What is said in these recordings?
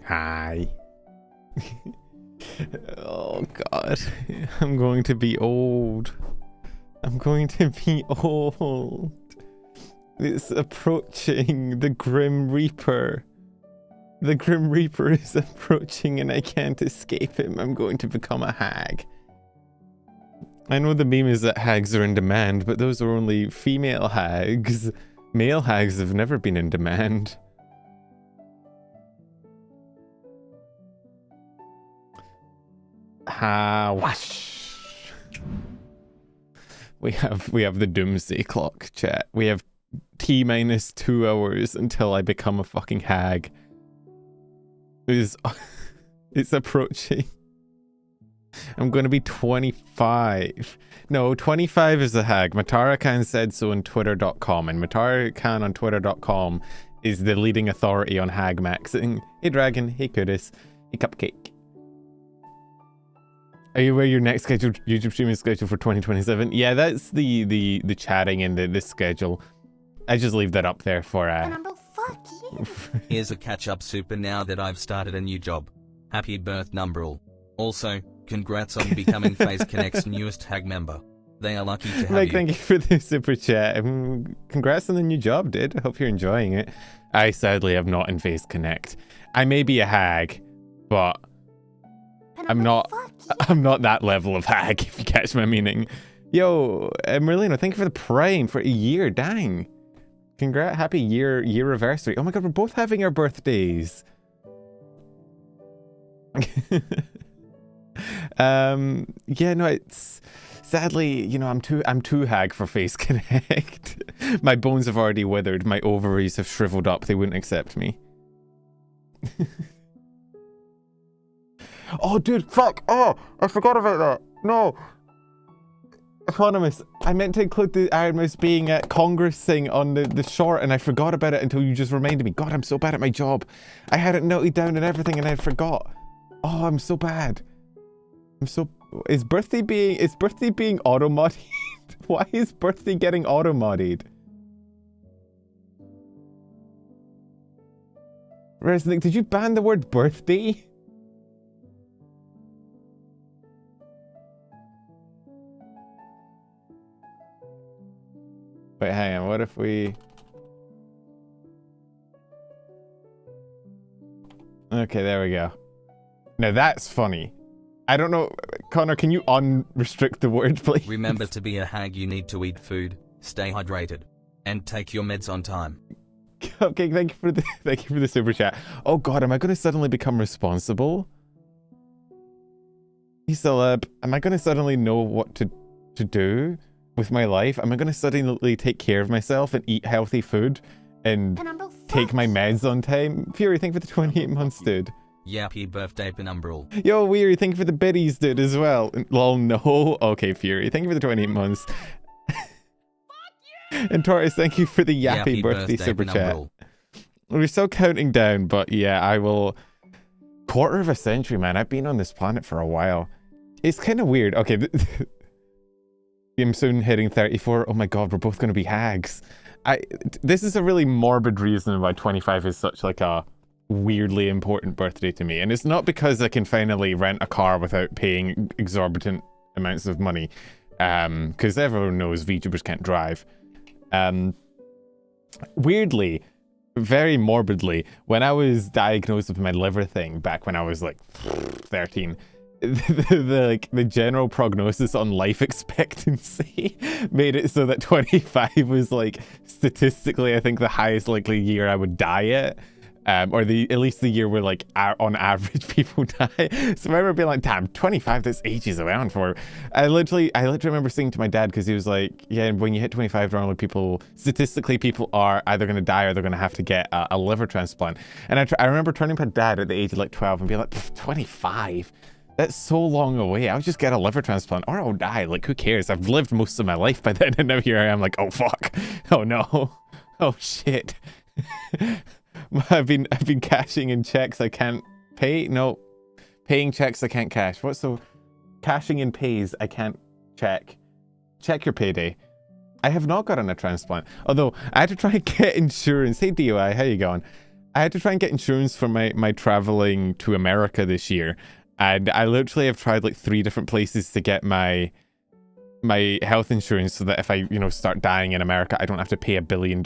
Hi. Oh god. I'm going to be old. I'm going to be old. It's approaching. The Grim Reaper. The Grim Reaper is approaching and I can't escape him. I'm going to become a hag. I know the meme is that hags are in demand, but those are only female hags. Male hags have never been in demand. Wash. We have the doomsday clock, chat. We have T-minus 2 hours until I become a fucking hag. It's approaching. I'm going to be 25. No, 25 is a hag. Matarakan said so on twitter.com, and Matarakan on twitter.com is the leading authority on hagmaxing. Hey Dragon, hey Kudis, hey Cupcake. Are you aware your next scheduled YouTube stream is scheduled for 2027? Yeah, that's the chatting and the schedule. I just leave that up there for Here's a catch-up super now that I've started a new job. Happy birth numberal. Also, congrats on becoming FaZe Connect's newest hag member. They are lucky to have Mike, you. thank you for the super chat. Congrats on the new job, dude. I hope you're enjoying it. I sadly am not in FaZe Connect. I may be a hag, but I'm not that level of hag, if you catch my meaning. Yo, Merlino, thank you for the Prime for a year. Dang. Congrats, happy year anniversary. Oh my god, we're both having our birthdays. Yeah, no, it's sadly, you know, I'm too hag for FaZe Connect. My bones have already withered, my ovaries have shriveled up, they wouldn't accept me. Oh dude, fuck! Oh, I forgot about that. No. Eponymous, I meant to include the Iron Mouse being at Congress thing on the short and I forgot about it until you just reminded me. God, I'm so bad at my job. I had it noted down and everything and I forgot. Oh, I'm so bad. Is birthday being auto-modded? Why is birthday getting auto-modded? Resnick, did you ban the word birthday? Wait, hang on, what if we... Okay, there we go. Now that's funny. I don't know, Connor, can you unrestrict the word, please? Remember, to be a hag you need to eat food, stay hydrated, and take your meds on time. Okay, thank you for the super chat. Oh god, am I going to suddenly become responsible? Celeb, am I going to suddenly know what to do with my life? Am I going to suddenly take care of myself and eat healthy food and take my meds on time? Fury, thank you for the 28 months, dude. Happy birthday, Penumbral. Yo, Weary, thank you for the biddies, dude, as well. Lol, no. Okay, Fury, thank you for the 28 months. And Tortoise, thank you for the yappy birthday super chat. We're still counting down, but yeah, I will... Quarter of a century, man. I've been on this planet for a while. It's kind of weird. Okay, I'm soon hitting 34. Oh my god, we're both going to be hags. This is a really morbid reason why 25 is such like a weirdly important birthday to me. And it's not because I can finally rent a car without paying exorbitant amounts of money. Because everyone knows VTubers can't drive. Weirdly, very morbidly, when I was diagnosed with my liver thing back when I was like 13, the general prognosis on life expectancy made it so that 25 was like statistically I think the highest likely year I would die at. Or at least the year where like on average people die. So I remember being like, damn, 25, that's ages around for. I literally remember saying to my dad, because he was like, yeah, when you hit 25, normally statistically people are either going to die or they're going to have to get a liver transplant. And I remember turning to my dad at the age of like 12 and being like, 25? That's so long away. I'll just get a liver transplant or I'll die. Like, who cares? I've lived most of my life by then. And now here I am like, oh, fuck. Oh, no. Oh, shit. I've been cashing in checks I can't pay. No, paying checks I can't cash. What's the cashing in pays I can't check? Check your payday. I have not gotten a transplant. Although I had to try and get insurance. Hey DOI, how you going? I had to try and get insurance for my traveling to America this year, and I literally have tried like 3 different places to get my health insurance so that if I, start dying in America, I don't have to pay $1 billion.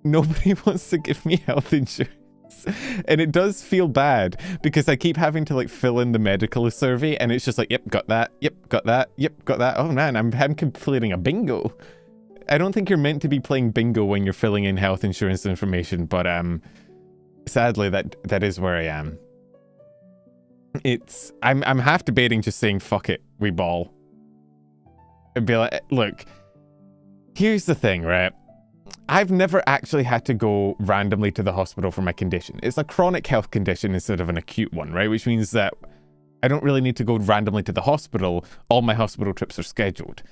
Nobody wants to give me health insurance. And it does feel bad because I keep having to like fill in the medical survey and it's just like, yep, got that. Yep, got that. Yep, got that. Oh man, I'm completing a bingo. I don't think you're meant to be playing bingo when you're filling in health insurance information, but sadly that is where I am. I'm half debating just saying fuck it, we ball. And be like, look, here's the thing, right? I've never actually had to go randomly to the hospital for my condition. It's a chronic health condition instead of an acute one, right? Which means that I don't really need to go randomly to the hospital. All my hospital trips are scheduled.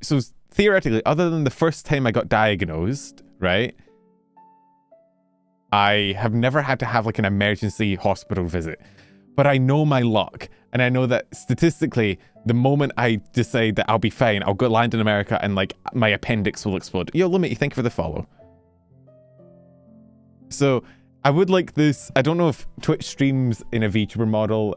So theoretically, other than the first time I got diagnosed, right? I have never had to have like an emergency hospital visit. But I know my luck. And I know that statistically, the moment I decide that I'll be fine, I'll go land in America and like my appendix will explode. Yo, Limit, thank you for the follow. So I would like this. I don't know if Twitch streams in a VTuber model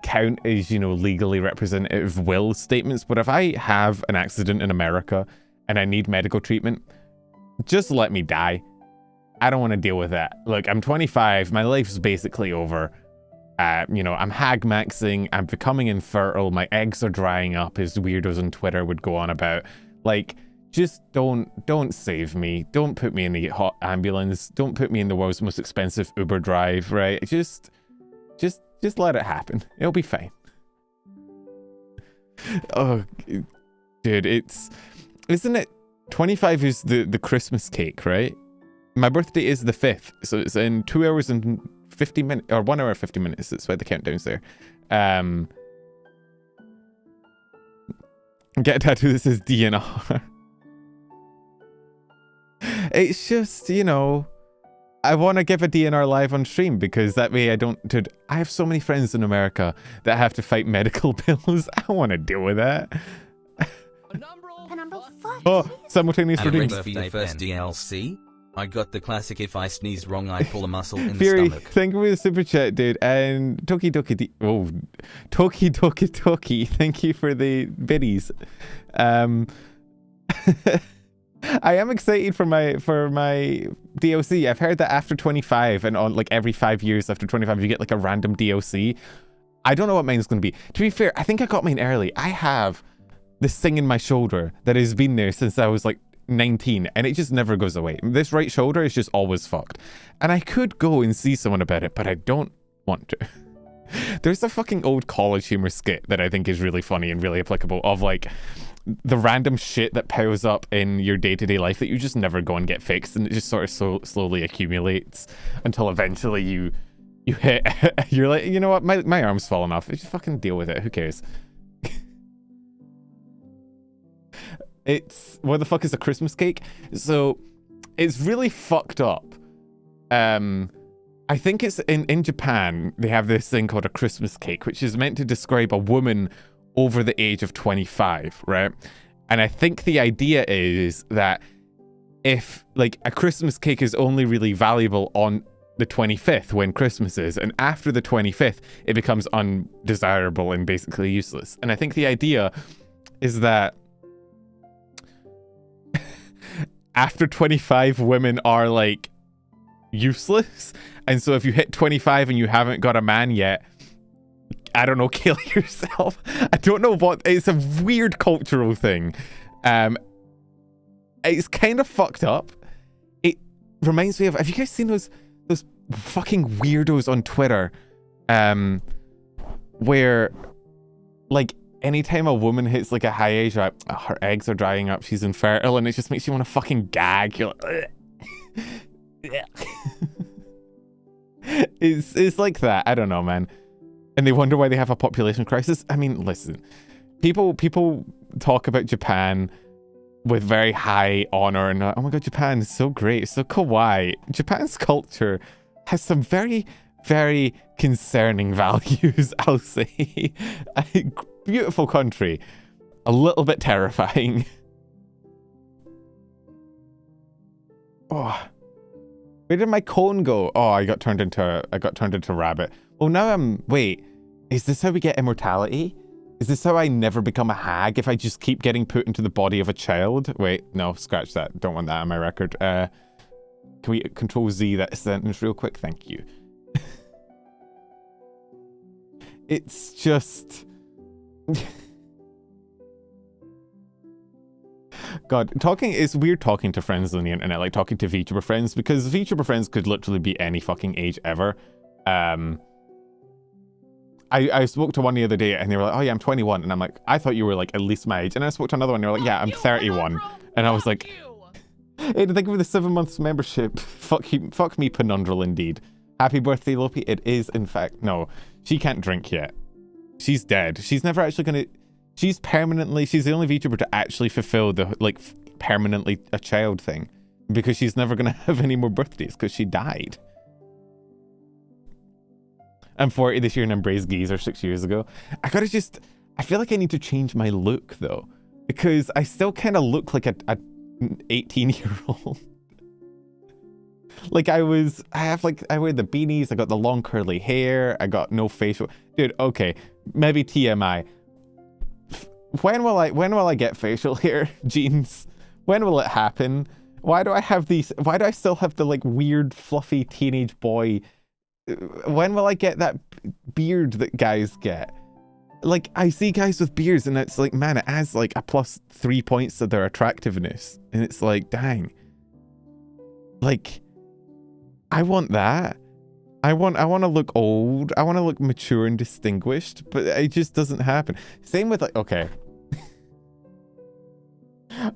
count as, legally representative will statements. But if I have an accident in America and I need medical treatment, just let me die. I don't want to deal with that. Look, I'm 25. My life's basically over. I'm hagmaxing. I'm becoming infertile. My eggs are drying up, as weirdos on Twitter would go on about. Like, just don't save me. Don't put me in the hot ambulance. Don't put me in the world's most expensive Uber drive, right? Just let it happen. It'll be fine. Oh, dude, isn't it 25 is the Christmas cake, right? My birthday is the 5th, so it's in 2 hours and 50 minutes, or 1 hour 50 minutes. That's why the countdown's there. Get a tattoo that says DNR. It's just, I want to give a DNR live on stream because that way I don't... Dude, I have so many friends in America that have to fight medical bills. I don't want to deal with that. Oh, simultaneous redeems. For your first DLC, I got the classic if I sneeze wrong, I pull a muscle in the Fury, stomach. thank you for the super chat, dude. And Toki, thank you for the biddies. I am excited for my DLC. I've heard that after 25 and on like every 5 years after 25 you get like a random DLC. I don't know what mine's going to be. To be fair, I think I got mine early. I have this thing in my shoulder that has been there since I was like 19 and it just never goes away. This right shoulder is just always fucked. And I could go and see someone about it, but I don't want to. There's a fucking old college humor skit that I think is really funny and really applicable of like the random shit that piles up in your day-to-day life that you just never go and get fixed, and it just sort of slowly accumulates until eventually you hit you're like, you know what, my arm's falling off. Just fucking deal with it. Who cares? It's, what the fuck is a Christmas cake? So it's really fucked up. I think it's in Japan, they have this thing called a Christmas cake, which is meant to describe a woman over the age of 25, right? And I think the idea is that if like a Christmas cake is only really valuable on the 25th when Christmas is, and after the 25th, it becomes undesirable and basically useless. And I think the idea is that after 25, women are like useless. And so if you hit 25 and you haven't got a man yet, I don't know, kill yourself. I don't know what, it's a weird cultural thing. It's kind of fucked up. It reminds me of, have you guys seen those fucking weirdos on Twitter? Where like anytime a woman hits like a high age, like, her eggs are drying up, she's infertile, and it just makes you want to fucking gag. You're like, it's like that. I don't know, man. And they wonder why they have a population crisis. I mean, listen, people talk about Japan with very high honor and oh my god, Japan is so great, it's so kawaii. Japan's culture has some very, very concerning values, I'll say. Beautiful country, a little bit terrifying. Oh, Where did my cone go? Oh, I got turned into a rabbit. Oh, now wait, is this how we get immortality? Is this how I never become a hag if I just keep getting put into the body of a child? Wait, no, scratch that. Don't want that on my record. Can we control Z that sentence real quick? Thank you. It's just... God, it's weird talking to friends on the internet, like talking to VTuber friends, because VTuber friends could literally be any fucking age ever. I spoke to one the other day and they were like, oh yeah, I'm 21. And I'm like, I thought you were like at least my age. And I spoke to another one and they were like, yeah, I'm 31. And I was like, hey, think of the 7 months membership. Fuck me, Penundral indeed. Happy birthday, Lopi. It is, in fact, no, she can't drink yet. She's dead. She's never actually gonna, she's the only VTuber to actually fulfill the, like, permanently a child thing. Because she's never gonna have any more birthdays because she died. I'm 40 this year and embraced geezer 6 years ago. I feel like I need to change my look though. Because I still kind of look like a 18-year-old. Like I wear the beanies, I got the long curly hair, I got no facial. Dude, okay, maybe TMI. When will I get facial hair, Jeans? When will it happen? Why do I still have the like weird fluffy teenage boy? When will I get that beard that guys get? Like, I see guys with beards and it's like, man, it adds like a +3 points to their attractiveness. And it's like, dang. Like, I want that. I want to look old. I want to look mature and distinguished, but it just doesn't happen. Same with like, okay.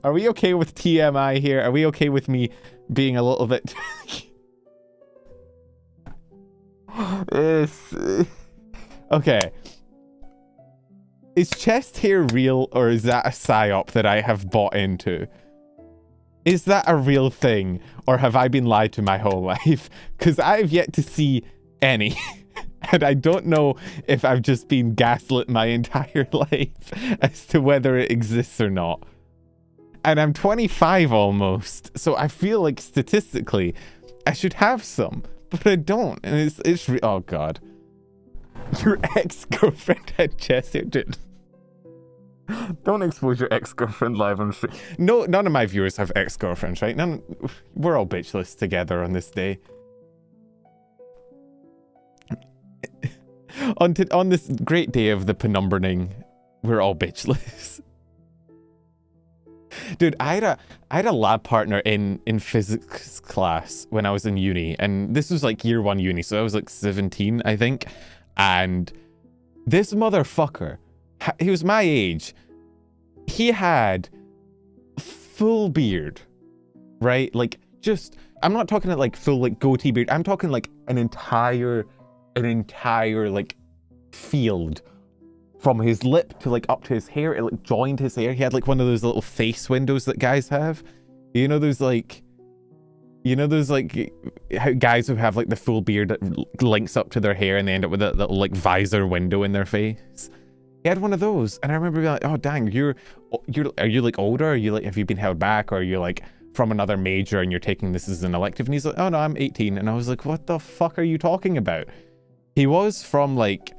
Are we okay with TMI here? Are we okay with me being a little bit... Okay. Is chest hair real or is that a psyop that I have bought into? Is that a real thing or have I been lied to my whole life? Because I've yet to see any. And I don't know if I've just been gaslit my entire life as to whether it exists or not. And I'm 25 almost, so I feel like statistically I should have some. But I don't, and oh god. Your ex-girlfriend had chest hair, dude. Don't expose your ex-girlfriend live on stream. No, none of my viewers have ex-girlfriends, right? We're all bitchless together on this day. On this great day of the penumbraning, we're all bitchless. Dude, I had a lab partner in physics class when I was in uni, and this was like year 1 uni, so I was like 17, I think. And this motherfucker, he was my age. He had full beard, right? Like just, I'm not talking like full like goatee beard. I'm talking like an entire like field. From his lip to like up to his hair, it like joined his hair. He had like one of those little face windows that guys have. You know those guys who have like the full beard that links up to their hair and they end up with that little like visor window in their face. He had one of those, and I remember being like, oh dang, are you like older? Are you like, have you been held back, or are you like from another major and you're taking this as an elective? And he's like, oh no, I'm 18. And I was like, what the fuck are you talking about? He was from like,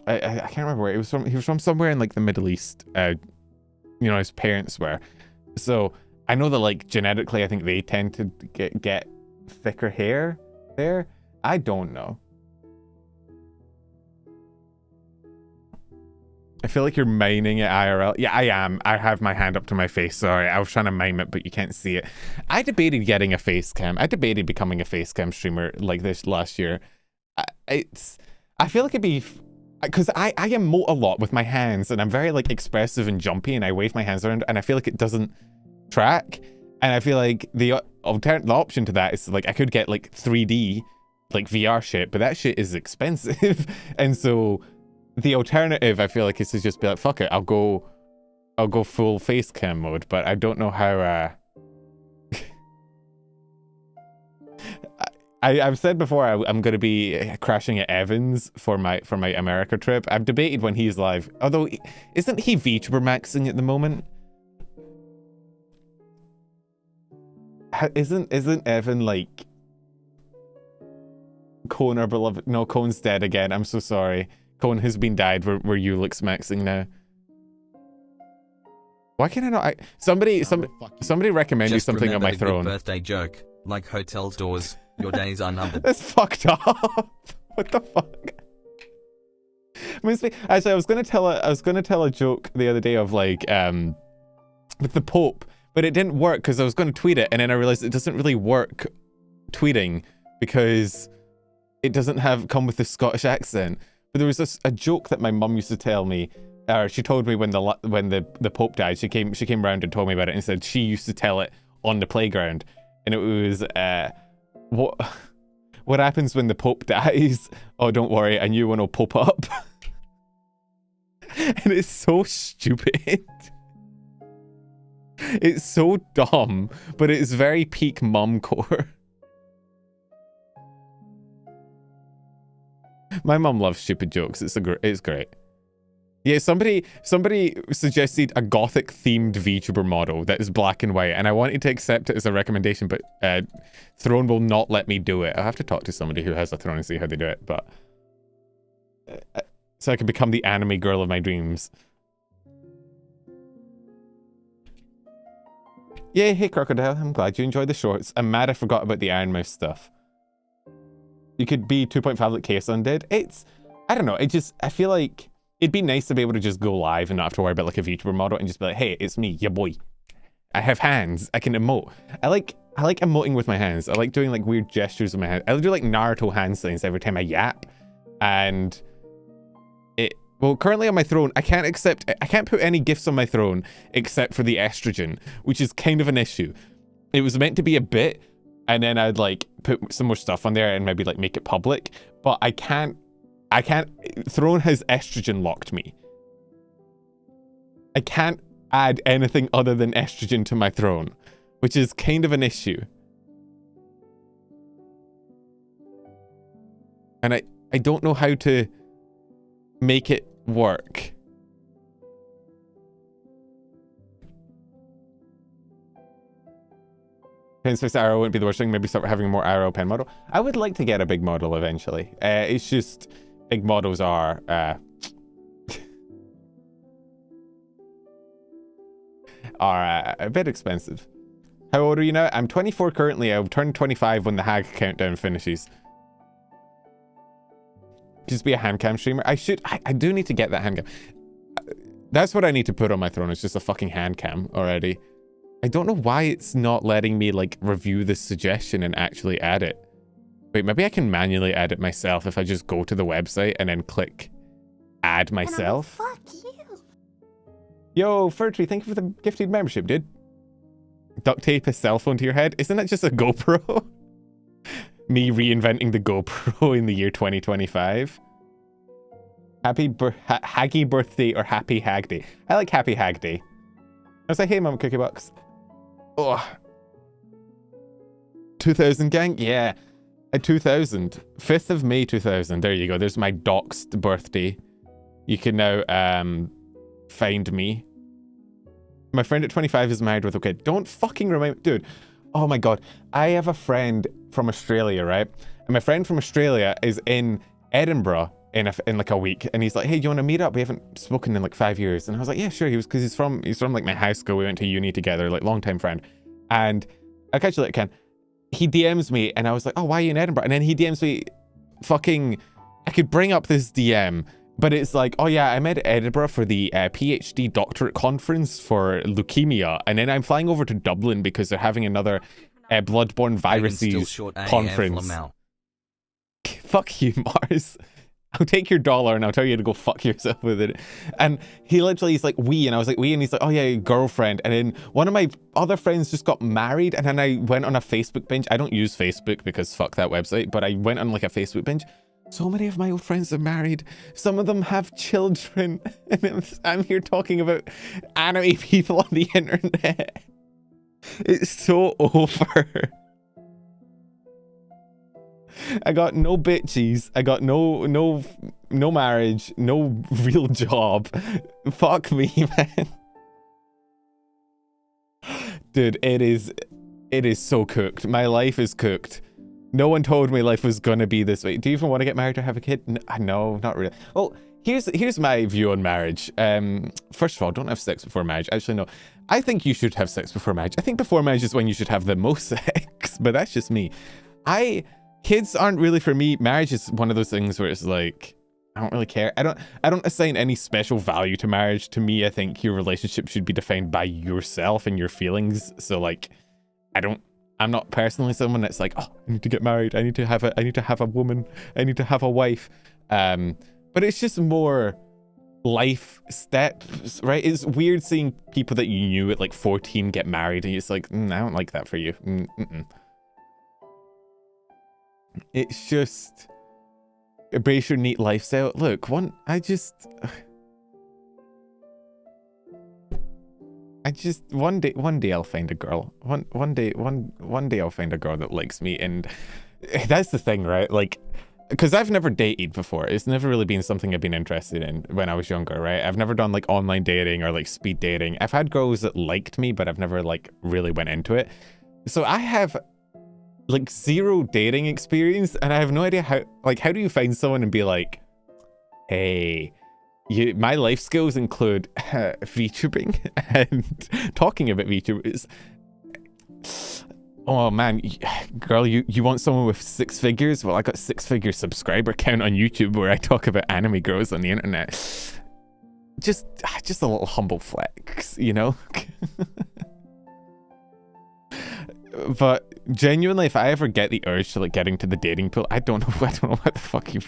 I can't remember where he was from. He was from somewhere in like the Middle East. You know, his parents were. So I know that like genetically, I think they tend to get thicker hair there. I don't know. I feel like you're mining it IRL. Yeah, I am. I have my hand up to my face. Sorry, I was trying to mime it, but you can't see it. I debated getting a face cam. I debated becoming a face cam streamer like this last year. I feel like it'd be... Because I emote a lot with my hands, and I'm very like expressive and jumpy, and I wave my hands around, and I feel like it doesn't track. And I feel like the option to that is like I could get like 3D, like VR shit, but that shit is expensive. And so the alternative, I feel like, is to just be like, fuck it, I'll go full face cam mode. But I don't know how. I've said before I'm going to be crashing at Evans for my America trip. I've debated when he's live. Although, isn't he VTuber maxing at the moment? Isn't Evan like Cone, our beloved. No, Cone's dead again. I'm so sorry. Cone has been died. We're Hagmaxing now. Why can I not? Somebody recommend you Just something on my remember the good throne. birthday joke, like hotel doors. Your days are numbered. That's fucked up. What the fuck? Actually, I was gonna tell a joke the other day of like with the Pope, but it didn't work because I was gonna tweet it, and then I realized it doesn't really work tweeting because it doesn't come with the Scottish accent. But there was a joke that my mum used to tell me, or she told me when the Pope died. She came round and told me about it and said she used to tell it on the playground, and it was what happens when the Pope dies? Oh, don't worry, a new one will pop up. And it's so stupid. It's so dumb, but it's very peak mumcore. My mum loves stupid jokes. It's great. Yeah, somebody suggested a gothic themed VTuber model that is black and white, and I wanted to accept it as a recommendation, but Throne will not let me do it. I'll have to talk to somebody who has a Throne and see how they do it, but so I can become the anime girl of my dreams. Yay, hey Crocodile, I'm glad you enjoyed the shorts. I'm mad I forgot about the Iron Mouse stuff. You could be 2.5 like Chaos Undead. I don't know, I feel like it'd be nice to be able to just go live and not have to worry about like a VTuber model and just be like, hey, it's me, ya boy. I have hands, I can emote. I like emoting with my hands. I like doing like weird gestures with my hands. I do like Naruto hand signs every time I yap. And well, currently on my throne, I can't put any gifts on my throne except for the estrogen, which is kind of an issue. It was meant to be a bit, and then I'd like put some more stuff on there and maybe like make it public, but I can't, Throne has estrogen locked me. I can't add anything other than estrogen to my throne, which is kind of an issue. And I don't know how to make it work. Pen Space Arrow wouldn't be the worst thing. Maybe start having a more Arrow pen model. I would like to get a big model eventually. It's just big models are a bit expensive. How old are you now? I'm 24 currently. I'll turn 25 when the Hag countdown finishes. Just be a handcam streamer. I do need to get that handcam. That's what I need to put on my throne. It's just a fucking handcam already. I don't know why it's not letting me like review this suggestion and actually add it. Wait, maybe I can manually add it myself if I just go to the website and then click add myself. Fuck you. Yo, Furtree, thank you for the gifted membership, dude. Duct tape a cell phone to your head. Isn't that just a GoPro? Me reinventing the GoPro in the year 2025. Happy Haggy birthday or happy Hag day. I like happy Hag day. I was like, hey, Mum Cookie Box. Oh. 2000 gang? Yeah. 2000. 5th of May 2000. There you go. There's my doxed birthday. You can now find me. My friend at 25 is married with a kid. Don't fucking remind... Dude. Oh my god. I have a friend from Australia, right? And my friend from Australia is in Edinburgh in like a week, and he's like, hey, do you want to meet up? We haven't spoken in like 5 years. And I was like, yeah, sure. Because he's from like my high school. We went to uni together, like longtime friend. And I catch you later, Ken. He DMs me, and I was like, oh, why are you in Edinburgh? And then he DMs me, fucking, I could bring up this DM, but it's like, oh yeah, I'm at Edinburgh for the PhD doctorate conference for leukemia, and then I'm flying over to Dublin because they're having another bloodborne viruses conference. Fuck you, Mars. I'll take your dollar and I'll tell you to go fuck yourself with it. And he literally, he's like, we, and I was like, we, and he's like, oh yeah, girlfriend. And then one of my other friends just got married, and then I went on a Facebook binge. I don't use Facebook because fuck that website, but I went on like a Facebook binge. So many of my old friends are married. Some of them have children. And I'm here talking about anime people on the internet. It's so over. I got no bitches. I got no marriage, no real job. Fuck me, man. Dude, it is so cooked. My life is cooked. No one told me life was gonna be this way. Do you even want to get married or have a kid? No, not really. Well, here's my view on marriage. First of all, don't have sex before marriage. Actually, no. I think you should have sex before marriage. I think before marriage is when you should have the most sex, but that's just me. Kids aren't really for me. Marriage is one of those things where it's like, I don't really care. I don't assign any special value to marriage. To me, I think your relationship should be defined by yourself and your feelings. So like, I'm not personally someone that's like, oh, I need to get married. I need to have a woman. I need to have a wife. But it's just more life steps, right? It's weird seeing people that you knew at like 14 get married, and it's like, I don't like that for you. It's just embrace your neat lifestyle. Look, one day I'll find a girl. One day I'll find a girl that likes me, and that's the thing, right? Like, because I've never dated before. It's never really been something I've been interested in when I was younger, right? I've never done like online dating or like speed dating. I've had girls that liked me, but I've never like really went into it. So I have like zero dating experience, and I have no idea how do you find someone and be like, hey, my life skills include VTubing and talking about VTubers. Oh man, girl, you want someone with 6 figures? Well, I got 6-figure subscriber count on YouTube where I talk about anime girls on the internet. Just a little humble flex, you know? But genuinely, if I ever get the urge to like get into the dating pool, I don't know what the fuck you.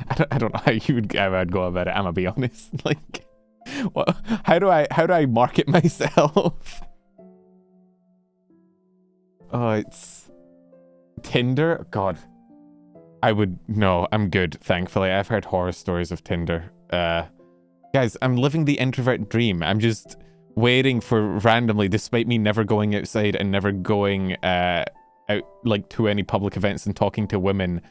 I don't know how I'd go about it. I'm gonna be honest. Like, what? How do I market myself? Oh, it's Tinder. God, no. I'm good. Thankfully, I've heard horror stories of Tinder. Guys, I'm living the introvert dream. I'm just waiting for randomly, despite me never going outside and never going out like to any public events and talking to women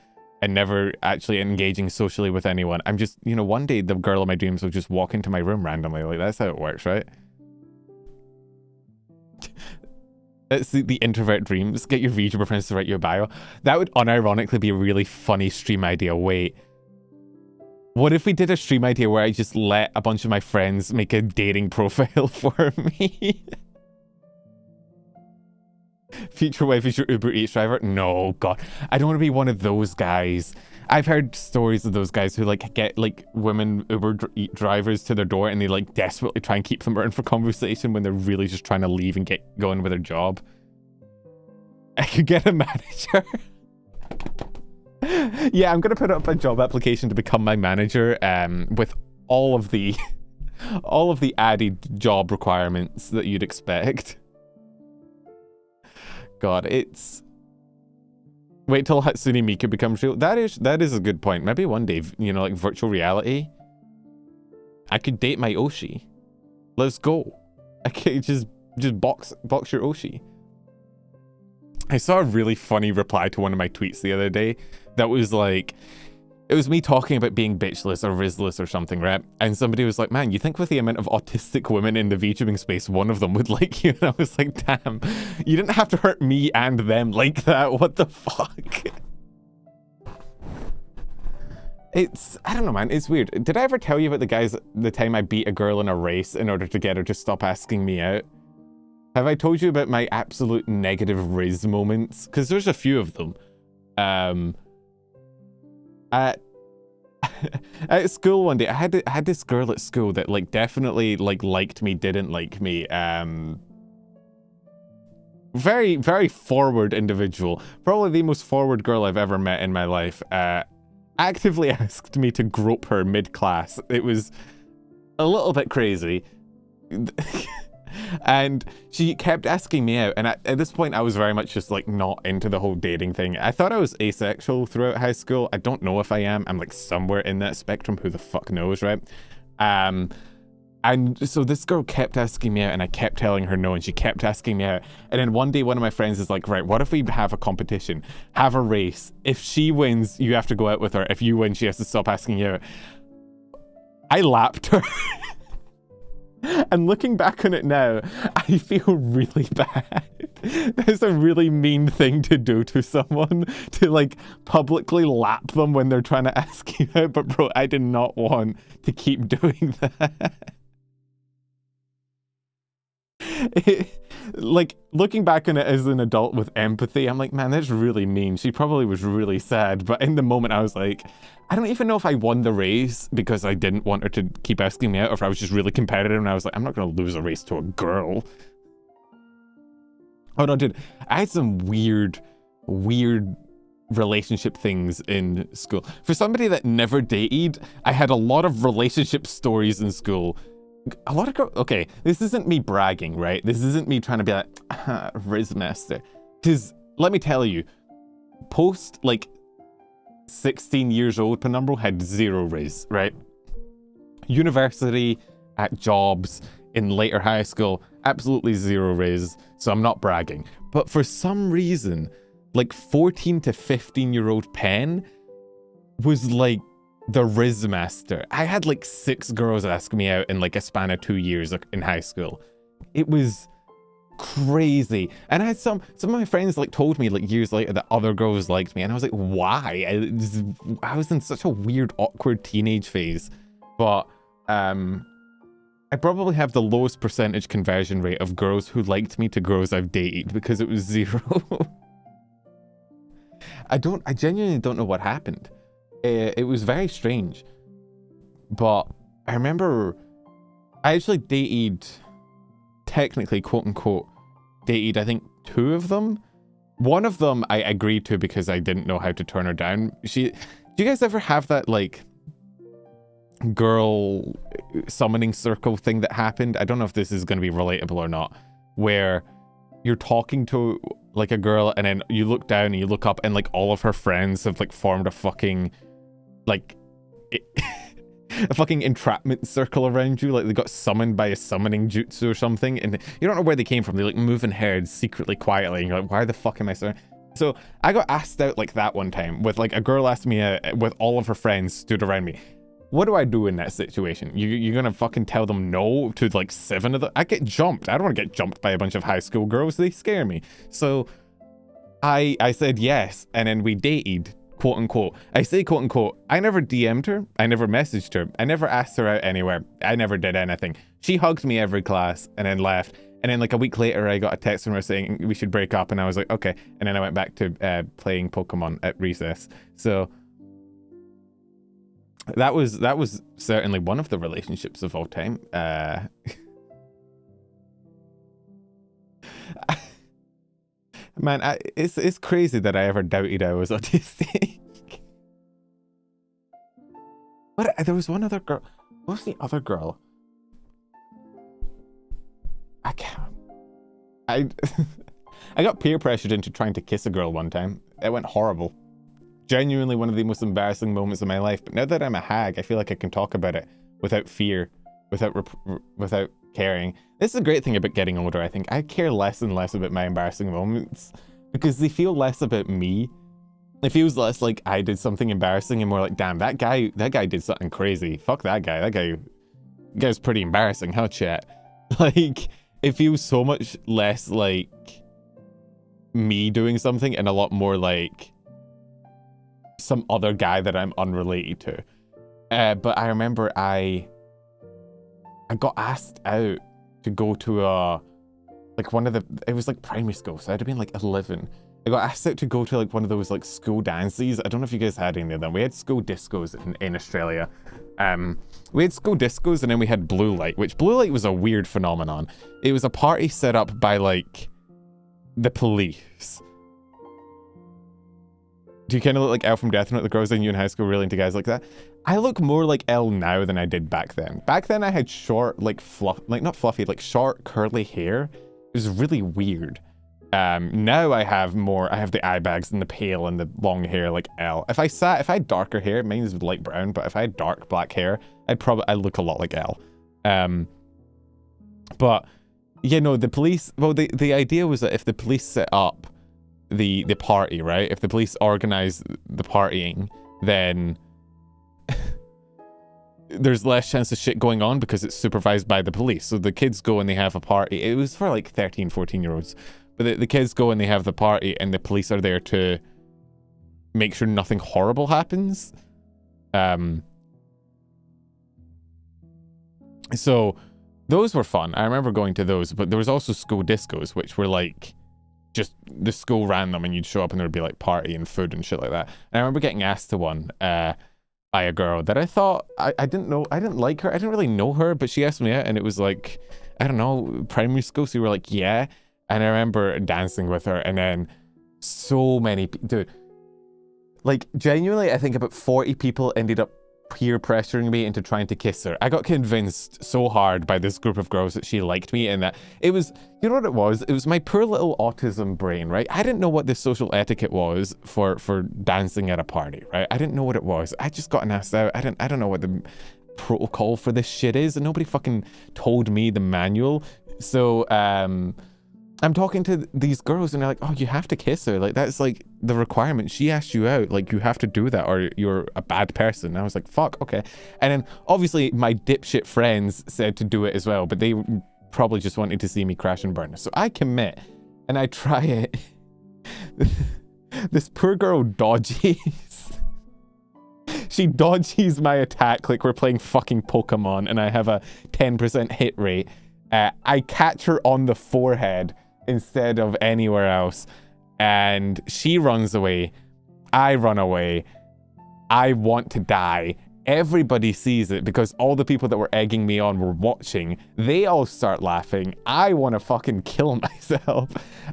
and never actually engaging socially with anyone. I'm just, one day the girl of my dreams will just walk into my room randomly. Like, that's how it works, right? It's the introvert dreams. Get your VTuber friends to write your bio. That would unironically be a really funny stream idea. Wait. What if we did a stream idea where I just let a bunch of my friends make a dating profile for me? Future wife is your Uber Eats driver? No, God. I don't want to be one of those guys. I've heard stories of those guys who like get like women Uber drivers to their door and they like desperately try and keep them around for conversation when they're really just trying to leave and get going with their job. I could get a manager. Yeah, I'm gonna put up a job application to become my manager, with all of the added job requirements that you'd expect. God, it's... Wait till Hatsune Miku becomes real. That is a good point. Maybe one day, like virtual reality, I could date my Oshi. Let's go. I could just box your Oshi. I saw a really funny reply to one of my tweets the other day that was like, it was me talking about being bitchless or rizless or something, right? And somebody was like, man, you think with the amount of autistic women in the VTubing space, one of them would like you? And I was like, damn, you didn't have to hurt me and them like that. What the fuck? I don't know, man. It's weird. Did I ever tell you about the time I beat a girl in a race in order to get her to stop asking me out? Have I told you about my absolute negative Riz moments? Because there's a few of them. At school one day, I had this girl at school that like definitely like liked me, didn't like me. Very, very forward individual. Probably the most forward girl I've ever met in my life. Actively asked me to grope her mid-class. It was a little bit crazy. And she kept asking me out, and at this point I was very much just like not into the whole dating thing. I thought I was asexual throughout high school. I don't know if I am. I'm like somewhere in that spectrum. Who the fuck knows, right? And so this girl kept asking me out, and I kept telling her no, and she kept asking me out. And then one day one of my friends is like, right, what if we have a competition, have a race? If she wins, you have to go out with her. If you win, she has to stop asking you out. I lapped her. And looking back on it now, I feel really bad. That's a really mean thing to do to someone, to like publicly lap them when they're trying to ask you out. But bro, I did not want to keep doing that. Like, looking back on it as an adult with empathy, I'm like, man, that's really mean. She probably was really sad. But in the moment, I was like, I don't even know if I won the race because I didn't want her to keep asking me out, or if I was just really competitive and I was like, I'm not going to lose a race to a girl. Oh no, dude, I had some weird relationship things in school. For somebody that never dated, I had a lot of relationship stories in school. A lot of girls, okay, this isn't me bragging, right? This isn't me trying to be like, Riz Master. Because, let me tell you, post, like, 16 years old, Penumbral had zero Riz, right? University, at jobs, in later high school, absolutely zero Riz, so I'm not bragging. But for some reason, like, 14 to 15-year-old Pen was, like, the Riz Master. I had like 6 girls ask me out in like a span of 2 years in high school. It was crazy. And I had some of my friends like told me like years later that other girls liked me, and I was like, why? I was in such a weird, awkward teenage phase. But I probably have the lowest percentage conversion rate of girls who liked me to girls I've dated, because it was 0. I genuinely don't know what happened. It was very strange. But I remember I actually dated, technically, quote unquote, dated, I think, 2 of them. One of them I agreed to because I didn't know how to turn her down. Do you guys ever have that, like, girl summoning circle thing that happened? I don't know if this is going to be relatable or not, where you're talking to, like, a girl, and then you look down and you look up, and, like, all of her friends have, like, formed a fucking, like, a fucking entrapment circle around you. Like, they got summoned by a summoning jutsu or something, and you don't know where they came from. They, like, move in herds secretly, quietly, and you're like, why the fuck am I so... So I got asked out like that one time, with, like, a girl asked me out with all of her friends stood around me. What do I do in that situation? You're gonna fucking tell them no to, like, 7 of them? I get jumped. I don't want to get jumped by a bunch of high school girls. They scare me. So I said yes, and then we dated, quote unquote. I say quote unquote. I never DM'd her. I never messaged her. I never asked her out anywhere. I never did anything. She hugged me every class and then left. And then, like, a week later, I got a text from her saying we should break up, and I was like, okay. And then I went back to playing Pokemon at recess. So that was certainly one of the relationships of all time. Man, it's crazy that I ever doubted I was autistic. What? There was one other girl. What was the other girl? I can't. I got peer pressured into trying to kiss a girl one time. It went horrible. Genuinely one of the most embarrassing moments of my life. But now that I'm a hag, I feel like I can talk about it without fear, without caring. This is a great thing about getting older, I think. I care less and less about my embarrassing moments because they feel less about me. It feels less like I did something embarrassing and more like, damn, that guy did something crazy. Fuck that guy. That guy's pretty embarrassing, huh, chat? Like, it feels so much less like me doing something and a lot more like some other guy that I'm unrelated to. But I remember I got asked out to go to like one of the, it was like primary school, so I'd have been like 11. I got asked out to go to like one of those like school dances. I don't know if you guys had any of them. We had school discos in Australia. We had school discos, and then we had blue light, which blue light was a weird phenomenon. It was a party set up by like the police. Do you kind of look like Elle from Death Note? The girls I knew in high school really into guys like that. I look more like Elle now than I did back then. Back then I had short, like not fluffy, like short curly hair. It was really weird. Now I have the eye bags and the pale and the long hair like Elle. If I had darker hair, mine is light brown, but if I had dark black hair, I'd look a lot like Elle. But yeah, no, the police, well, the idea was that if the police set up the party, right? If the police organize the partying, then there's less chance of shit going on because it's supervised by the police. So the kids go and they have a party. It was for like 13, 14-year-olds. But the kids go and they have the party, and the police are there to make sure nothing horrible happens. So those were fun. I remember going to those, but there was also school discos, which were like just the school ran them, and you'd show up and there would be like party and food and shit like that. And I remember getting asked to one by a girl that I thought I didn't know. I didn't like her. I didn't really know her, but she asked me out, and it was like, I don't know, primary school. So we were like, yeah. And I remember dancing with her, and then so many dude, like genuinely, I think about 40 people ended up peer pressuring me into trying to kiss her. I got convinced so hard by this group of girls that she liked me, and that it was, you know what it was? It was my poor little autism brain, right? I didn't know what the social etiquette was for dancing at a party, right? I didn't know what it was. I just got asked out. I don't know what the protocol for this shit is, and nobody fucking told me the manual. So I'm talking to these girls, and they're like, oh, you have to kiss her. Like, that's like the requirement. She asked you out. Like, you have to do that or you're a bad person. And I was like, fuck, okay. And then obviously my dipshit friends said to do it as well, but they probably just wanted to see me crash and burn. So I commit and I try it. This poor girl dodges. She dodges my attack like we're playing fucking Pokemon, and I have a 10% hit rate. I catch her on the forehead instead of anywhere else, and she runs away. I run away. I want to die. Everybody sees it because all the people that were egging me on were watching. They all start laughing. I want to fucking kill myself.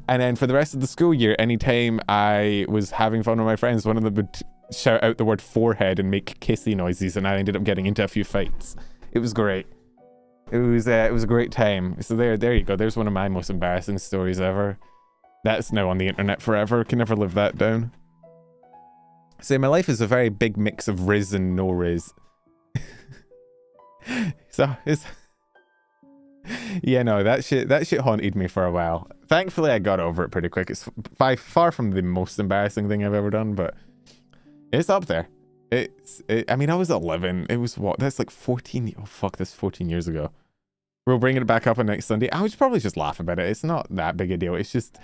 And then for the rest of the school year, anytime I was having fun with my friends, one of them would shout out the word forehead and make kissy noises, and I ended up getting into a few fights. It was great. It was a great time. So there you go. There's one of my most embarrassing stories ever. That's now on the internet forever. Can never live that down. So my life is a very big mix of Riz and no Riz. So it's, yeah, no, that shit haunted me for a while. Thankfully, I got over it pretty quick. It's far from the most embarrassing thing I've ever done, but it's up there. I mean, I was 11. It was what? That's like 14. Oh, fuck, that's 14 years ago. We're bringing it back up on next Sunday. I would probably just laugh about it. It's not that big a deal. It's just,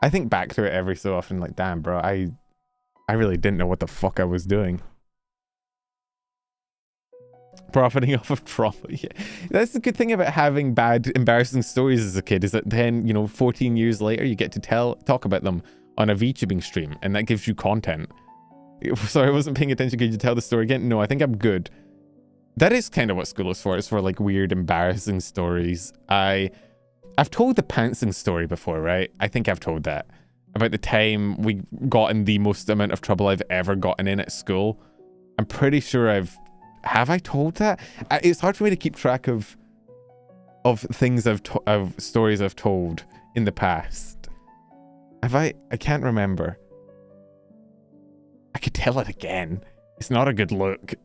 I think back to it every so often, like, damn, bro, I really didn't know what the fuck I was doing. Profiting off of trauma. Yeah. That's the good thing about having bad, embarrassing stories as a kid, is that then, you know, 14 years later, you get to talk about them on a VTubing stream, and that gives you content. Sorry, I wasn't paying attention. Could you tell the story again? No, I think I'm good. That is kind of what school is for. It's for like weird, embarrassing stories. I've told the pantsing story before, right? I think I've told that. About the time we got in the most amount of trouble I've ever gotten in at school. I'm pretty sure have I told that? It's hard for me to keep track of things of stories I've told in the past. Have I can't remember. I could tell it again. It's not a good look.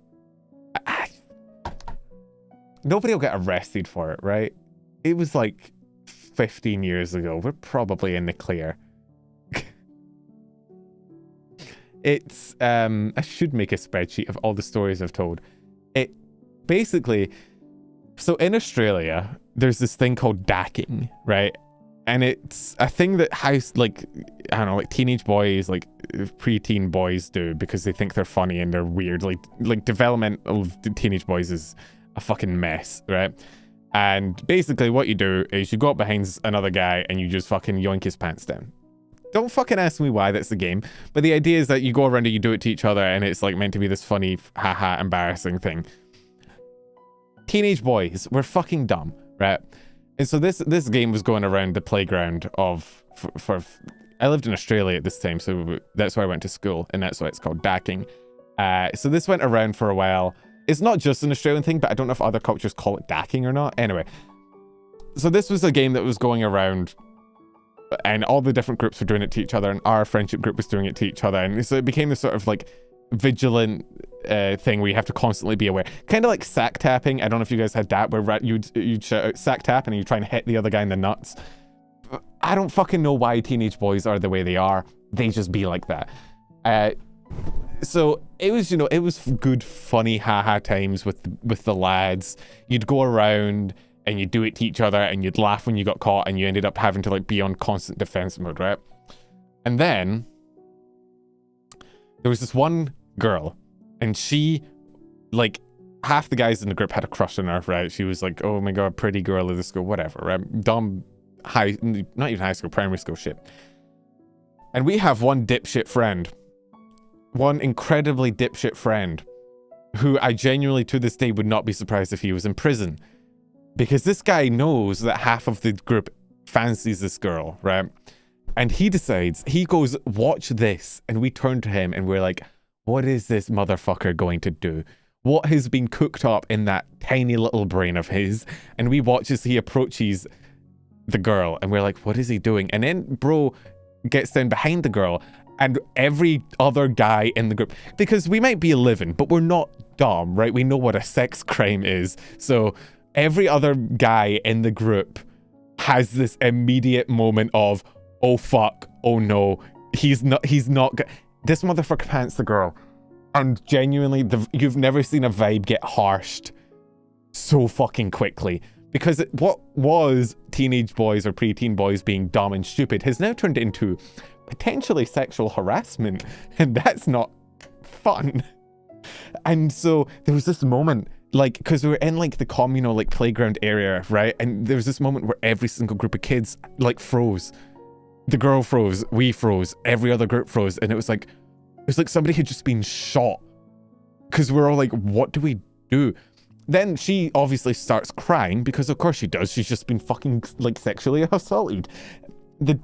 Nobody will get arrested for it, right? It was like 15 years ago. We're probably in the clear. It's, I should make a spreadsheet of all the stories I've told. It basically, so in Australia, there's this thing called dacking, right? And it's a thing that like, I don't know, like teenage boys, like preteen boys do because they think they're funny and they're weird. Like development of teenage boys is a fucking mess, right? And basically what you do is you go up behind another guy and you just fucking yoink his pants down. Don't fucking ask me why, that's the game. But the idea is that you go around and you do it to each other, and it's like meant to be this funny, haha, embarrassing thing. Teenage boys, we're fucking dumb, right? And so this game was going around the playground of, I lived in Australia at this time, so that's where I went to school, and that's why it's called dacking. So this went around for a while. It's not just an Australian thing, but I don't know if other cultures call it dacking or not. Anyway, so this was a game that was going around, and all the different groups were doing it to each other, and our friendship group was doing it to each other, and so it became this sort of like vigilant thing where you have to constantly be aware, kind of like sack tapping. I don't know if you guys had that, where you'd shout out sack tap and you try and hit the other guy in the nuts. I don't fucking know why teenage boys are the way they are. They just be like that. So it was, you know, it was good, funny, haha times with the lads. You'd go around and you do it to each other, and you'd laugh when you got caught, and you ended up having to like be on constant defense mode, right? And then there was this one girl, and she, like, half the guys in the group had a crush on her, right? She was like, oh my god, pretty girl of the school, whatever, right? Dumb not even high school, primary school shit. And we have one dipshit friend, one incredibly dipshit friend, who I genuinely to this day would not be surprised if he was in prison. Because this guy knows that half of the group fancies this girl, right? And he decides, he goes, watch this. And we turn to him and we're like, what is this motherfucker going to do? What has been cooked up in that tiny little brain of his? And we watch as he approaches the girl and we're like, what is he doing? And then bro gets down behind the girl and every other guy in the group, because we might be 11, but we're not dumb, right? We know what a sex crime is. So every other guy in the group has this immediate moment of, oh fuck, oh no, he's not this motherfucker pants the girl. And genuinely, you've never seen a vibe get harshed so fucking quickly. Because what was teenage boys or preteen boys being dumb and stupid has now turned into potentially sexual harassment. And that's not fun. And so there was this moment, like, because we were in like the communal like playground area, right? And there was this moment where every single group of kids like froze. The girl froze, we froze, every other group froze. And it was like somebody had just been shot. Because we're all like, what do we do? Then she obviously starts crying because of course she does. She's just been fucking like sexually assaulted. The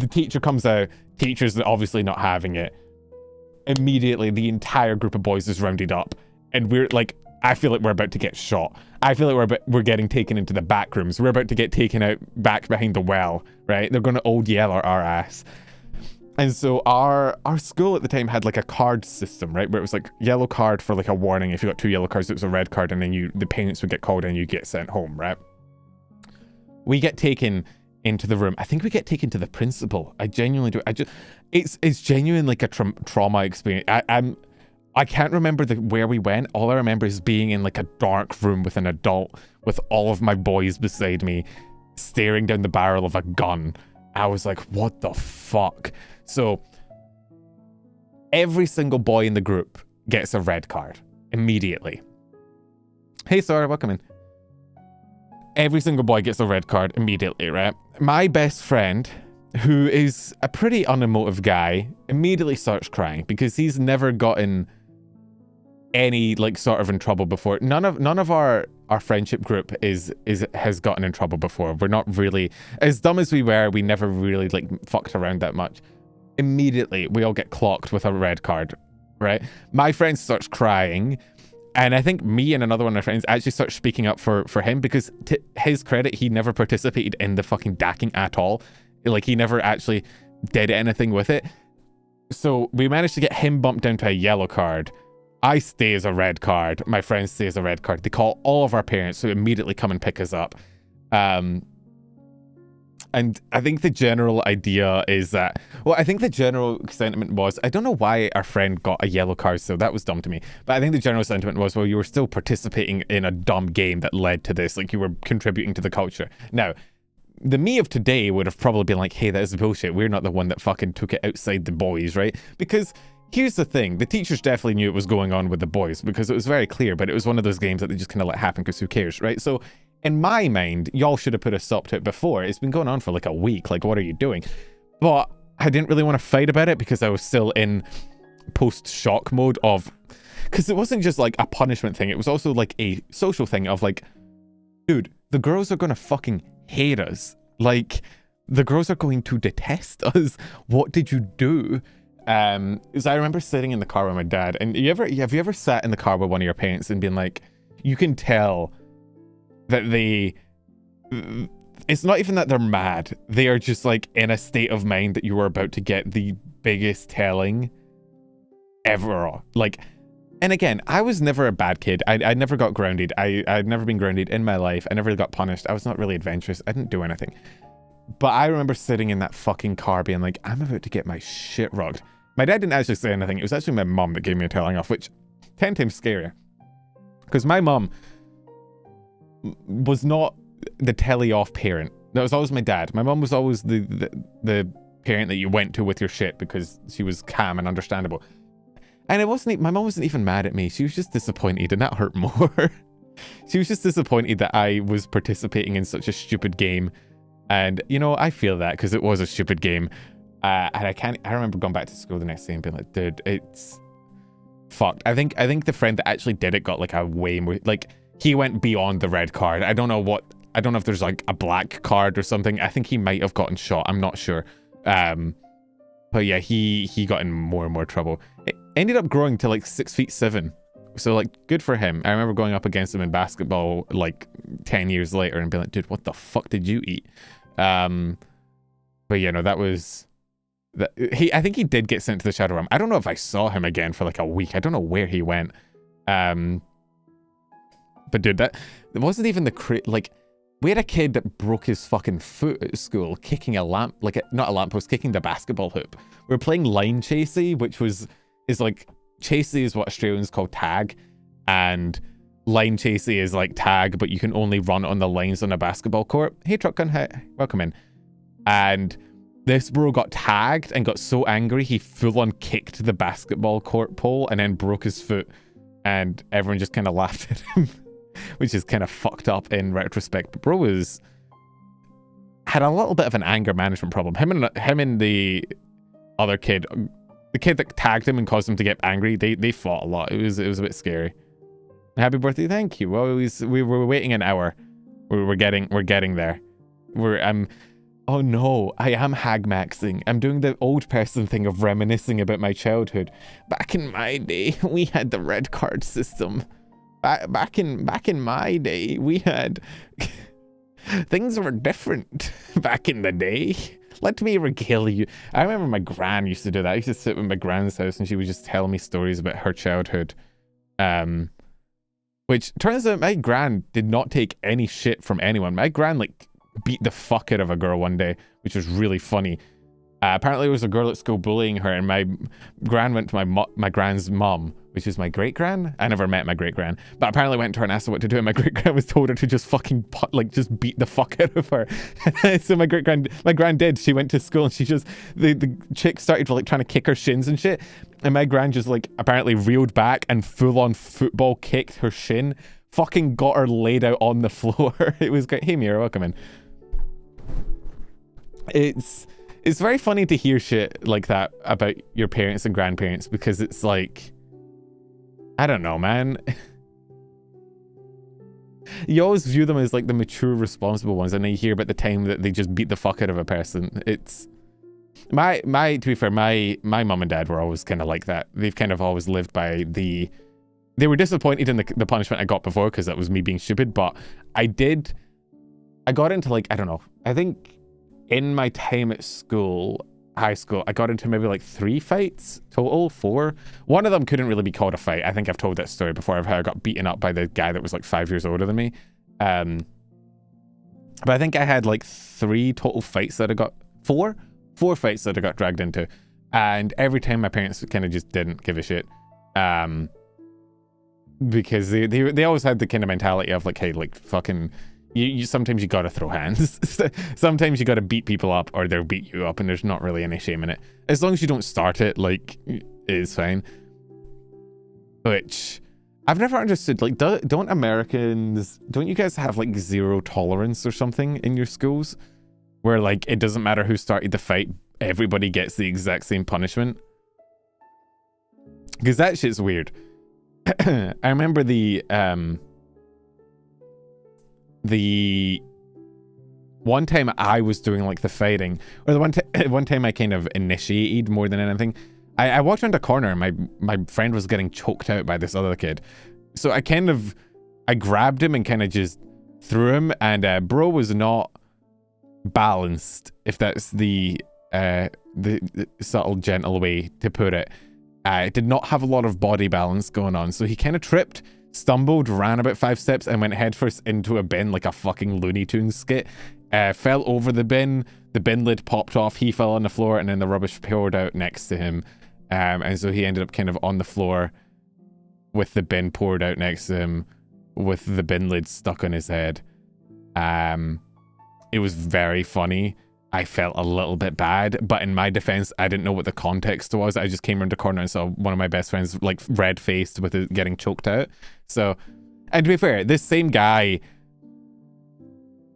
teacher comes out. Teacher's obviously not having it. Immediately, the entire group of boys is rounded up. And we're like, I feel like we're about to get shot. I feel like we're getting taken into the back rooms. We're about to get taken out back behind the well, right? They're going to old yell our ass. And so our school at the time had like a card system, right? Where it was like yellow card for like a warning. If you got 2 yellow cards, it was a red card, and then the parents would get called and you get sent home, right? We get taken into the room. I think we get taken to the principal. I genuinely do. It's genuine like a trauma experience. I can't remember where we went. All I remember is being in like a dark room with an adult with all of my boys beside me, staring down the barrel of a gun. I was like, what the fuck? So every single boy in the group gets a red card immediately. Hey, Sarah, welcome in. Every single boy gets a red card immediately, right? My best friend, who is a pretty unemotive guy, immediately starts crying because he's never gotten any like sort of in trouble before. None of our friendship group has gotten in trouble before. We're not really, as dumb as we were, we never really like fucked around that much. Immediately we all get clocked with a red card, right? My friend starts crying, and I think me and another one of my friends actually start speaking up for him, because to his credit, he never participated in the fucking dacking at all. Like, he never actually did anything with it. So we managed to get him bumped down to a yellow card. I stay as a red card. My friends stay as a red card. They call all of our parents, who immediately come and pick us up. And I think the general idea is that, well, I think the general sentiment was, I don't know why our friend got a yellow card, so that was dumb to me. But I think the general sentiment was, well, you were still participating in a dumb game that led to this. Like, you were contributing to the culture. Now, the me of today would have probably been like, hey, that is bullshit. We're not the one that fucking took it outside the boys, right? Because here's the thing. The teachers definitely knew it was going on with the boys, because it was very clear, but it was one of those games that they just kind of let happen because who cares, right? So in my mind, y'all should have put a stop to it before. It's been going on for like a week. Like, what are you doing? But I didn't really want to fight about it because I was still in post-shock mode of... Because it wasn't just like a punishment thing. It was also like a social thing of like, dude, the girls are going to fucking hate us. Like, the girls are going to detest us. What did you do? Because I remember sitting in the car with my dad, and have you ever sat in the car with one of your parents and been like, you can tell that it's not even that they're mad, they are just like in a state of mind that you were about to get the biggest telling ever. Like, and again, I was never a bad kid. I never got grounded. I'd never been grounded in my life. I never really got punished. I was not really adventurous. I didn't do anything. But I remember sitting in that fucking car being like, I'm about to get my shit rugged. My dad didn't actually say anything. It was actually my mum that gave me a telling off, which 10 times scarier. Because my mum was not the telly off parent. That was always my dad. My mum was always the parent that you went to with your shit because she was calm and understandable. And it wasn't, my mum wasn't even mad at me. She was just disappointed, and that hurt more. She was just disappointed that I was participating in such a stupid game. And, you know, I feel that because it was a stupid game. And I remember going back to school the next day and being like, dude, it's fucked. I think the friend that actually did it got like a way more, like, he went beyond the red card. I don't know if there's like a black card or something. I think he might have gotten shot. I'm not sure. But yeah, he got in more and more trouble. It ended up growing to like 6'7". So like, good for him. I remember going up against him in basketball like 10 years later and being like, dude, what the fuck did you eat? But yeah, no, that was... I think he did get sent to the Shadow Realm. I don't know if I saw him again for like a week. I don't know where he went. But dude, that wasn't even like, we had a kid that broke his fucking foot at school kicking a lamp, like not a lamppost, kicking the basketball hoop. We were playing line chasey, which is like, chasey is what Australians call tag, and line chasey is like tag, but you can only run on the lines on a basketball court. Hey Truckgun, hi, welcome in. And this bro got tagged and got so angry he full on kicked the basketball court pole and then broke his foot, and everyone just kind of laughed at him. Which is kind of fucked up in retrospect. But bro had a little bit of an anger management problem. Him and the other kid, the kid that tagged him and caused him to get angry, they fought a lot. It was a bit scary. Happy birthday, thank you. Well, we were waiting an hour. We're getting there. Oh no, I am hagmaxing. I'm doing the old person thing of reminiscing about my childhood. Back in my day, we had the red card system. Back in my day, we had... Things were different back in the day. Let me regale you. I remember my gran used to do that. I used to sit with my gran's house and she would just tell me stories about her childhood. Which turns out my gran did not take any shit from anyone. My gran, like, beat the fuck out of a girl one day, which was really funny. Apparently there was a girl at school bullying her, and my gran went to my gran's mum, which is my great-gran. I never met my great-gran, but apparently went to her and asked her what to do, and my great-gran was told her to just fucking, just beat the fuck out of her. So my gran did. She went to school and she just, the chick started like trying to kick her shins and shit, and my gran just like apparently reeled back and full-on football kicked her shin, fucking got her laid out on the floor. It was great. Hey Mira, welcome in. It's very funny to hear shit like that about your parents and grandparents, because it's like, I don't know, man. You always view them as like the mature, responsible ones, and then you hear about the time that they just beat the fuck out of a person. It's to be fair, my mum and dad were always kind of like that. They've kind of always lived by they were disappointed in the punishment I got before because that was me being stupid, but I got into like, I don't know, I think in my time at school, high school, I got into maybe like 3 fights total, 4. One of them couldn't really be called a fight. I think I've told that story before of how I got beaten up by the guy that was like 5 years older than me. But I think I had like 3 total fights that I got, 4 fights that I got dragged into. And every time my parents kind of just didn't give a shit. Because they always had the kind of mentality of like, hey, like fucking... You sometimes you gotta throw hands. Sometimes you gotta beat people up or they'll beat you up, and there's not really any shame in it. As long as you don't start it, like, it's fine. Which, I've never understood, like, don't you guys have, like, 0 tolerance or something in your schools? Where, like, it doesn't matter who started the fight, everybody gets the exact same punishment? Because that shit's weird. I remember the one time I was doing like the fighting, or the one time I kind of initiated more than anything, I walked around a corner and my friend was getting choked out by this other kid. So I grabbed him and kind of just threw him, and bro was not balanced, if that's the subtle, gentle way to put it. Did not have a lot of body balance going on, so he kind of tripped, stumbled, ran about 5 steps, and went headfirst into a bin like a fucking Looney Tunes skit. Fell over the bin lid popped off, he fell on the floor, and then the rubbish poured out next to him. And so he ended up kind of on the floor with the bin poured out next to him, with the bin lid stuck on his head. It was very funny. I felt a little bit bad, but in my defense, I didn't know what the context was. I just came around the corner and saw one of my best friends like red-faced with it getting choked out. So, and to be fair, this same guy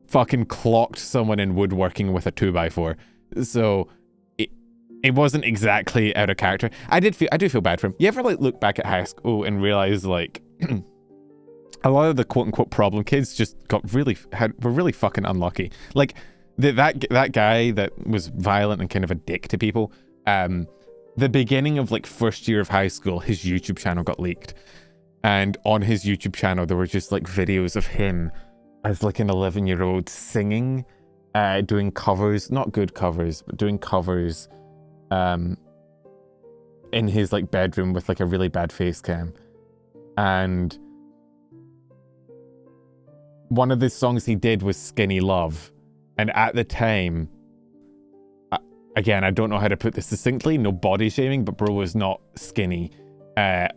fucking clocked someone in woodworking with a 2x4. So it wasn't exactly out of character. I do feel bad for him. You ever like look back at high school and realize like a lot of the quote-unquote problem kids just were really fucking unlucky. Like that guy that was violent and kind of a dick to people, the beginning of like first year of high school, his YouTube channel got leaked. And on his YouTube channel, there were just like videos of him as like an 11-year-old singing, doing covers, not good covers, but doing covers in his like bedroom with like a really bad face cam. And one of the songs he did was Skinny Love. And at the time, again, I don't know how to put this succinctly, no body shaming, but bro was not skinny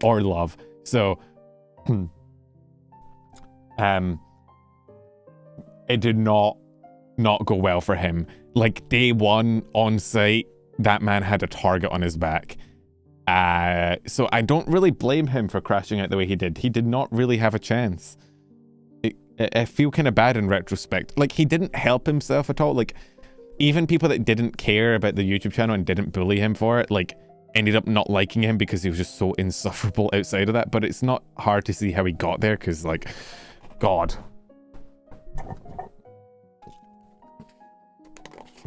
or love. So it did not go well for him. Like day one on site, that man had a target on his back. So I don't really blame him for crashing out the way he did. He did not really have a chance. I feel kind of bad in retrospect. Like, he didn't help himself at all. Like, even people that didn't care about the YouTube channel and didn't bully him for it, like, ended up not liking him because he was just so insufferable outside of that. But it's not hard to see how he got there, because, like, God.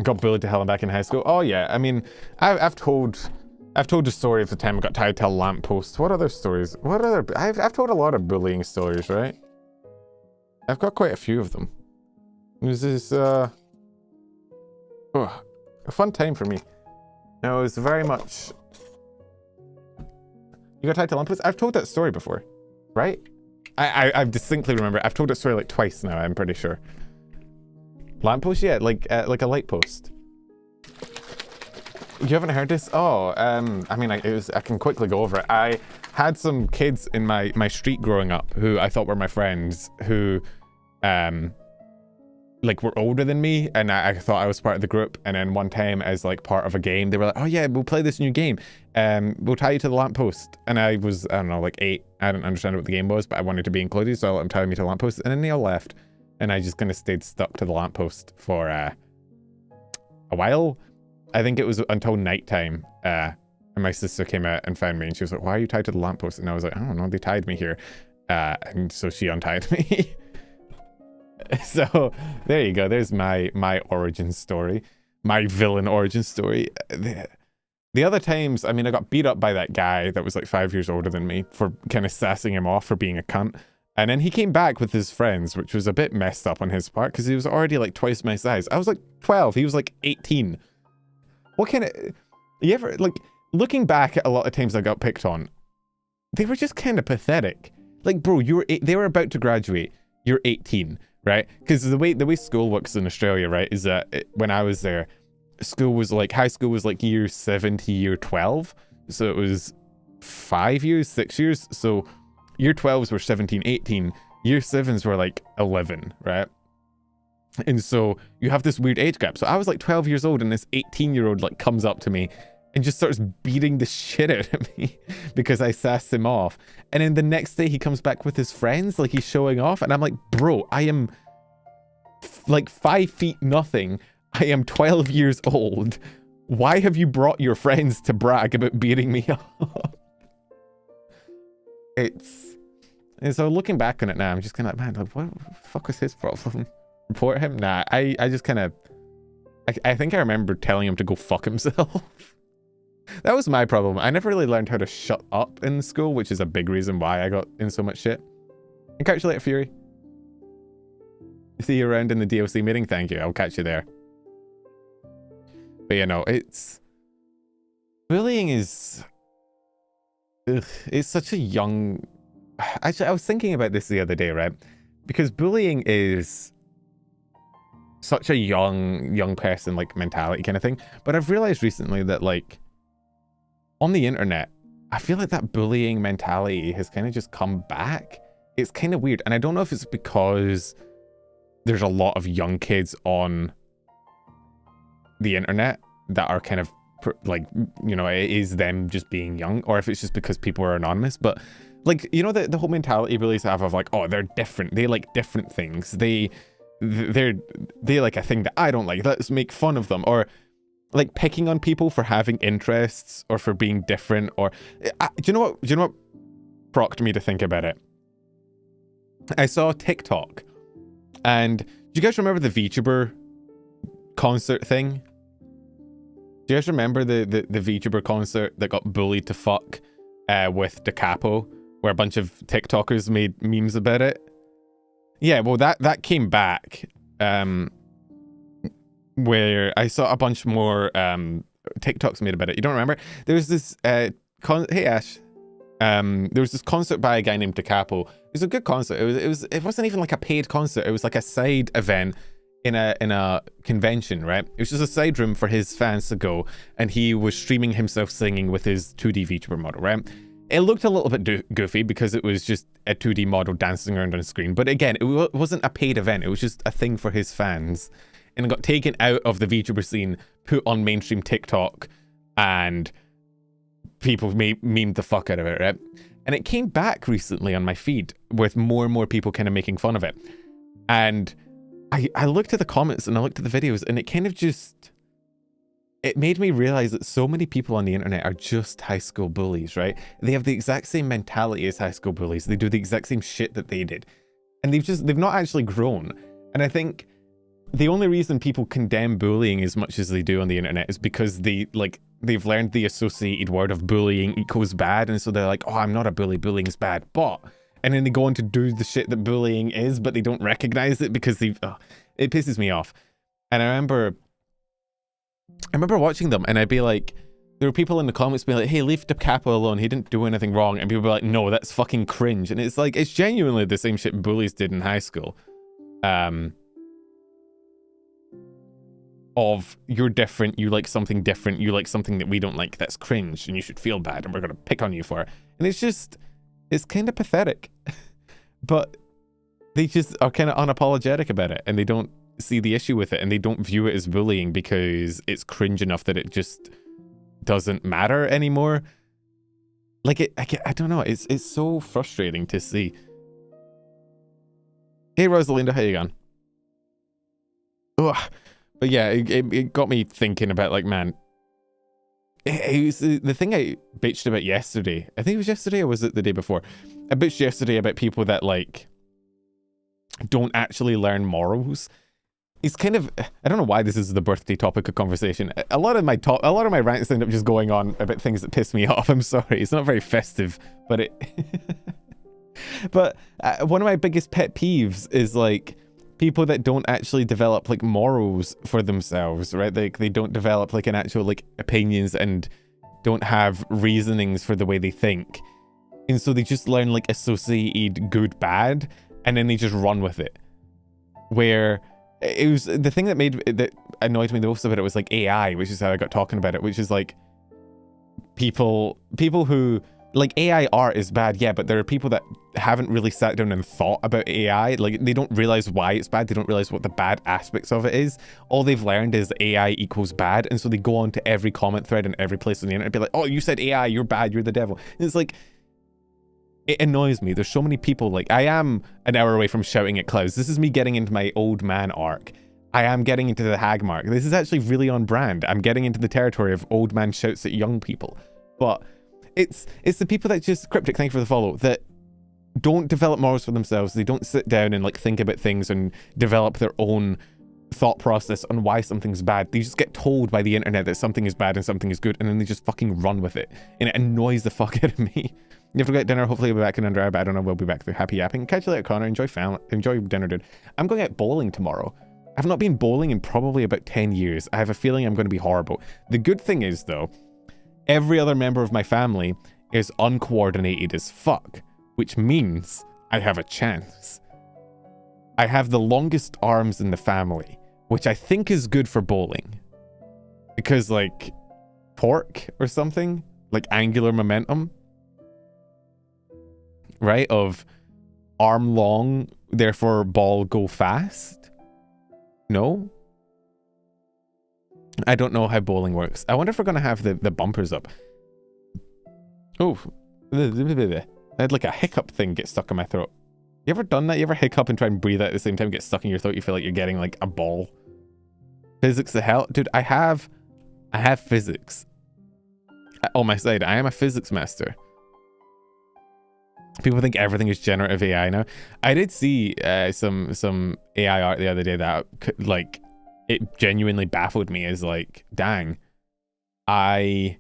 Got bullied to hell and back in high school. Oh, yeah. I mean, I've told the story of the time I got tied to a lamppost. What other stories? I've told a lot of bullying stories, right? I've got quite a few of them. It was this, a fun time for me. Now, it was very much... You got tied to lampposts? I've told that story before, right? I distinctly remember. I've told that story like twice now, I'm pretty sure. Lamppost? Yeah, like a light post. You haven't heard this? Oh, I mean, I can quickly go over it. I had some kids in my street growing up who I thought were my friends who, like, were older than me, and I thought I was part of the group. And then one time, as like part of a game, they were like, "Oh yeah, we'll play this new game. We'll tie you to the lamppost." And I was, I don't know, like 8. I didn't understand what the game was, but I wanted to be included, so I let them tie me to the lamppost. And then they all left, and I just kind of stayed stuck to the lamppost for a while. I think it was until nighttime. And my sister came out and found me, and she was like, "Why are you tied to the lamppost?" And I was like, "I don't know, they tied me here." And so she untied me. So there you go. There's my origin story, my villain origin story. The other times, I mean, I got beat up by that guy that was like 5 years older than me for kind of sassing him off for being a cunt. And then he came back with his friends, which was a bit messed up on his part because he was already like twice my size. I was like 12. He was like 18. What kind of... You ever... Like, looking back at a lot of times I got picked on, they were just kind of pathetic. Like, bro, they were about to graduate. You're 18, right? Because the way school works in Australia, right, is that when I was there, school was like... High school was like year 7 to year 12. So it was 5 years, 6 years. So year 12s were 17, 18. Year 7s were like 11, right? And so you have this weird age gap. So I was like 12 years old, and this 18-year-old like comes up to me and just starts beating the shit out of me because I sassed him off. And then the next day he comes back with his friends, like he's showing off. And I'm like, bro, I am like 5 feet nothing. I am 12 years old. Why have you brought your friends to brag about beating me up? And so looking back on it now, I'm just kind of like, man, like, what the fuck was his problem? Report him? Nah, I just kind of... I think I remember telling him to go fuck himself. That was my problem. I never really learned how to shut up in school, which is a big reason why I got in so much shit. And catch you later, Fury. See you around in the DLC meeting? Thank you. I'll catch you there. But you know, it's... Bullying is... Ugh, it's such a young... Actually, I was thinking about this the other day, right? Because bullying is such a young person, like, mentality kind of thing. But I've realized recently that, like, on the internet, I feel like that bullying mentality has kind of just come back. It's kind of weird. And I don't know if it's because there's a lot of young kids on the internet that are kind of like, you know, it is them just being young, or if it's just because people are anonymous. But like, you know, the whole mentality bullies have of like, oh, they're different, they like different things, they like a thing that I don't like, let's make fun of them, or like picking on people for having interests or for being different. Or do you know what procked me to think about it? I saw TikTok, and do you guys remember the VTuber concert thing? Do you guys remember the VTuber concert that got bullied to fuck with Da Capo, where a bunch of TikTokers made memes about it? Yeah, well, that came back, where I saw a bunch more TikToks made about it. You don't remember? There was this hey Ash, there was this concert by a guy named Da Capo. It was a good concert. It wasn't even like a paid concert. It was like a side event in a convention, right? It was just a side room for his fans to go, and he was streaming himself singing with his 2D VTuber model, right? It looked a little bit goofy because it was just a 2D model dancing around on a screen. But again, it wasn't a paid event. It was just a thing for his fans. And it got taken out of the VTuber scene, put on mainstream TikTok, and people memed the fuck out of it, right? And it came back recently on my feed with more and more people kind of making fun of it. And I looked at the comments and I looked at the videos, and it kind of just... it made me realize that so many people on the internet are just high school bullies, right? They have the exact same mentality as high school bullies. They do the exact same shit that they did. And they've not actually grown. And I think the only reason people condemn bullying as much as they do on the internet is because they've learned the associated word of bullying equals bad. And so they're like, oh, I'm not a bully, bullying's bad. But, and then they go on to do the shit that bullying is, but they don't recognize it because it pisses me off. And I remember watching them, and I'd be like, there were people in the comments being like, hey, leave Da Capo alone, he didn't do anything wrong. And people be like, no, that's fucking cringe. And it's like, it's genuinely the same shit bullies did in high school. Of, you're different, you like something different, you like something that we don't like, that's cringe, and you should feel bad, and we're gonna pick on you for it. And it's kind of pathetic. But they just are kind of unapologetic about it, and they don't see the issue with it, and they don't view it as bullying because it's cringe enough that it just doesn't matter anymore. Like, I don't know, it's so frustrating to see. Hey Rosalinda, how you going? Ugh. But yeah, it got me thinking about, like, man, it was the thing I bitched about yesterday. I think it was yesterday, or was it the day before? I bitched yesterday about people that, like, don't actually learn morals. It's kind of, I don't know why this is the birthday topic of conversation. A lot of my rants end up just going on about things that piss me off. I'm sorry, it's not very festive, but but one of my biggest pet peeves is, like, people that don't actually develop, like, morals for themselves, right? Like, they don't develop, like, an actual, like, opinions, and don't have reasonings for the way they think. And so they just learn, like, associated good, bad, and then they just run with it. Where it was the thing that annoyed me the most about it was, like, AI, which is how I got talking about it, which is, like, people who, like, AI art is bad, yeah, but there are people that haven't really sat down and thought about AI. Like, they don't realize why it's bad. They don't realize what the bad aspects of it is. All they've learned is AI equals bad, and so they go on to every comment thread and every place on the internet and be like, oh, you said AI, you're bad, you're the devil. And it's like, it annoys me. There's so many people, like, I am an hour away from shouting at clouds. This is me getting into my old man arc. I am getting into the hag mark. This is actually really on brand. I'm getting into the territory of old man shouts at young people. But it's the people that just, Cryptic, thank you for the follow, that don't develop morals for themselves. They don't sit down and, like, think about things and develop their own thought process on why something's bad. They just get told by the internet that something is bad and something is good, and then they just fucking run with it. And it annoys the fuck out of me. You have to get dinner. Hopefully we'll be back in under hour, but I don't know. We'll be back through happy yapping. Catch you later, Connor. Enjoy dinner, dude. I'm going out bowling tomorrow. I've not been bowling in probably about 10 years. I have a feeling I'm going to be horrible. The good thing is, though, every other member of my family is uncoordinated as fuck, which means I have a chance. I have the longest arms in the family, which I think is good for bowling. Because, like, torque or something, like angular momentum, right? Of arm long, therefore ball go fast. No? I don't know how bowling works. I wonder if we're going to have the bumpers up. Oh. I had like a hiccup thing get stuck in my throat. You ever done that? You ever hiccup and try and breathe out at the same time, get stuck in your throat? You feel like you're getting like a ball. Physics the hell? Dude, I have physics on my side. I am a physics master. People think everything is generative AI now. I did see some AI art the other day that like it genuinely baffled me. As like, dang, I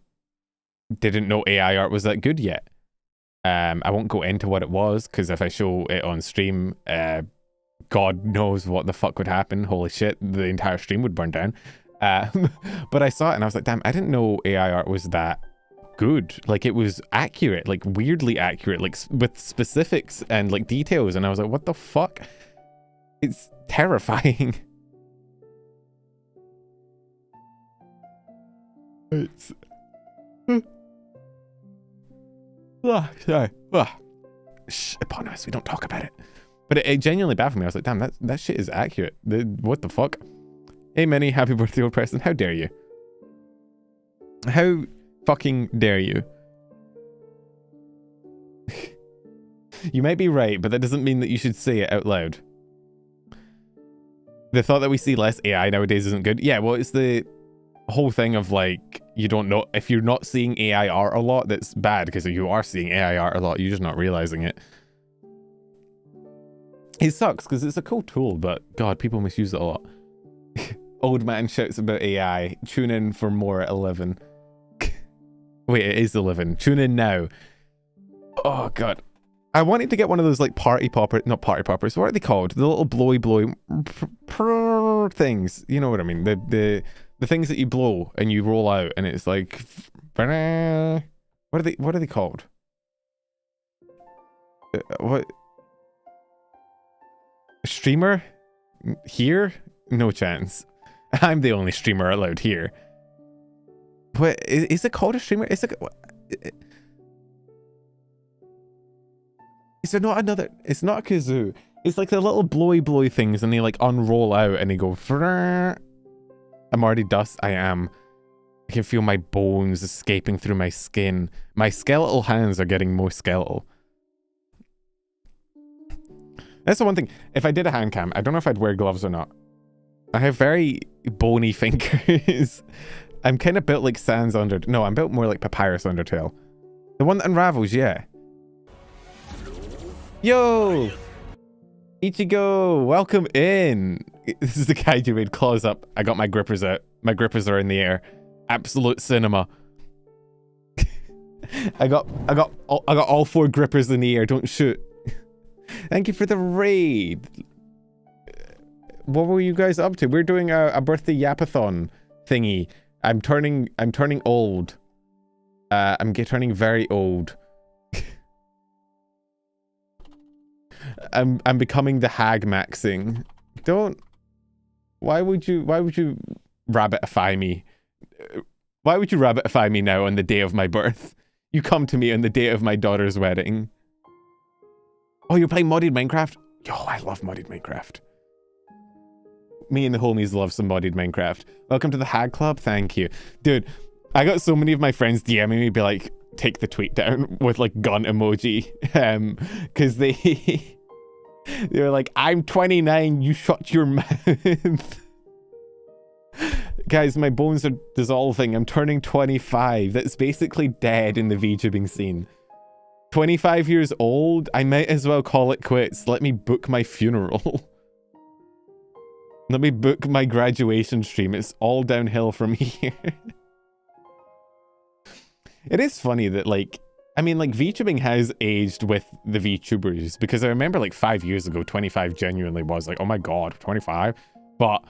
didn't know AI art was that good yet. I won't go into what it was because if I show it on stream, God knows what the fuck would happen. Holy shit, the entire stream would burn down. But I saw it and I was like, damn, I didn't know AI art was that good. Like, it was accurate, like weirdly accurate, like with specifics and like details. And I was like, what the fuck? It's terrifying. It's... sorry. Shh, eponymous, we don't talk about it. But it genuinely baffled me. I was like, damn, that shit is accurate. What the fuck? Hey, Minnie, happy birthday, old person. How dare you? How fucking dare you? You might be right, but that doesn't mean that you should say it out loud. The thought that we see less AI nowadays isn't good. Yeah, well, it's the whole thing of like, you don't know, if you're not seeing AI art a lot, that's bad, because if you are seeing AI art a lot, you're just not realizing it. It sucks because it's a cool tool, but God, people misuse it a lot. Old man shouts about AI. Tune in for more at 11. Wait, it is 11. Tune in now. Oh God. I wanted to get one of those like party poppers, not party poppers. What are they called? The little blowy things. You know what I mean? The things that you blow and you roll out and it's like, what are they called? What? Streamer? Here? No chance. I'm the only streamer allowed here. What is it called? A streamer? Is it not another? It's not a kazoo. It's like the little blowy things, and they like unroll out, and they go. I'm already dust. I am. I can feel my bones escaping through my skin. My skeletal hands are getting more skeletal. That's the one thing. If I did a hand cam, I don't know if I'd wear gloves or not. I have very bony fingers. I'm kind of built like Sans Undertale. No, I'm built more like Papyrus Undertale. The one that unravels, yeah. Yo! Ichigo, welcome in. This is the guy who made claws up. I got my grippers out. My grippers are in the air. Absolute cinema. I got all 4 grippers in the air. Don't shoot. Thank you for the raid. What were you guys up to? We're doing a birthday yapathon thingy. I'm turning old. I'm turning very old. I'm becoming the hagmaxing. Don't. Why would you rabbitify me? Why would you rabbitify me now on the day of my birth? You come to me on the day of my daughter's wedding. Oh, you're playing modded Minecraft? Yo, I love modded Minecraft. Me and the homies love some modded Minecraft. Welcome to the Hag Club. Thank you. Dude, I got so many of my friends DMing me, be like, take the tweet down with like gun emoji. Because they were like, I'm 29, you shut your mouth. Guys, my bones are dissolving. I'm turning 25. That's basically dead in the VTubing scene. 25 years old? I might as well call it quits. Let me book my funeral. Let me book my graduation stream. It's all downhill from here. It is funny that, like, I mean, like, VTubing has aged with the VTubers, because I remember, like, 5 years ago, 25 genuinely was like, oh my God, 25. But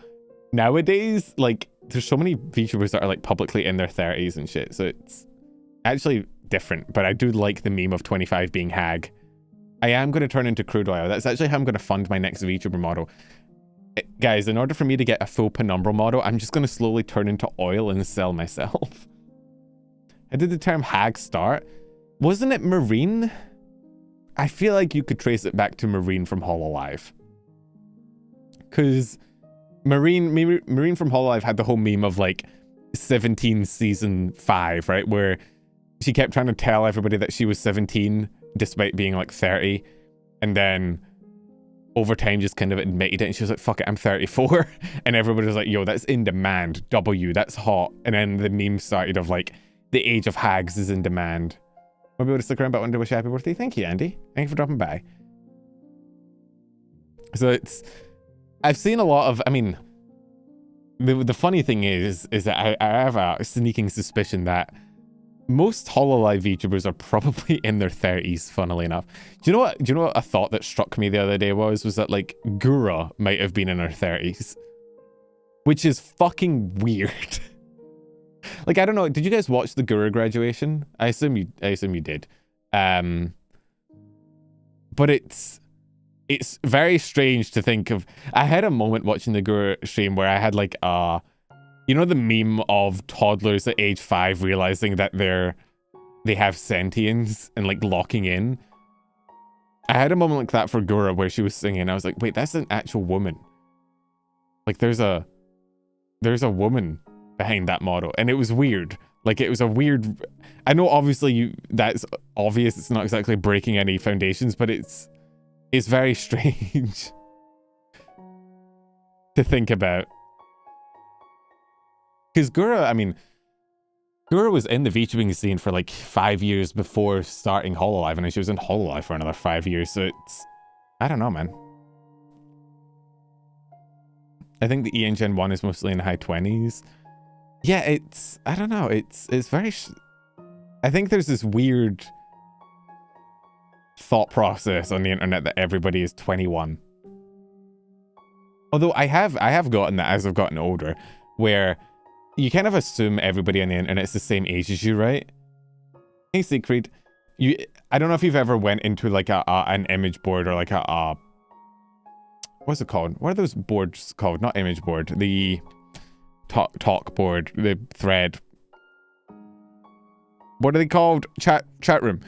nowadays, like, there's so many VTubers that are, like, publicly in their 30s and shit. So it's actually different. But I do like the meme of 25 being hag. I am going to turn into crude oil. That's actually how I'm going to fund my next VTuber model. Guys, in order for me to get a full penumbral model, I'm just going to slowly turn into oil and sell myself. How did the term hag start? Wasn't it marine? I feel like you could trace it back to marine from Hololive. Because Marine from Hololive had the whole meme of like 17 season 5, right? Where she kept trying to tell everybody that she was 17 despite being like 30. And then over time just kind of admitted it. And she was like, fuck it, I'm 34. And everybody was like, yo, that's in demand. W, that's hot. And then the meme started of like, the age of hags is in demand. Maybe we'll stick around, but I wanted to wish you happy birthday. Thank you, Andy. Thank you for dropping by. So I've seen a lot of, I mean, the funny thing is that I have a sneaking suspicion that most Hololive VTubers are probably in their 30s, funnily enough. Do you know what a thought that struck me the other day was that like Gura might have been in her 30s, which is fucking weird. Like, I don't know, did you guys watch the Gura graduation? I assume you did. But it's very strange to think of. I had a moment watching the Guru stream where I had like you know the meme of toddlers at age 5 realizing that they have sentience and like locking in. I had a moment like that for Guru where she was singing. I was like, wait, that's an actual woman. Like there's a woman behind that model, and it was weird. Like it was a weird. I know obviously that's obvious. It's not exactly breaking any foundations, but it's very strange to think about. Because Gura was in the VTubing scene for like 5 years before starting Hololive, and she was in Hololive for another 5 years, so it's... I don't know, man. I think the EN Gen 1 is mostly in the high 20s. Yeah, it's... I don't know, it's very... I think there's this weird thought process on the internet that everybody is 21. Although I have gotten that as I've gotten older, where you kind of assume everybody on the internet's the same age as you, right? Hey, Siegfried, I don't know if you've ever went into like an image board or like what's it called? What are those boards called? Not image board, the talk board, the thread. What are they called? Chat room.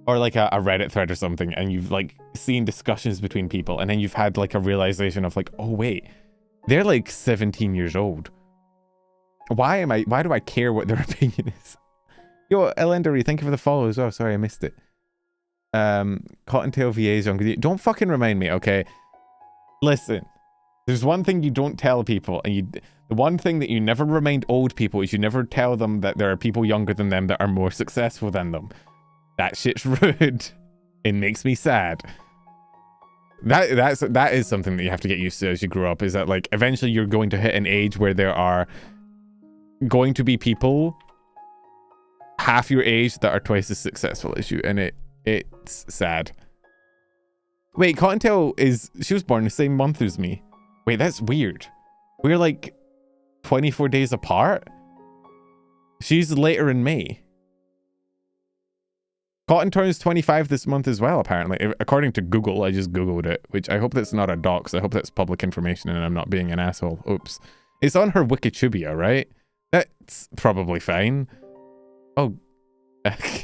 Or like a Reddit thread or something, and you've like seen discussions between people, and then you've had like a realization of like, oh wait, they're like 17 years old. Why do I care what their opinion is? Yo, Elendary, thank you for the follow as well. Sorry, I missed it. Cottontail VA is younger. Don't fucking remind me, okay? Listen, there's one thing you don't tell people, and the one thing that you never remind old people is you never tell them that there are people younger than them that are more successful than them. That shit's rude. It makes me sad. That is something that you have to get used to as you grow up, is that like eventually you're going to hit an age where there are going to be people half your age that are twice as successful as you, and it's sad. Wait, Cottontail she was born the same month as me. Wait, that's weird. We're like 24 days apart. She's later in May. Cotton turns 25 this month as well, apparently. According to Google, I just Googled it, which I hope that's not a dox. I hope that's public information and I'm not being an asshole. Oops. It's on her Wikitubia, right? That's probably fine. Oh.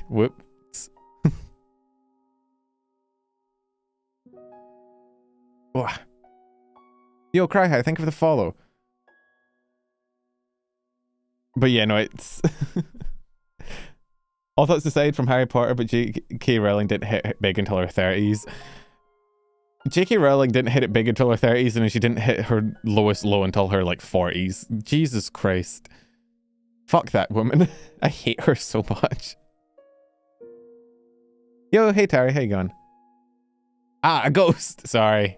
Whoops. Yo, Cryhigh, thank you for the follow. But yeah, no, it's... All thoughts aside from Harry Potter, but J.K. Rowling didn't hit it big until her 30s. J.K. Rowling didn't hit it big until her 30s, and then she didn't hit her lowest low until her, like, 40s. Jesus Christ. Fuck that woman. I hate her so much. Yo, hey Terry, how you going? Ah, a ghost! Sorry.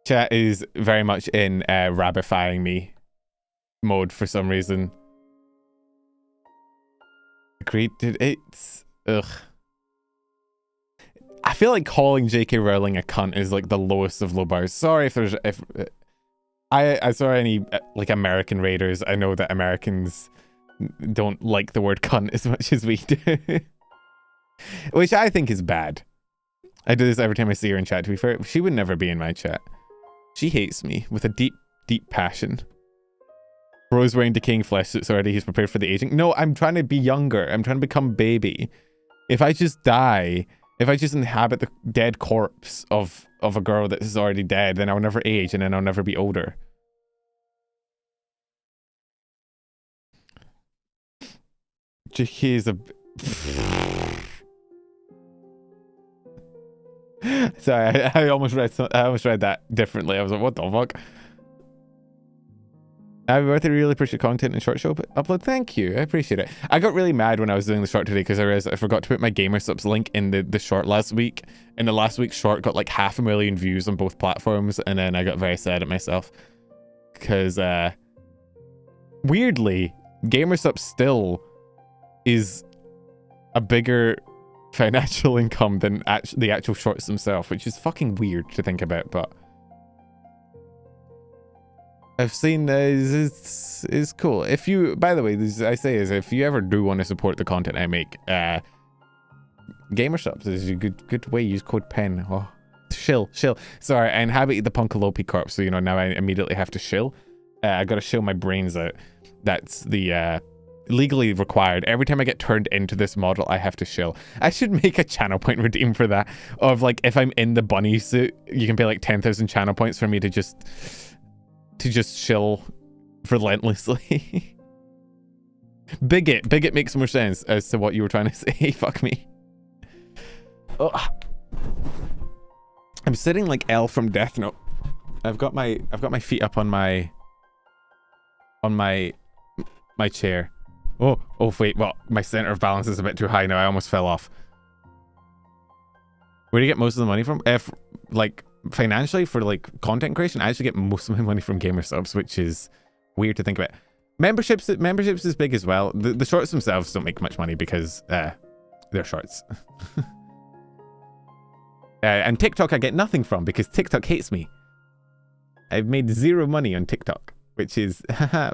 Chat is very much in rabbifying me mode for some reason. Agreed, dude. It's... Ugh. I feel like calling J.K. Rowling a cunt is like the lowest of low bars. Sorry if there's... I saw any like American raiders. I know that Americans don't like the word cunt as much as we do. Which I think is bad. I do this every time I see her in chat, to be fair. She would never be in my chat. She hates me with a deep, deep passion. Bro's wearing decaying flesh suits already. He's prepared for the aging. No, I'm trying to be younger. I'm trying to become baby. If I just die, if I just inhabit the dead corpse of a girl that is already dead, then I'll never age and then I'll never be older. JK is a... Sorry, I almost read that differently. I was like, what the fuck? Happy birthday, really appreciate content and short show upload. Thank you, I appreciate it. I got really mad when I was doing the short today because I realized I forgot to put my Gamersubs link in the short last week. And the last week's short got like 500,000 views on both platforms, and then I got very sad at myself. Because, weirdly, Gamersubs still is a bigger financial income than the actual shorts themselves, which is fucking weird to think about, but I've seen is cool. If you, by the way, this I say is if you ever do want to support the content I make, Gamersubs is a good way. Use code PEN. Oh, shill. Sorry, I inhabit the Punkalope corpse, so you know now I immediately have to shill. I gotta shill my brains out. That's the legally required. Every time I get turned into this model, I have to shill. I should make a channel point redeem for that. Of like, if I'm in the bunny suit, you can pay like 10,000 channel points for me to just shill relentlessly. Bigot makes more sense as to what you were trying to say. Fuck me. Oh. I'm sitting like L from Death Note. I've got my feet up on my chair. Oh wait, well, my center of balance is a bit too high now. I almost fell off. Where do you get most of the money from? Like financially for like content creation, I actually get most of my money from Gamersubs, which is weird to think about. Memberships is big as well. The shorts themselves don't make much money because they're shorts. And TikTok I get nothing from because TikTok hates me. I've made 0 money on TikTok, which is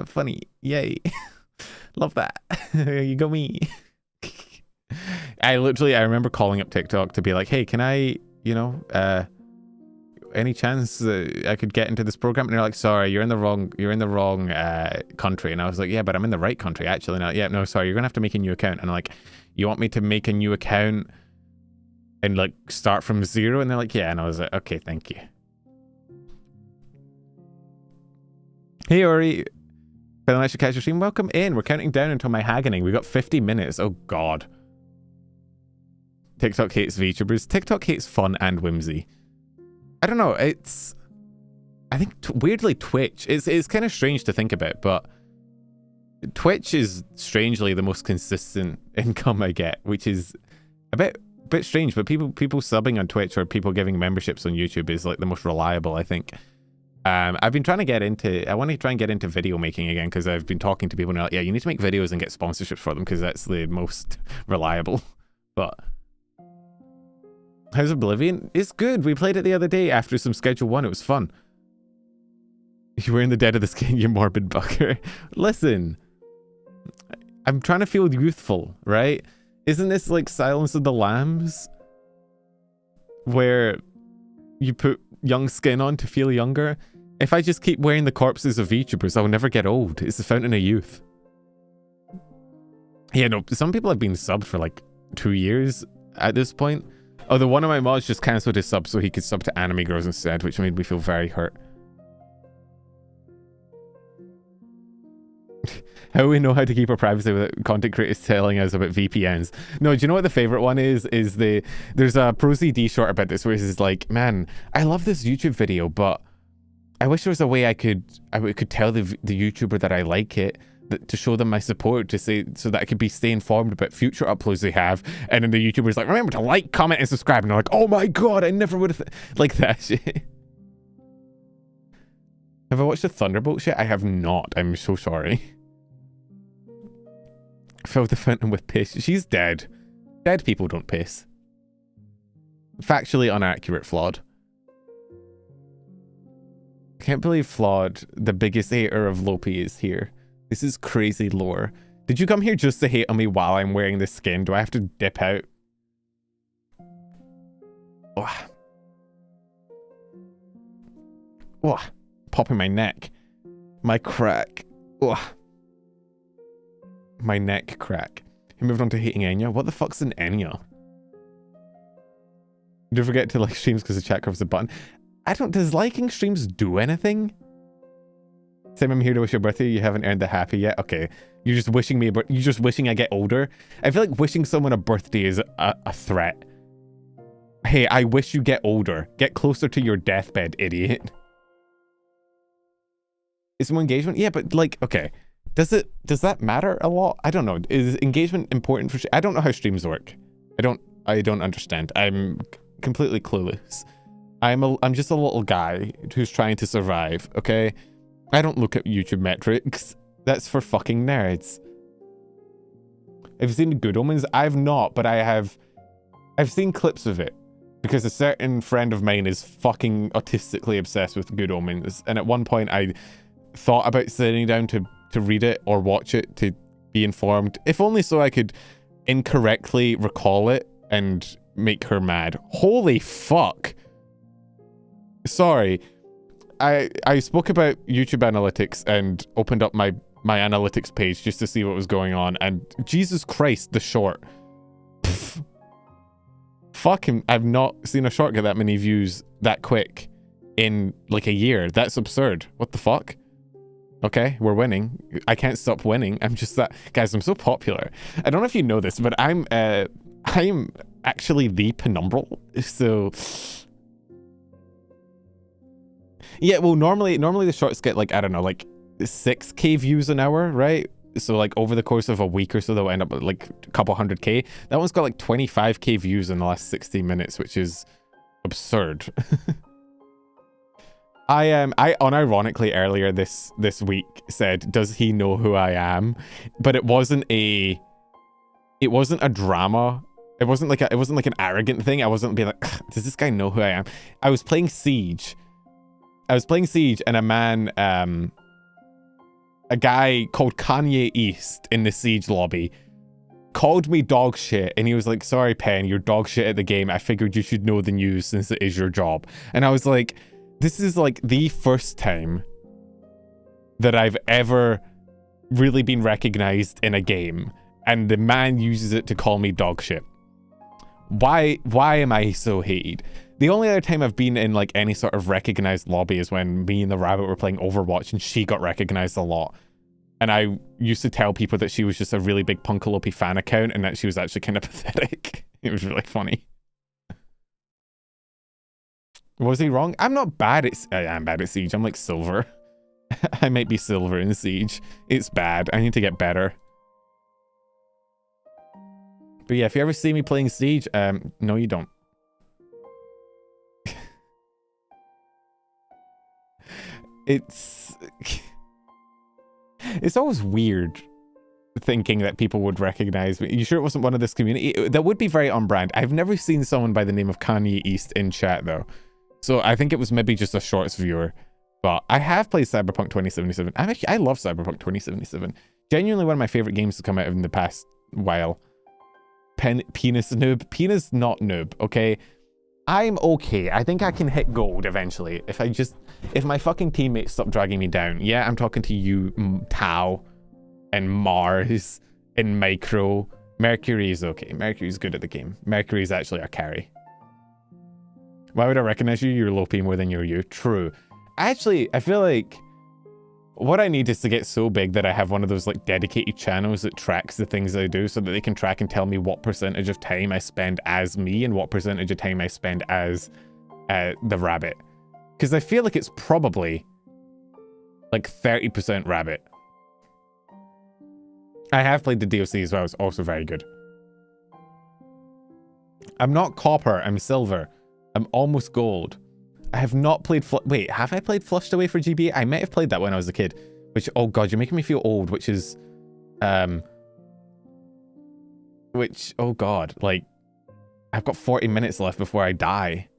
funny. Yay. Love that. You got me. I remember calling up TikTok to be like, hey, can I, any chance I could get into this program? And they're like, sorry, you're in the wrong country. And I was like, yeah, but I'm in the right country actually. Now, yeah, no, sorry, you're gonna have to make a new account. And I'm like, you want me to make a new account and like start from 0? And they're like, yeah. And I was like, okay, thank you. Hey Ori, but I should catch your stream. Welcome in. We're counting down until my Hagmaxing. We got 50 minutes. Oh god. TikTok hates VTubers. TikTok hates fun and whimsy. I don't know. I think weirdly Twitch it's kind of strange to think about, but Twitch is strangely the most consistent income I get, which is a bit strange. But people subbing on Twitch or people giving memberships on YouTube is like the most reliable, I think. I've been trying to get into, I want to try and get into video making again because I've been talking to people and they're like, yeah, you need to make videos and get sponsorships for them because that's the most reliable. But how's Oblivion? It's good. We played it the other day after some Schedule 1. It was fun. You're wearing the Dead of the Skin, you morbid bucker. Listen, I'm trying to feel youthful, right? Isn't this like Silence of the Lambs? Where you put young skin on to feel younger? If I just keep wearing the corpses of VTubers, I'll never get old. It's the fountain of youth. Yeah, no, some people have been subbed for like 2 years at this point. Although one of my mods just cancelled his sub so he could sub to Anime Girls instead, which made me feel very hurt. How do we know how to keep our privacy without content creators telling us about VPNs? No, do you know what the favorite one is? There's a ProZD short about this where he's like, man, I love this YouTube video, but I wish there was a way I could tell the YouTuber that I like it, to show them my support, to say, so that I could stay informed about future uploads they have. And then the YouTuber's like, remember to like, comment, and subscribe. And they're like, oh my god, I never would have like that shit. Have I watched the Thunderbolt shit? I have not. I'm so sorry. Filled the fountain with piss. She's dead. Dead people don't piss. Factually inaccurate, Flawed. Can't believe Flawed, the biggest hater of Lopi, is here. This is crazy lore. Did you come here just to hate on me while I'm wearing this skin? Do I have to dip out? Oh. Oh. Popping my neck. My crack. Oh. My neck crack. He moved on to hating Enya. What the fuck's an Enya? Don't forget to like streams because the chat covers the button. Does liking streams do anything? Sam, I'm here to wish your birthday. You haven't earned the happy yet. Okay, you're just wishing me. You're just wishing I get older. I feel like wishing someone a birthday is a threat. Hey, I wish you get older. Get closer to your deathbed, idiot. Is more engagement? Yeah, but like, okay. Does that matter a lot? I don't know. Is engagement important for? I don't know how streams work. I don't understand. I'm completely clueless. I'm just a little guy who's trying to survive. Okay, I don't look at YouTube metrics. That's for fucking nerds. Have you seen Good Omens? I've not, but I've seen clips of it because a certain friend of mine is fucking autistically obsessed with Good Omens, and at one point I thought about sitting down to read it or watch it to be informed, if only so I could incorrectly recall it and make her mad. Holy fuck. Sorry. I spoke about YouTube analytics and opened up my analytics page just to see what was going on, and Jesus Christ, the short. Pff. Fuck him. I've not seen a short get that many views that quick in like a year. That's absurd. What the fuck? Okay, we're winning. I can't stop winning. I'm just that... Guys, I'm so popular. I don't know if you know this, but I'm actually the penumbral. So... Yeah, well, normally the shorts get like, I don't know, like 6k views an hour, right? So like over the course of a week or so, they'll end up at like a couple 100k. That one's got like 25k views in the last 60 minutes, which is absurd. I unironically earlier this week said, does he know who I am? But it wasn't a drama. It wasn't like an arrogant thing. I wasn't being like, does this guy know who I am? I was playing Siege. And a man, a guy called Kanye East in the Siege lobby called me dog shit, and he was like, sorry Pen, you're dog shit at the game. I figured you should know the news since it is your job. And I was like, this is like the first time that I've ever really been recognized in a game, and the man uses it to call me dog shit. Why am I so hated? The only other time I've been in like any sort of recognized lobby is when me and the rabbit were playing Overwatch, and she got recognized a lot. And I used to tell people that she was just a really big Punkalope fan account and that she was actually kind of pathetic. It was really funny. Was he wrong? I'm not bad at... I am bad at Siege. I'm like silver. I might be silver in Siege. It's bad. I need to get better. But yeah, if you ever see me playing Siege, no you don't. It's always weird thinking that people would recognize me. You sure it wasn't one of this community? That would be very on brand. I've never seen someone by the name of Kanye East in chat though. So I think it was maybe just a shorts viewer. But I have played Cyberpunk 2077. I love Cyberpunk 2077. Genuinely one of my favorite games to come out in the past while. Penis noob. Penis not noob, okay? I'm okay. I think I can hit gold eventually. If my fucking teammates stop dragging me down. Yeah, I'm talking to you, Tau, and Mars, and Micro. Mercury is okay. Mercury's good at the game. Mercury's actually a carry. Why would I recognize you? You're low P more than you're you. True. I feel like what I need is to get so big that I have one of those like dedicated channels that tracks the things I do so that they can track and tell me what percentage of time I spend as me and what percentage of time I spend as the rabbit. Because I feel like it's probably like 30% rabbit. I have played the DLC as well. It's also very good. I'm not copper. I'm silver. I'm almost gold. I have not played... Wait, have I played Flushed Away for GBA? I might have played that when I was a kid. Which, oh god, you're making me feel old, which is... Which, oh god, like... I've got 40 minutes left before I die.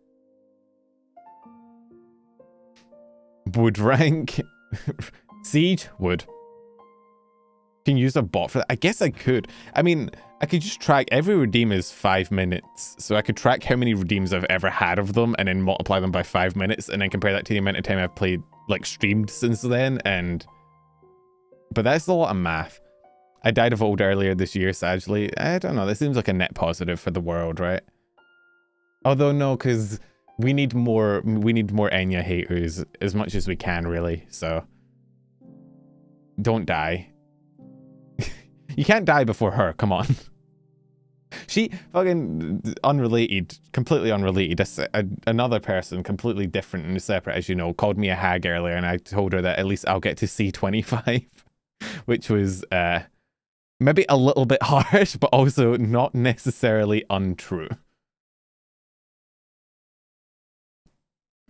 Would rank... Siege? Would. Can you use a bot for that? I guess I could. I mean, I could just track... Every redeem is 5 minutes. So I could track how many redeems I've ever had of them and then multiply them by 5 minutes and then compare that to the amount of time I've played, like, streamed since then. And... But that's a lot of math. I died of old earlier this year, sadly. I don't know. This seems like a net positive for the world, right? Although, no, because we need more Enya haters as much as we can, really. So... don't die. You can't die before her, come on. She fucking unrelated, completely unrelated. Another person, completely different and separate, as you know, called me a hag earlier, and I told her that at least I'll get to see 25, which was maybe a little bit harsh, but also not necessarily untrue.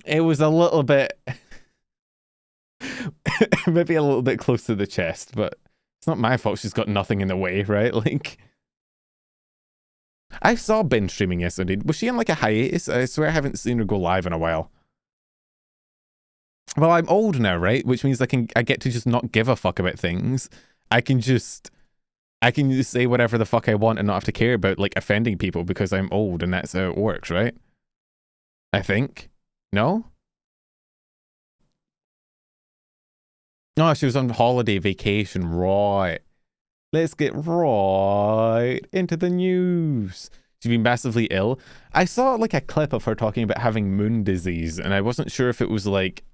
It was a little bit, maybe a little bit close to the chest, but it's not my fault. She's got nothing in the way, right? Like. I saw Ben streaming yesterday. Was she in like a hiatus? I swear I haven't seen her go live in a while. Well, I'm old now, right? Which means I get to just not give a fuck about things. I can just say whatever the fuck I want and not have to care about like offending people because I'm old and that's how it works, right? I think. No? Oh, she was on holiday vacation, right. Let's get right into the news. She's been massively ill. I saw like a clip of her talking about having moon disease, and I wasn't sure if it was like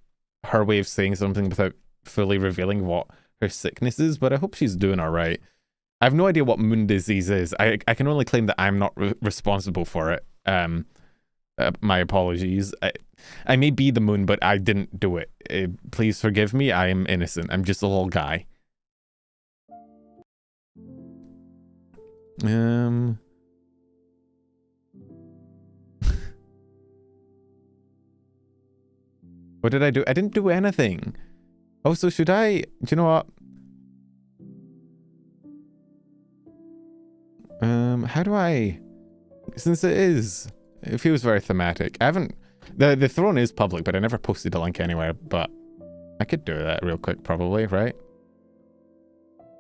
her way of saying something without fully revealing what her sickness is, but I hope she's doing all right. I have no idea what moon disease is. I can only claim that I'm not responsible for it. My apologies. I may be the moon, but I didn't do it. Please forgive me. I am innocent. I'm just a little guy. What did I do? I didn't do anything. Oh, so should I? Do you know what? How do I? Since it feels very thematic. I haven't. The throne is public, but I never posted a link anywhere. But I could do that real quick, probably, right?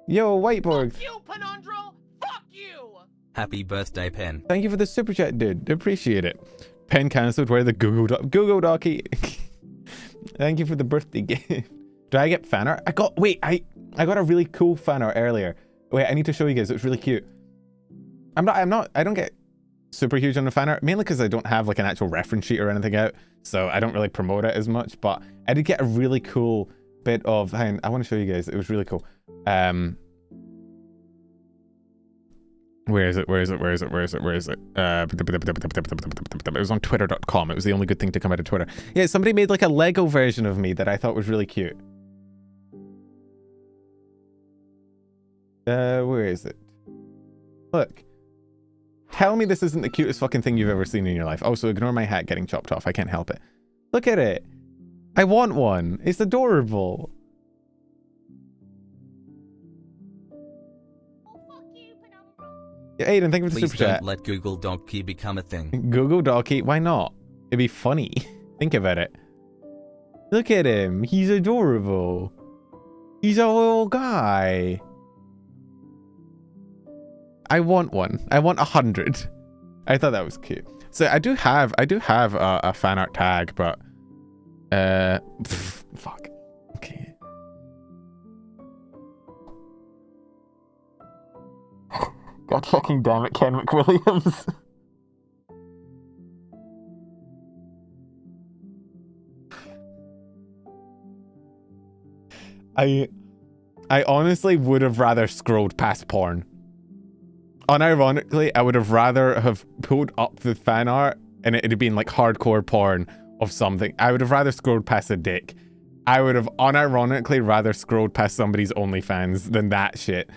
Yo, Whiteborg. Fuck you, Penandro! Fuck you! Happy birthday, Pen. Thank you for the super chat, dude. Appreciate it. Pen cancelled. Where the Google Docky? Thank you for the birthday gift. Do I get fan art? I got a really cool fan art earlier. Wait, I need to show you guys. It's really cute. I don't get super huge on the fan art, mainly because I don't have like an actual reference sheet or anything out, so I don't really promote it as much, but I did get a really cool bit of, hang on, I want to show you guys. It was really cool. Where is it? It was on twitter.com. It was the only good thing to come out of Twitter. Yeah, somebody made like a Lego version of me that I thought was really cute. Where is it? Look. Tell me this isn't the cutest fucking thing you've ever seen in your life. Also, ignore my hat getting chopped off. I can't help it. Look at it. I want one. It's adorable. Yeah, Aiden, thank you for the super chat. Please don't let Google Donkey become a thing. Google Donkey? Why not? It'd be funny. Think about it. Look at him. He's adorable. He's a little guy. I want one. I want 100. I thought that was cute. So I do have a fan art tag, but fuck. Okay. God fucking damn it, Ken McWilliams. I honestly would have rather scrolled past porn. Unironically, I would have rather have pulled up the fan art and it'd have been like hardcore porn of something. I would have rather scrolled past a dick. I would have unironically rather scrolled past somebody's OnlyFans than that shit.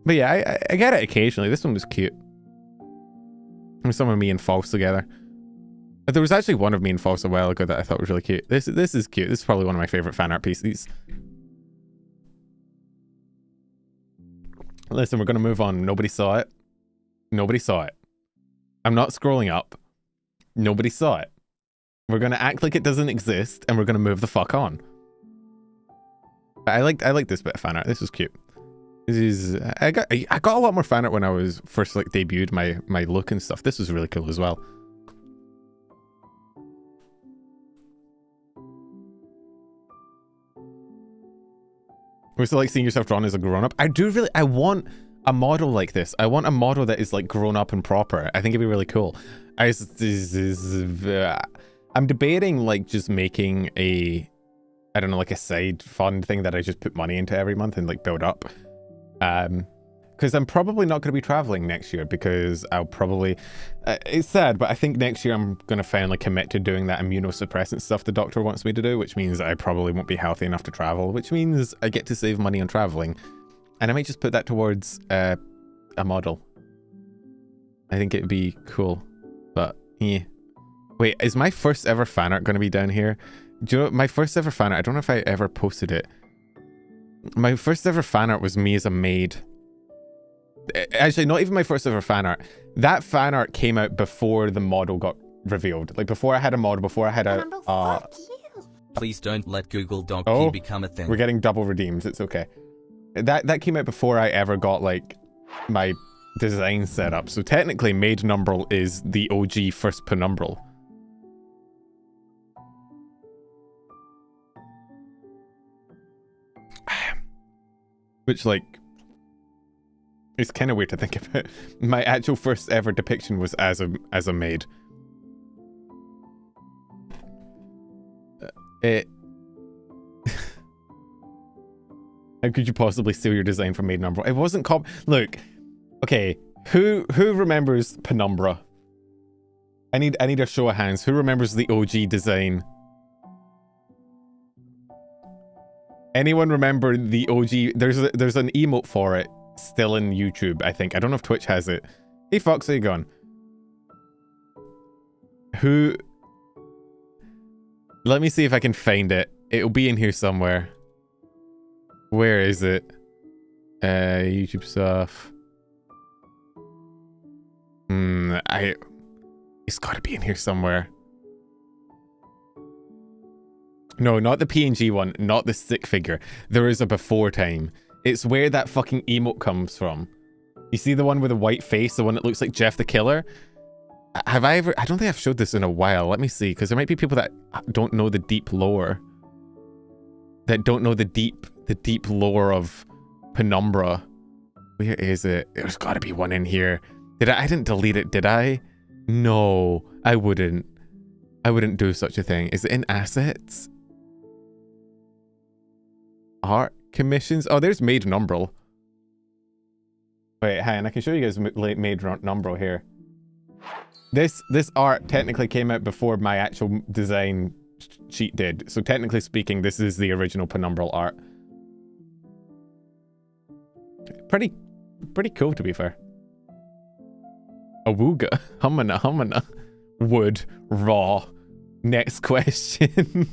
But yeah, I get it occasionally. This one was cute. There's some of me and False together. There was actually one of me and False a while ago that I thought was really cute. This is cute. This is probably one of my favorite fan art pieces. Listen, we're going to move on. Nobody saw it. Nobody saw it. I'm not scrolling up. Nobody saw it. We're going to act like it doesn't exist, and we're going to move the fuck on. I like this bit of fan art. This is cute. This is I got a lot more fan art when I was first like debuted my look and stuff. This was really cool as well. Was it like seeing yourself drawn as a grown-up? I want a model like this. I want a model that is like grown up and proper. I think it'd be really cool. I'm debating like just making a I don't know, like a side fund thing that I just put money into every month and like build up. Because I'm probably not going to be traveling next year because I'll probably, it's sad, but I think next year I'm going to finally commit to doing that immunosuppressant stuff the doctor wants me to do, which means I probably won't be healthy enough to travel, which means I get to save money on traveling. And I might just put that towards a model. I think it'd be cool, but yeah. Wait, is my first ever fan art going to be down here? Do you know, my first ever fan art, I don't know if I ever posted it. My first ever fan art was me as a maid. Actually, not even my first ever fan art. That fan art came out before the model got revealed. Like before I had a model, before I had a... Please don't let Google Donkey become a thing. We're getting double redeems, it's okay. That came out before I ever got like my design set up. So technically Maid Numbrel is the OG first penumbral. Which, like, it's kind of weird to think about. My actual first ever depiction was as a maid. How could you possibly steal your design from Maid Number? It wasn't Look, okay, who remembers Penumbra? I need a show of hands. Who remembers the OG design? Anyone remember the OG? There's an emote for it still in YouTube, I think. I don't know if Twitch has it. Hey Fox, how you going? Who? Let me see if I can find it. It'll be in here somewhere. Where is it? YouTube stuff. It's gotta be in here somewhere. No, not the PNG one, not the stick figure. There is a before time. It's where that fucking emote comes from. You see the one with the white face, the one that looks like Jeff the Killer? Have I ever... I don't think I've showed this in a while. Let me see, because there might be people that don't know the deep lore. That don't know the deep lore of Penumbra. Where is it? There's got to be one in here. I didn't delete it, did I? No, I wouldn't. I wouldn't do such a thing. Is it in assets? Art commissions? Oh, there's Maid Numbrel. Wait, hang on, I can show you guys Maid Numbrel here. This art technically came out before my actual design sheet did. So technically speaking, this is the original Penumbral art. Pretty cool, to be fair. Awooga. Humana. Wood. Raw. Next question.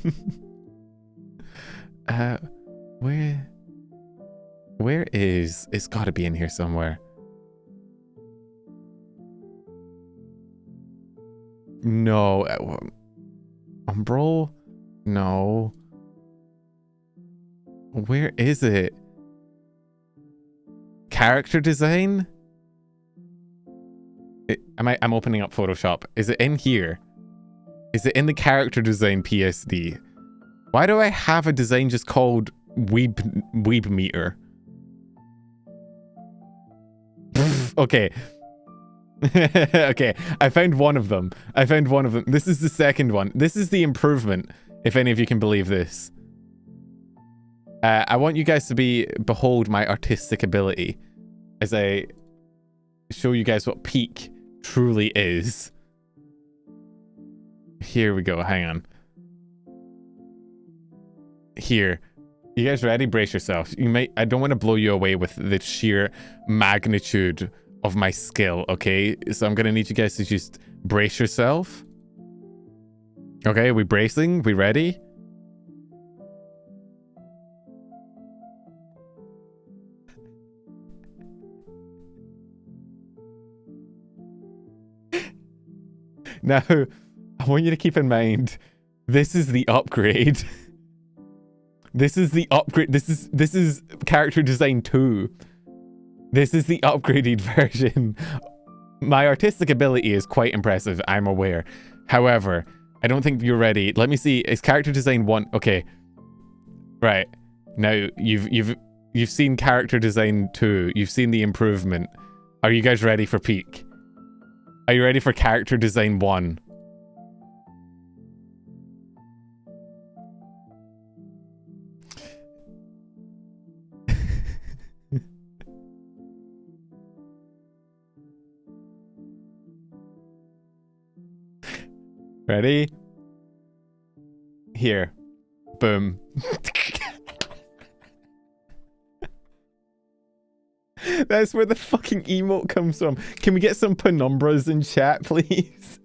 Where is... It's gotta be in here somewhere. No. Umbral? No. Where is it? Character design? I'm opening up Photoshop. Is it in here? Is it in the character design PSD? Why do I have a design just called Weeb Meter? Okay. Okay, I found one of them. This is the second one. This is the improvement, if any of you can believe this. I want you guys to behold my artistic ability as I show you guys what peak truly is. Here we go, hang on. Here. You guys ready? Brace yourself. I don't want to blow you away with the sheer magnitude of my skill, okay? So I'm gonna need you guys to just brace yourself. Okay, we bracing? We ready? Now, I want you to keep in mind, this is the upgrade. This is the upgrade. This is character design 2. This is the upgraded version. My artistic ability is quite impressive, I'm aware. However, I don't think you're ready. Let me see. Is character design 1? Okay. Right. Now, you've seen character design 2. You've seen the improvement. Are you guys ready for peak? Are you ready for character design 1? Ready? Here. Boom. That's where the fucking emote comes from. Can we get some penumbras in chat, please?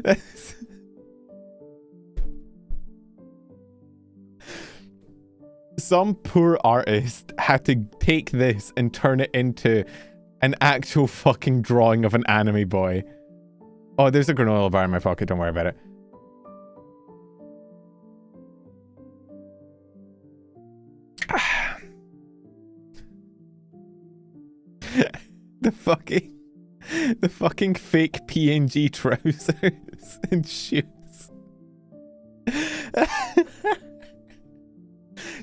That's... Some poor artist had to take this and turn it into an actual fucking drawing of an anime boy. Oh, there's a granola bar in my pocket. Don't worry about it. The fucking fake PNG trousers and shoes.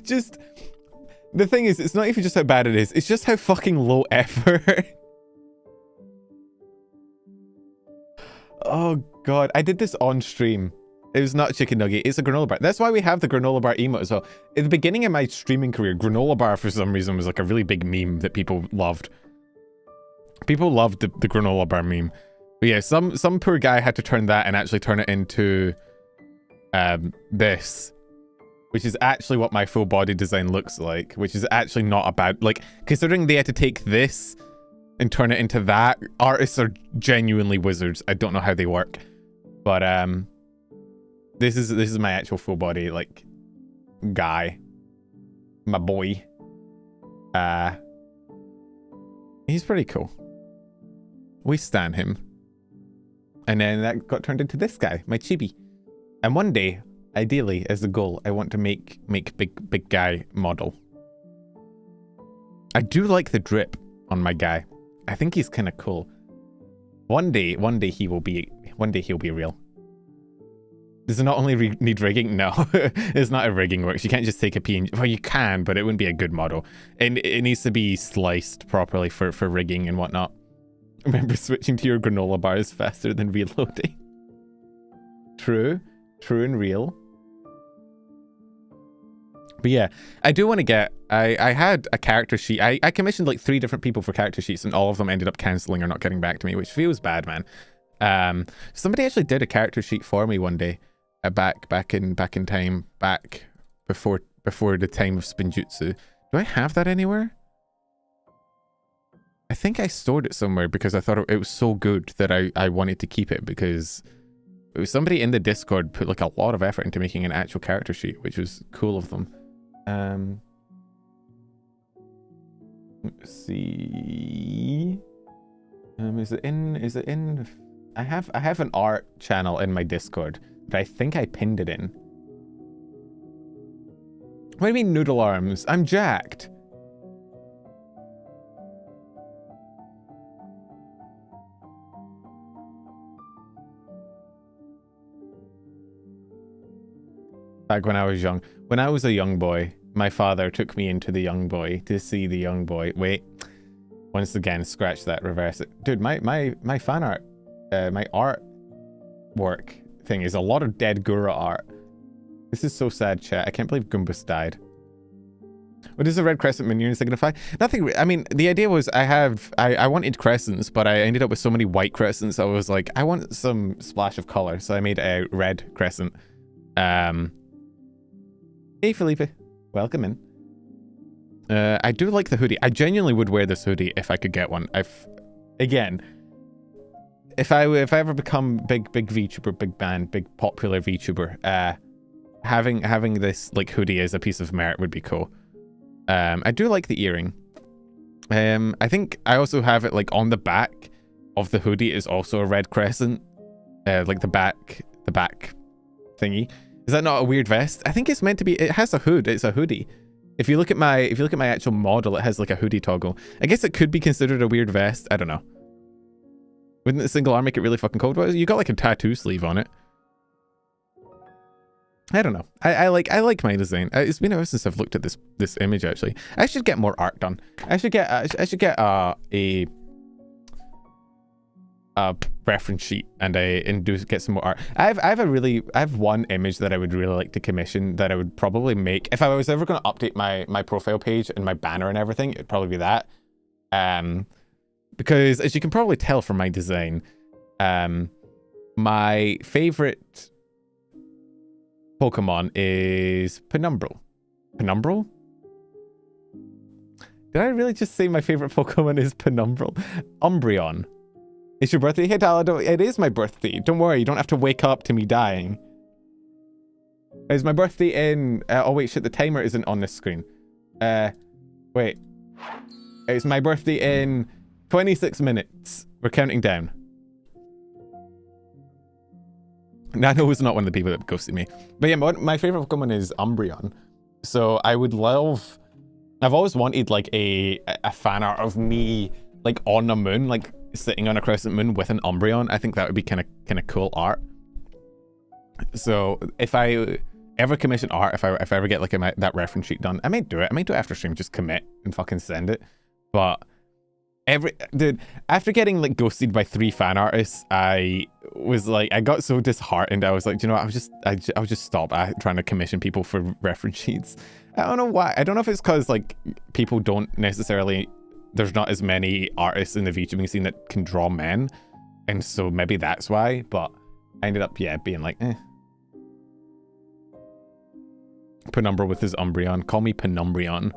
Just, the thing is, it's not even just how bad it is, it's just how fucking low effort. Oh god, I did this on stream. It was not a chicken nugget, it's a granola bar. That's why we have the granola bar emote as well. At the beginning of my streaming career, granola bar for some reason was like a really big meme that people loved. People loved the granola bar meme. But yeah, some poor guy had to turn that and actually turn it into this. Which is actually what my full body design looks like. Which is actually not a bad... Like, considering they had to take this and turn it into that, artists are genuinely wizards. I don't know how they work. But, this is my actual full body, like, guy. My boy. He's pretty cool. We stan him. And then that got turned into this guy, my chibi. And one day, ideally, as a goal, I want to make big guy model. I do like the drip on my guy. I think he's kind of cool. One day he'll be real. Does it not only need rigging? No, it's not how rigging works. You can't just take a PNG. Well, you can, but it wouldn't be a good model. And it needs to be sliced properly for rigging and whatnot. Remember, switching to your granola bar is faster than reloading. True and real. But yeah, I do want to get... I had a character sheet. I commissioned like 3 different people for character sheets, and all of them ended up cancelling or not getting back to me, which feels bad, man. Somebody actually did a character sheet for me one day. Back in time, before the time of Spinjutsu. Do I have that anywhere? I think I stored it somewhere because I thought it was so good that I wanted to keep it, because it was somebody in the Discord put like a lot of effort into making an actual character sheet, which was cool of them. Let's see. Is it in? I have an art channel in my Discord, but I think I pinned it in. What do you mean noodle arms? I'm jacked. Back when I was young. When I was a young boy, my father took me into the young boy to see the young boy. Wait. Once again, scratch that, reverse it. Dude, my fan art, my artwork thing is a lot of dead Gura art. This is so sad, chat. I can't believe Gumbus died. What does the red crescent menu signify? Nothing. I mean, the idea was I wanted crescents, but I ended up with so many white crescents. I was like, I want some splash of color, so I made a red crescent. Hey, Felipe. Welcome in. I do like the hoodie. I genuinely would wear this hoodie if I could get one. Again, if I ever become big VTuber, big band, big popular VTuber, having this like hoodie as a piece of merit would be cool. I do like the earring. I think I also have it like on the back of the hoodie is also a red crescent, like the back thingy. Is that not a weird vest? I think it's meant to be. It has a hood. It's a hoodie. If you look at my actual model, it has like a hoodie toggle. I guess it could be considered a weird vest. I don't know. Wouldn't the single arm make it really fucking cold? Well, you got like a tattoo sleeve on it. I don't know. I like my design. It's been a while since I've looked at this image actually. I should get more art done. I should get a reference sheet and get some more art. I have one image that I would really like to commission that I would probably make if I was ever going to update my profile page and my banner and everything. It'd probably be that. Because as you can probably tell from my design, my favorite Pokemon is Penumbral. Penumbral? Did I really just say my favorite Pokemon is Penumbral? Umbreon. It's your birthday? Hey, Tal, it is my birthday. Don't worry, you don't have to wake up to me dying. It's my birthday in... oh, wait, shit, the timer isn't on this screen. Wait. It's my birthday in 26 minutes. We're counting down. Nano was not one of the people that ghosted me. But yeah, my favorite Pokemon is Umbreon. So I would love... I've always wanted like a fan art of me like on a moon, like sitting on a crescent moon with an Umbreon. I think that would be kind of cool art. So if I ever commission art, if I ever get like that reference sheet done, I might do it. I might do it after stream, just commit and fucking send it. But dude, after getting like ghosted by 3 fan artists, I was like, I got so disheartened. I was like, you know what? I'll just stop trying to commission people for reference sheets. I don't know why. I don't know if it's because like people don't necessarily, there's not as many artists in the VTubing scene that can draw men, and so maybe that's why. But I ended up being like, eh. Penumbra with his Umbreon. Call me Penumbrion.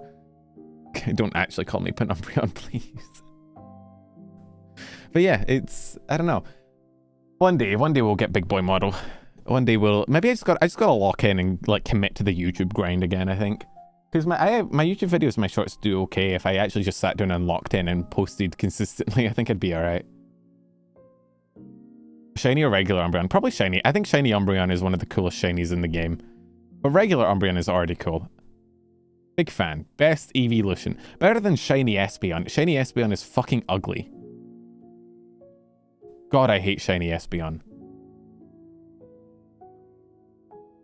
Don't actually call me Penumbrion, please. But yeah, it's, I don't know. One day we'll get big boy model. One day maybe I just gotta lock in and like commit to the YouTube grind again, I think. Because my YouTube videos, my shorts do okay. If I actually just sat down and locked in and posted consistently, I think I'd be alright. Shiny or regular Umbreon? Probably shiny. I think shiny Umbreon is one of the coolest shinies in the game. But regular Umbreon is already cool. Big fan. Best evolution. Better than shiny Espeon. Shiny Espeon is fucking ugly. God, I hate shiny Espeon.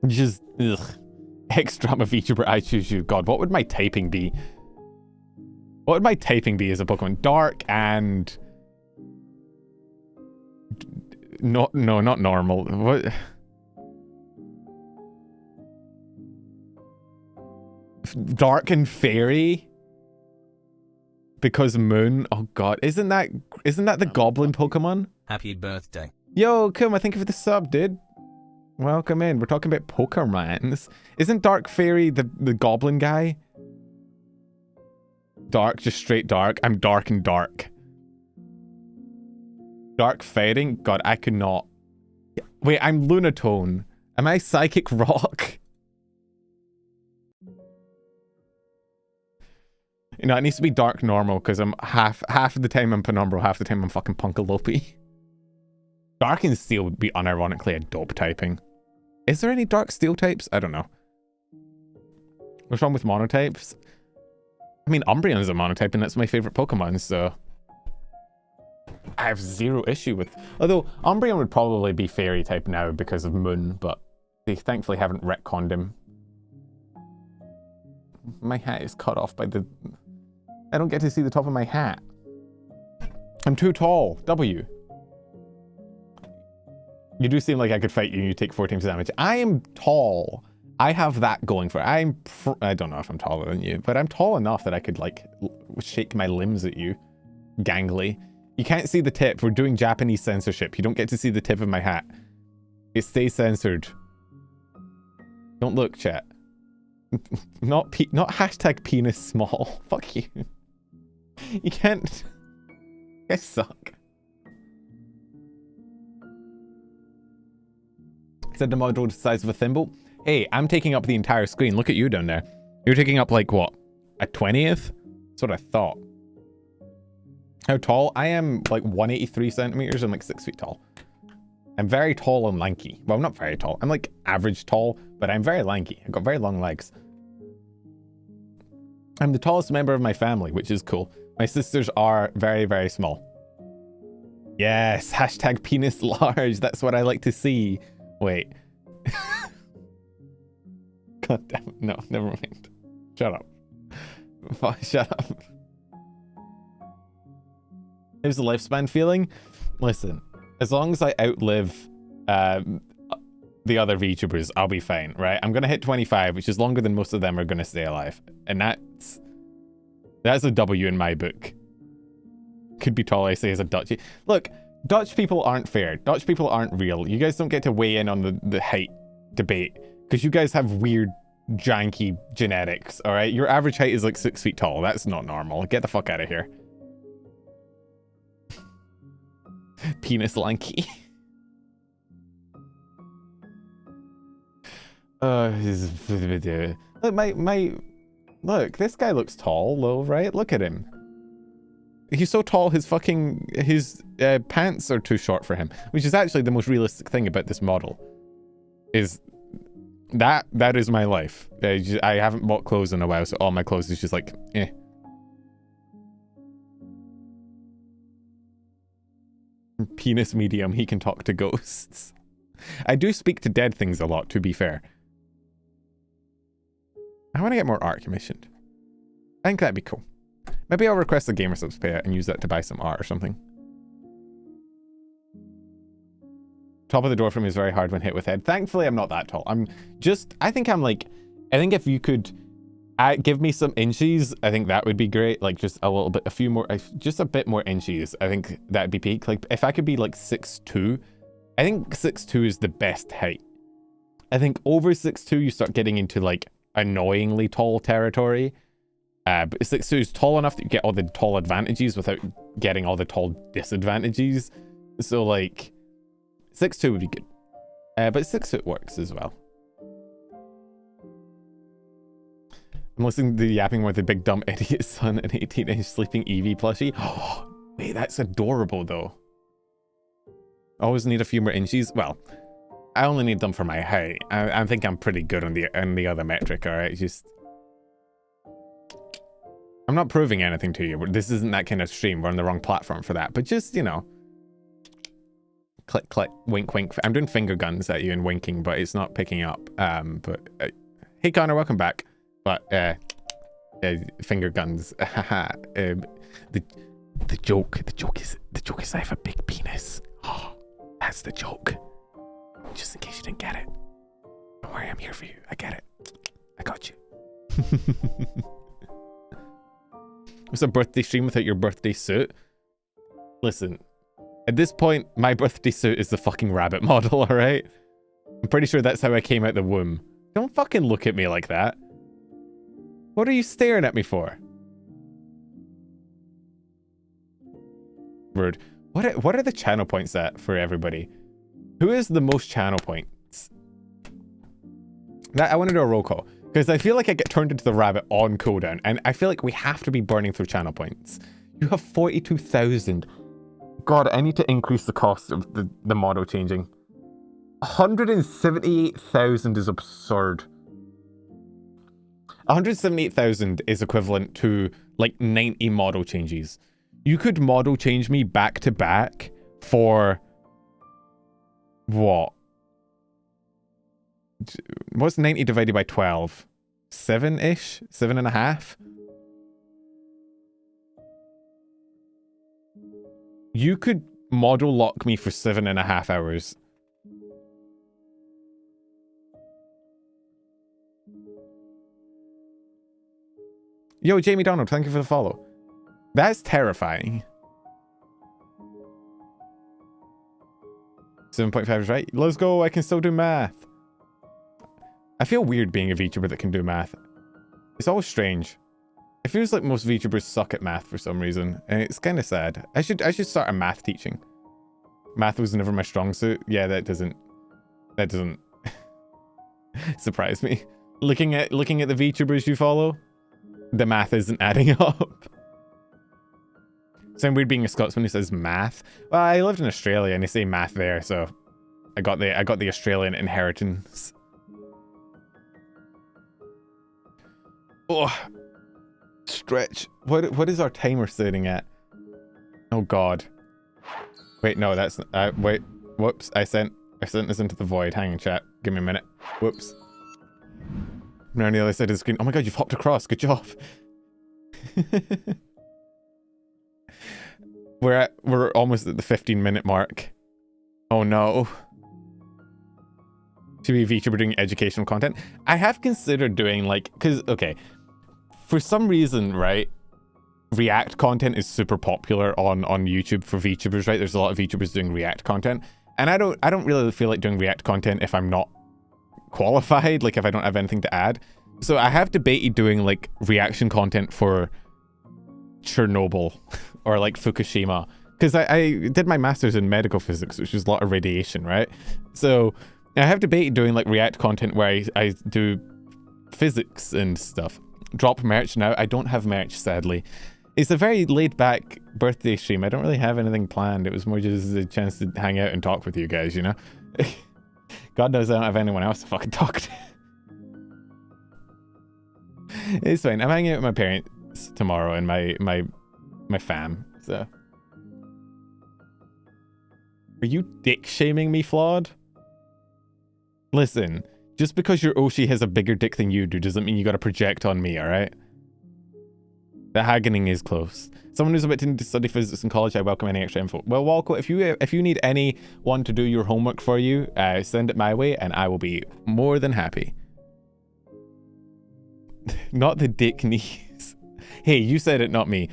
Just, ugh. X-Drama VTuber, I choose you. God, what would my typing be? What would my typing be as a Pokemon? Dark and... No, not normal. What? Dark and Fairy? Because Moon? Oh god, isn't that the Goblin Pokemon? Happy birthday. Yo, Kum, thank you for the sub, dude. Welcome in. We're talking about Pokemons. Isn't Dark Fairy the Goblin guy? Dark, just straight dark. I'm dark and dark. Dark Fairing? God, I could not. Wait, I'm Lunatone. Am I Psychic Rock? You know, it needs to be dark normal because I'm half of the time I'm Penumbral, half the time I'm fucking Punkalope. Dark and Steel would be unironically a dope typing. Is there any Dark Steel types? I don't know. What's wrong with monotypes? I mean, Umbreon is a monotype and that's my favorite Pokemon, so... I have zero issue with... Although, Umbreon would probably be Fairy type now because of Moon, but they thankfully haven't retconned him. My hat is cut off by the... I don't get to see the top of my hat. I'm too tall. W. You do seem like I could fight you and you take 4 times damage. I am tall. I have that going for it. I don't know if I'm taller than you, but I'm tall enough that I could, like, shake my limbs at you. Gangly. You can't see the tip. We're doing Japanese censorship. You don't get to see the tip of my hat. It stays censored. Don't look, chat. Not hashtag penis small. Fuck you. You can't... You guys suck. Said the module the size of a thimble. Hey, I'm taking up the entire screen. Look at you down there. You're taking up like what? A 20th? That's what I thought. How tall? I am like 183 centimeters. I'm like 6 feet tall. I'm very tall and lanky. Well, not very tall. I'm like average tall, but I'm very lanky. I've got very long legs. I'm the tallest member of my family, which is cool. My sisters are very, very small. Yes, hashtag penis large. That's what I like to see. Wait. God damn it. No, never mind. Shut up. Shut up. Here's the lifespan feeling. Listen, as long as I outlive the other VTubers, I'll be fine, right? I'm going to hit 25, which is longer than most of them are going to stay alive. And that's a W in my book. Could be tall, I say, as a Dutch. Look, Dutch people aren't fair. Dutch people aren't real. You guys don't get to weigh in on the height debate because you guys have weird, janky genetics, all right? Your average height is like 6 feet tall. That's not normal. Get the fuck out of here. Penis lanky. Look, look, this guy looks tall, though, right? Look at him. He's so tall, his pants are too short for him, which is actually the most realistic thing about this model. Is that is my life. I haven't bought clothes in a while, so all my clothes is just like, eh. Penis medium, he can talk to ghosts. I do speak to dead things a lot, to be fair. I want to get more art commissioned. I think that'd be cool. Maybe I'll request a gamer subs payout and use that to buy some art or something. Top of the door for me is very hard when hit with head. Thankfully, I'm not that tall. I think if you could give me some inches, I think that would be great. Like just a little bit, just a bit more inches. I think that'd be peak. Like if I could be like 6'2", I think 6'2" is the best height. I think over 6'2", you start getting into like annoyingly tall territory. But 6'2" is tall enough that you get all the tall advantages without getting all the tall disadvantages. So like 6'2" would be good. But 6 foot works as well. I'm listening to the yapping with the big dumb idiot son and 18-inch sleeping Eevee plushie. Oh, wait, that's adorable though. Always need a few more inches. Well, I only need them for my height. I think I'm pretty good on the other metric, alright? Just... I'm not proving anything to you. This isn't that kind of stream. We're on the wrong platform for that. But just, you know... Click, click, wink, wink. I'm doing finger guns at you and winking, but it's not picking up. Hey Connor, welcome back. But, finger guns. the joke is I have a big penis. Oh, that's the joke. Just in case you didn't get it. Don't worry, I'm here for you. I get it. I got you. What's a birthday stream without your birthday suit? Listen, at this point, my birthday suit is the fucking rabbit model, alright? I'm pretty sure that's how I came out the womb. Don't fucking look at me like that. What are you staring at me for? Rude. What are the channel points at for everybody? Who is the most channel points? I want to do a roll call. Because I feel like I get turned into the rabbit on cooldown. And I feel like we have to be burning through channel points. You have 42,000. God, I need to increase the cost of the model changing. 178,000 is absurd. 178,000 is equivalent to like 90 model changes. You could model change me back to back for what? What's 90 divided by 12? 7-ish? 7.5? You could model lock me for 7.5 hours. Yo, Jamie Donald, thank you for the follow. That's terrifying. 7.5 is right. Let's go, I can still do math. I feel weird being a VTuber that can do math. It's always strange. It feels like most VTubers suck at math for some reason, and it's kind of sad. I should start a math teaching. Math was never my strong suit. Yeah, that doesn't surprise me. Looking at the VTubers you follow, the math isn't adding up. Sound weird being a Scotsman who says math. Well, I lived in Australia and they say math there, so I got the Australian inheritance. Oh, stretch. What is our timer sitting at? Oh God. Wait, no, that's wait. Whoops, I sent this into the void. Hang on, chat. Give me a minute. Whoops. I'm on the other side of the screen. Oh my God, you've hopped across. Good job. We're almost at the 15-minute mark. Oh no. Should be a VTuber doing educational content. I have considered doing like, cause okay, for some reason, right? React content is super popular on YouTube for VTubers, right? There's a lot of VTubers doing React content. And I don't really feel like doing React content if I'm not qualified, like if I don't have anything to add. So I have debated doing like reaction content for Chernobyl or like Fukushima, because I did my master's in medical physics, which is a lot of radiation, right? So I have debated doing like React content where I do physics and stuff. Drop merch now. I don't have merch, sadly. It's a very laid-back birthday stream. I don't really have anything planned. It was more just a chance to hang out and talk with you guys, you know? God knows I don't have anyone else to fucking talk to. It's fine. I'm hanging out with my parents tomorrow and my fam, so. Are you dick-shaming me, Flawed? Listen, just because your Oshi has a bigger dick than you do doesn't mean you gotta project on me, alright? The Hagmaxing is close. Someone who's about to study physics in college, I welcome any extra info. Well, Walco, if you need anyone to do your homework for you, send it my way and I will be more than happy. Not the dick knees. Hey, you said it, not me.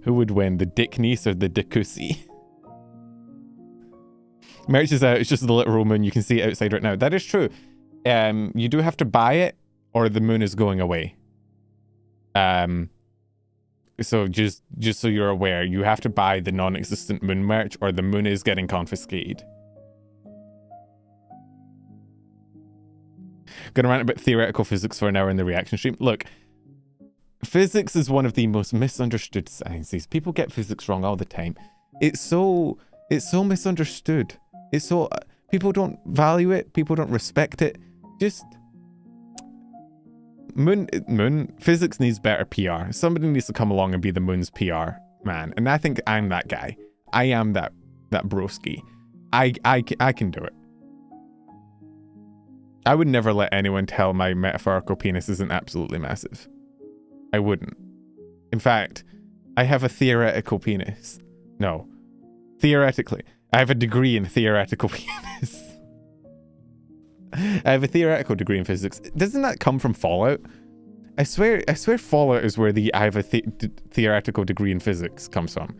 Who would win, the dick niece or the dickusi? Merch is out, it's just the literal moon. You can see it outside right now. That is true. You do have to buy it or the moon is going away. So just so you're aware, you have to buy the non-existent moon merch or the moon is getting confiscated. Gonna rant about theoretical physics for an hour in the reaction stream. Look, physics is one of the most misunderstood sciences. People get physics wrong all the time. It's so misunderstood. It's so people don't value it. People don't respect it. Just moon physics needs better PR. Somebody needs to come along and be the moon's PR man. And I think I'm that guy. I am that broski. I can do it. I would never let anyone tell my metaphorical penis isn't absolutely massive. I wouldn't. In fact, I have a theoretical penis. No. Theoretically. I have a degree in theoretical penis. I have a theoretical degree in physics. Doesn't that come from Fallout? I swear Fallout is where the I have a theoretical degree in physics comes from.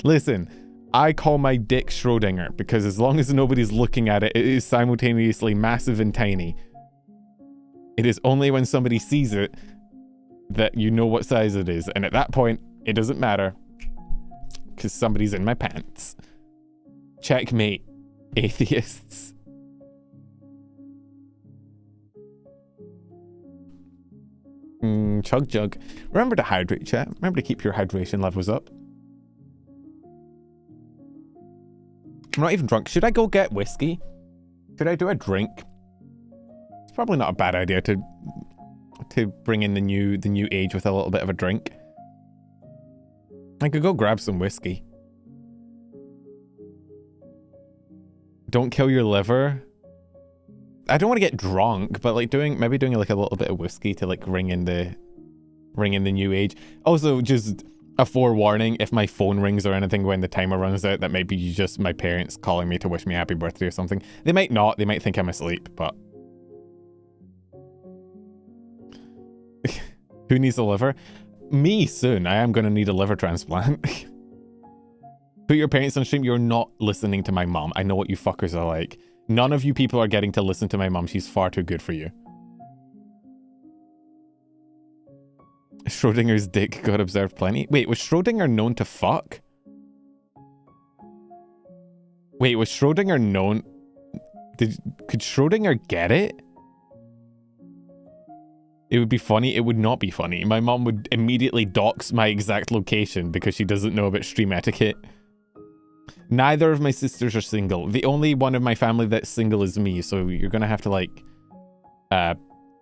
Listen, I call my dick Schrodinger because as long as nobody's looking at it, it is simultaneously massive and tiny. It is only when somebody sees it that you know what size it is. And at that point, it doesn't matter because somebody's in my pants. Checkmate, atheists. Chug jug. Remember to hydrate, chat. Remember to keep your hydration levels up. I'm not even drunk. Should I go get whiskey? Should I do a drink? It's probably not a bad idea to bring in the new age with a little bit of a drink. I could go grab some whiskey. Don't kill your liver. I don't want to get drunk, but like maybe doing like a little bit of whiskey to like ring in the new age. Also, just a forewarning, if my phone rings or anything when the timer runs out, that might be just my parents calling me to wish me happy birthday or something. They might not. They might think I'm asleep, but who needs a liver? Me soon. I am going to need a liver transplant. Put your parents on stream. You're not listening to my mom. I know what you fuckers are like. None of you people are getting to listen to my mom. She's far too good for you. Schrodinger's dick got observed plenty. Wait, was Schrodinger known to fuck? Wait, was Schrodinger known... Could Schrodinger get it? It would be funny. It would not be funny. My mom would immediately dox my exact location because she doesn't know about stream etiquette. Neither of my sisters are single. The only one of my family that's single is me, so you're gonna have to, like,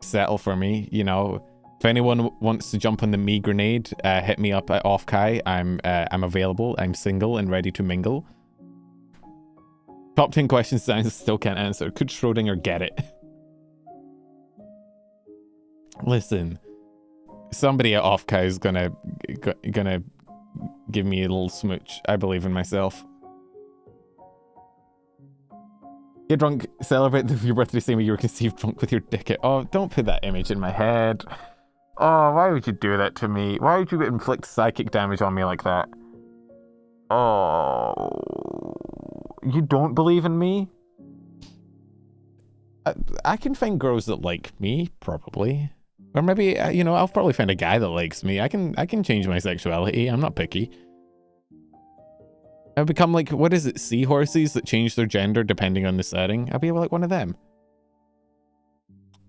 settle for me, you know? If anyone wants to jump on the me grenade, hit me up at Offkai. I'm available. I'm single and ready to mingle. Top 10 questions science still can't answer. Could Schrodinger get it? Listen, somebody at Offkai is gonna give me a little smooch. I believe in myself. Get drunk, celebrate your birthday the same way you were conceived, drunk with your dick out. Oh, don't put that image in my head. Oh, why would you do that to me? Why would you inflict psychic damage on me like that? Oh, you don't believe in me? I can find girls that like me, probably. Or maybe, you know, I'll probably find a guy that likes me. I can change my sexuality. I'm not picky. I'll become like, what is it, seahorses that change their gender depending on the setting? I'll be like one of them.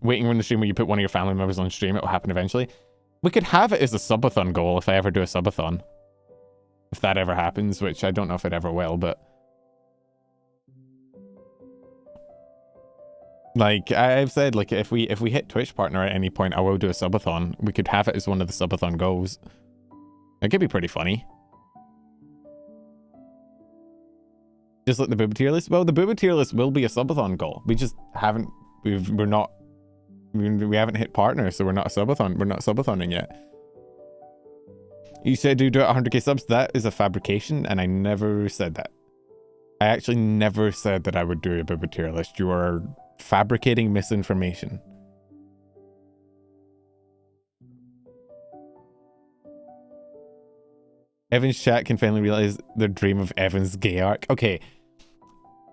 Waiting on the stream where you put one of your family members on stream, it will happen eventually. We could have it as a subathon goal if I ever do a subathon. If that ever happens, which I don't know if it ever will, but... Like, I've said, like, if we hit Twitch partner at any point, I will do a subathon. We could have it as one of the subathon goals. It could be pretty funny. Just like the booba tier list? Well, the booba tier list will be a subathon goal. We just haven't... We haven't hit partner, so we're not a subathon. We're not subatoning yet. You said you do it 100k subs. That is a fabrication, and I never said that. I actually never said that I would do a booba tier list. You are fabricating misinformation. Evan's chat can finally realize their dream of Evan's gay arc. Okay.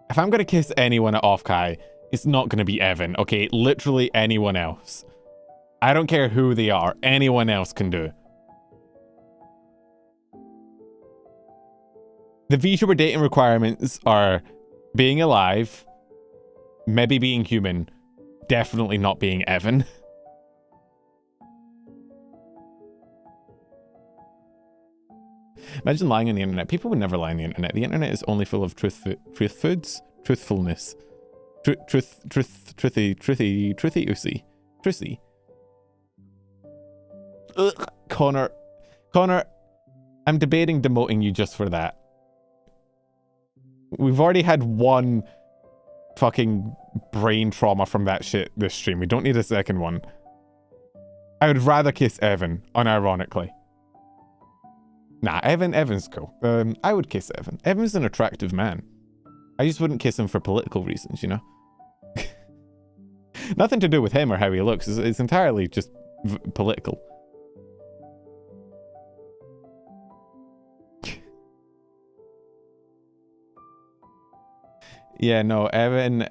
If I'm going to kiss anyone at Offkai, it's not going to be Evan, okay? Literally anyone else. I don't care who they are. Anyone else can do. The VTuber dating requirements are being alive, maybe being human, definitely not being Evan. Imagine lying on the internet. People would never lie on the internet. The internet is only full of truthfulness. Truthy. Ugh, Connor, I'm debating demoting you just for that. We've already had one fucking brain trauma from that shit this stream. We don't need a second one. I would rather kiss Evan, unironically. Nah, Evan's cool. I would kiss Evan. Evan's an attractive man. I just wouldn't kiss him for political reasons, you know? Nothing to do with him or how he looks. It's entirely just political. Yeah, no, Evan,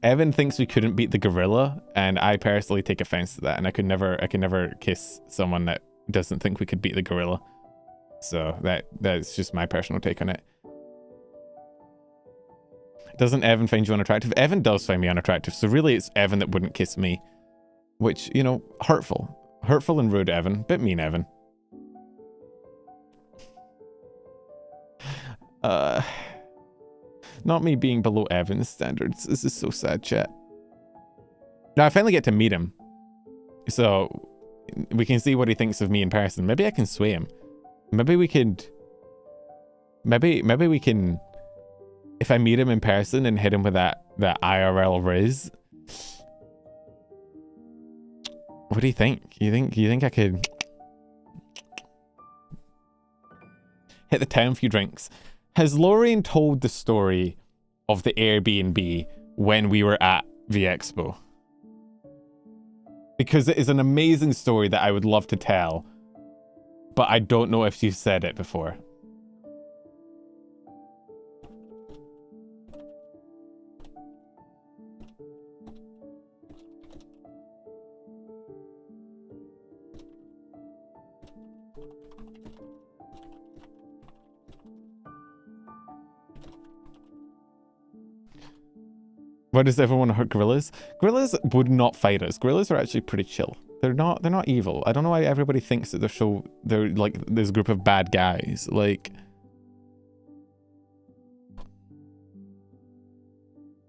Evan thinks we couldn't beat the gorilla, and I personally take offense to that, and I could never kiss someone that doesn't think we could beat the gorilla. So that's just my personal take on it. Doesn't Evan find you unattractive? Evan does find me unattractive, so really it's Evan that wouldn't kiss me. Which, you know, hurtful. Hurtful and rude, Evan. Bit mean, Evan. Not me being below Evan's standards. This is so sad, chat. Now I finally get to meet him, so we can see what he thinks of me in person. Maybe I can sway him. Maybe we could... Maybe we can... If I meet him in person and hit him with that IRL riz. What do you think? You think I could... Hit the town, few drinks. Has Lorraine told the story of the Airbnb when we were at the expo? Because it is an amazing story that I would love to tell, but I don't know if she's said it before. Why does everyone hurt gorillas? Gorillas would not fight us. Gorillas are actually pretty chill. They're not evil. I don't know why everybody thinks that they're like this group of bad guys. Like,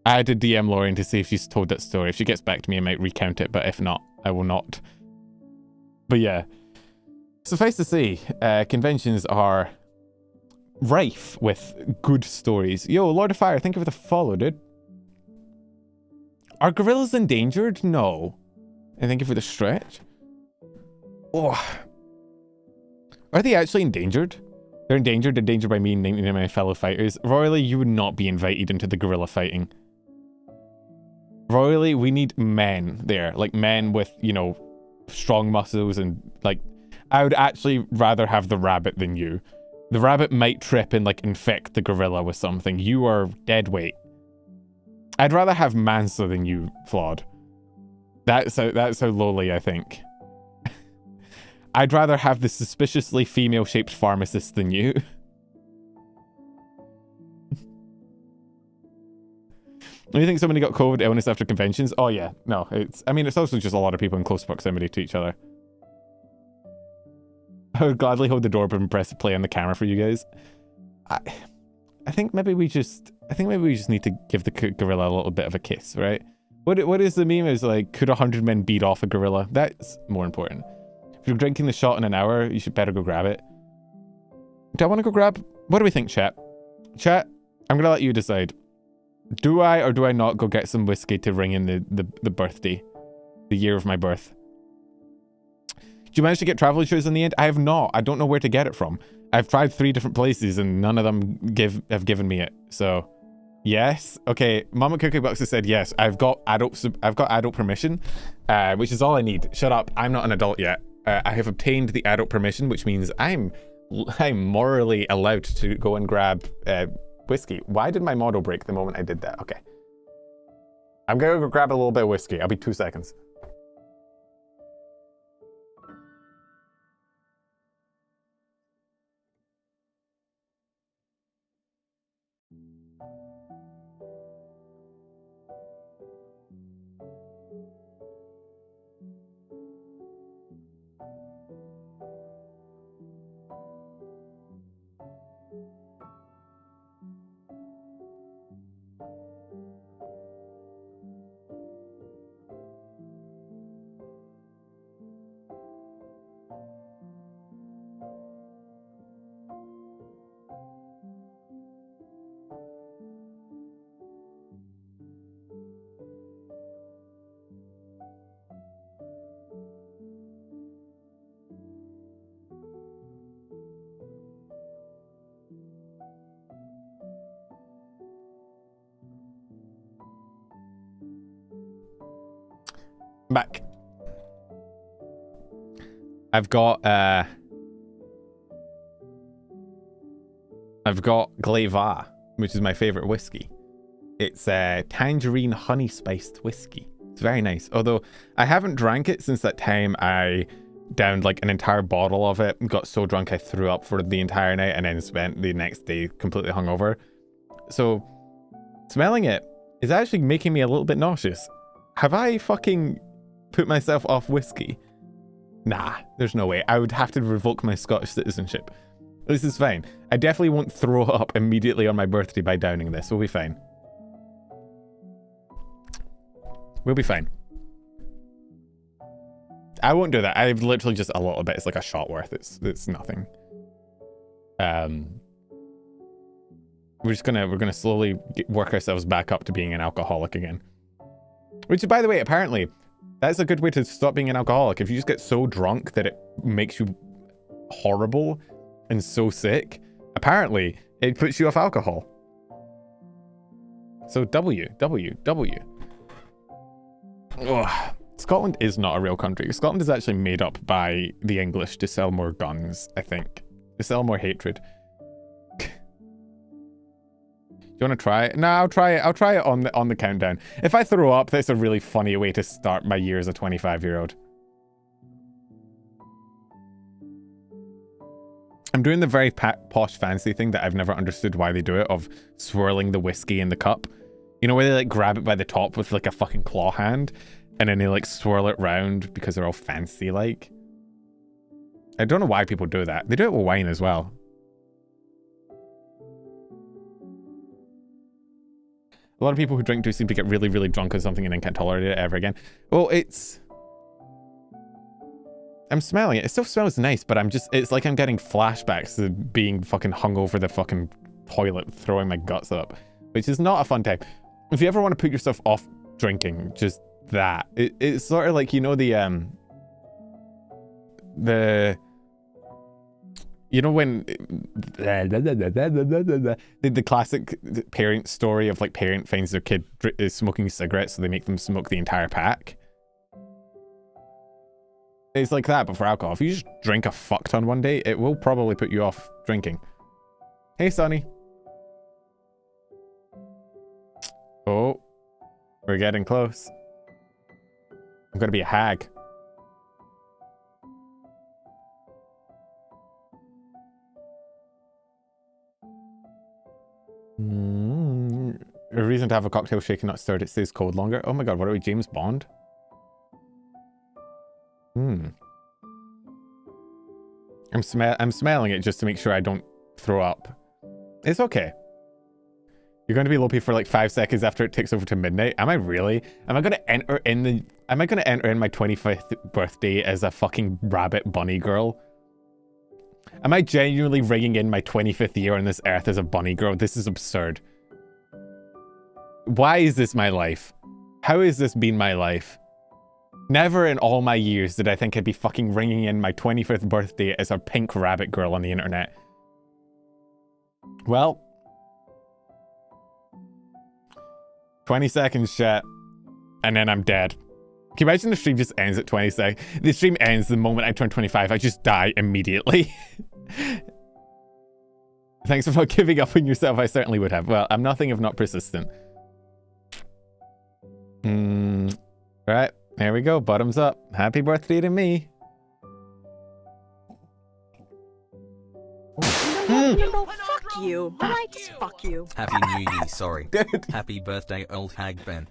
I had to DM Lauren to see if she's told that story. If she gets back to me, I might recount it, but if not, I will not. But yeah, suffice to say, conventions are rife with good stories. Yo, Lord of Fire, thank you for the follow, dude. Are gorillas endangered? No. And thank you for the stretch. Oh. Are they actually endangered? They're endangered. Endangered by me and 99 of my fellow fighters. Royally, you would not be invited into the guerrilla fighting. Royally, we need men there. Like, men with, you know, strong muscles and, like... I would actually rather have the rabbit than you. The rabbit might trip and, like, infect the gorilla with something. You are dead weight. I'd rather have Mansa than you, Flawed. That's how lowly I think. I'd rather have the suspiciously female-shaped pharmacist than you. Do you think somebody got COVID illness after conventions? Oh yeah, no, I mean, it's also just a lot of people in close proximity to each other. I would gladly hold the door open and press play on the camera for you guys. I think maybe we just need to give the gorilla a little bit of a kiss, right? What is the meme? Is like, could 100 men beat off a gorilla? That's more important. If you're drinking the shot in an hour, you should better go grab it. Do I want to go grab? What do we think, chat? Chat, I'm gonna let you decide. Do I or do I not go get some whiskey to ring in the birthday, the year of my birth? Did you manage to get travel insurance in the end? I have not. I don't know where to get it from. I've tried 3 different places and none of them have given me it. So, yes. Okay, Mama Cookie Box has said yes. I've got adult permission, which is all I need. Shut up. I'm not an adult yet. I have obtained the adult permission, which means I'm morally allowed to go and grab whiskey. Why did my model break the moment I did that? Okay. I'm gonna go grab a little bit of whiskey. I'll be 2 seconds. Back. I've got Glava, which is my favorite whiskey. It's tangerine honey spiced whiskey. It's very nice. Although I haven't drank it since that time I downed like an entire bottle of it and got so drunk I threw up for the entire night and then spent the next day completely hungover. So smelling it is actually making me a little bit nauseous. Have I fucking put myself off whiskey? Nah, there's no way. I would have to revoke my Scottish citizenship. This is fine. I definitely won't throw up immediately on my birthday by downing this. We'll be fine. We'll be fine. I won't do that. I've literally just a little bit. It's like a shot worth. It's nothing. We're gonna slowly work ourselves back up to being an alcoholic again. Which, by the way, apparently, that's a good way to stop being an alcoholic. If you just get so drunk that it makes you horrible and so sick, apparently, it puts you off alcohol. So W. Ugh. Scotland is not a real country. Scotland is actually made up by the English to sell more guns, I think. To sell more hatred. Do you want to try it? No, I'll try it. I'll try it on the countdown. If I throw up, that's a really funny way to start my year as a 25-year-old. I'm doing the very posh fancy thing that I've never understood why they do it, of swirling the whiskey in the cup. You know, where they like grab it by the top with like a fucking claw hand, and then they like swirl it round because they're all fancy like. I don't know why people do that. They do it with wine as well. A lot of people who drink do seem to get really, really drunk on something and then can't tolerate it ever again. Well, I'm smelling it. It still smells nice, but it's like I'm getting flashbacks to being fucking hungover the fucking toilet, throwing my guts up, which is not a fun time. If you ever want to put yourself off drinking, just that. It's sort of like, you know, You know when the classic parent story of like parent finds their kid is smoking cigarettes, so they make them smoke the entire pack. It's like that, but for alcohol. If you just drink a fuck ton one day, it will probably put you off drinking. Hey, Sonny. Oh, we're getting close. I'm gonna be a hag. A reason to have a cocktail shaken, not stirred. It stays cold longer. Oh my god, what are we, James Bond? I'm smelling it just to make sure I don't throw up. It's okay. You're going to be loopy for like 5 seconds after it ticks over to midnight. Am I really? Am I going to enter in my 25th birthday as a fucking rabbit bunny girl? Am I genuinely ringing in my 25th year on this earth as a bunny girl? This is absurd. Why is this my life? How has this been my life? Never in all my years did I think I'd be fucking ringing in my 25th birthday as a pink rabbit girl on the internet. Well, 20 seconds, chat, and then I'm dead. Can you imagine the stream just ends at 20 seconds? The stream ends the moment I turn 25. I just die immediately. Thanks for not giving up on yourself. I certainly would have. Well, I'm nothing if not persistent. Right, there we go. Bottoms up. Happy birthday to me. No, fuck you. Alright, just fuck you. Happy New Year, sorry. Dude. Happy birthday, old hag Ben.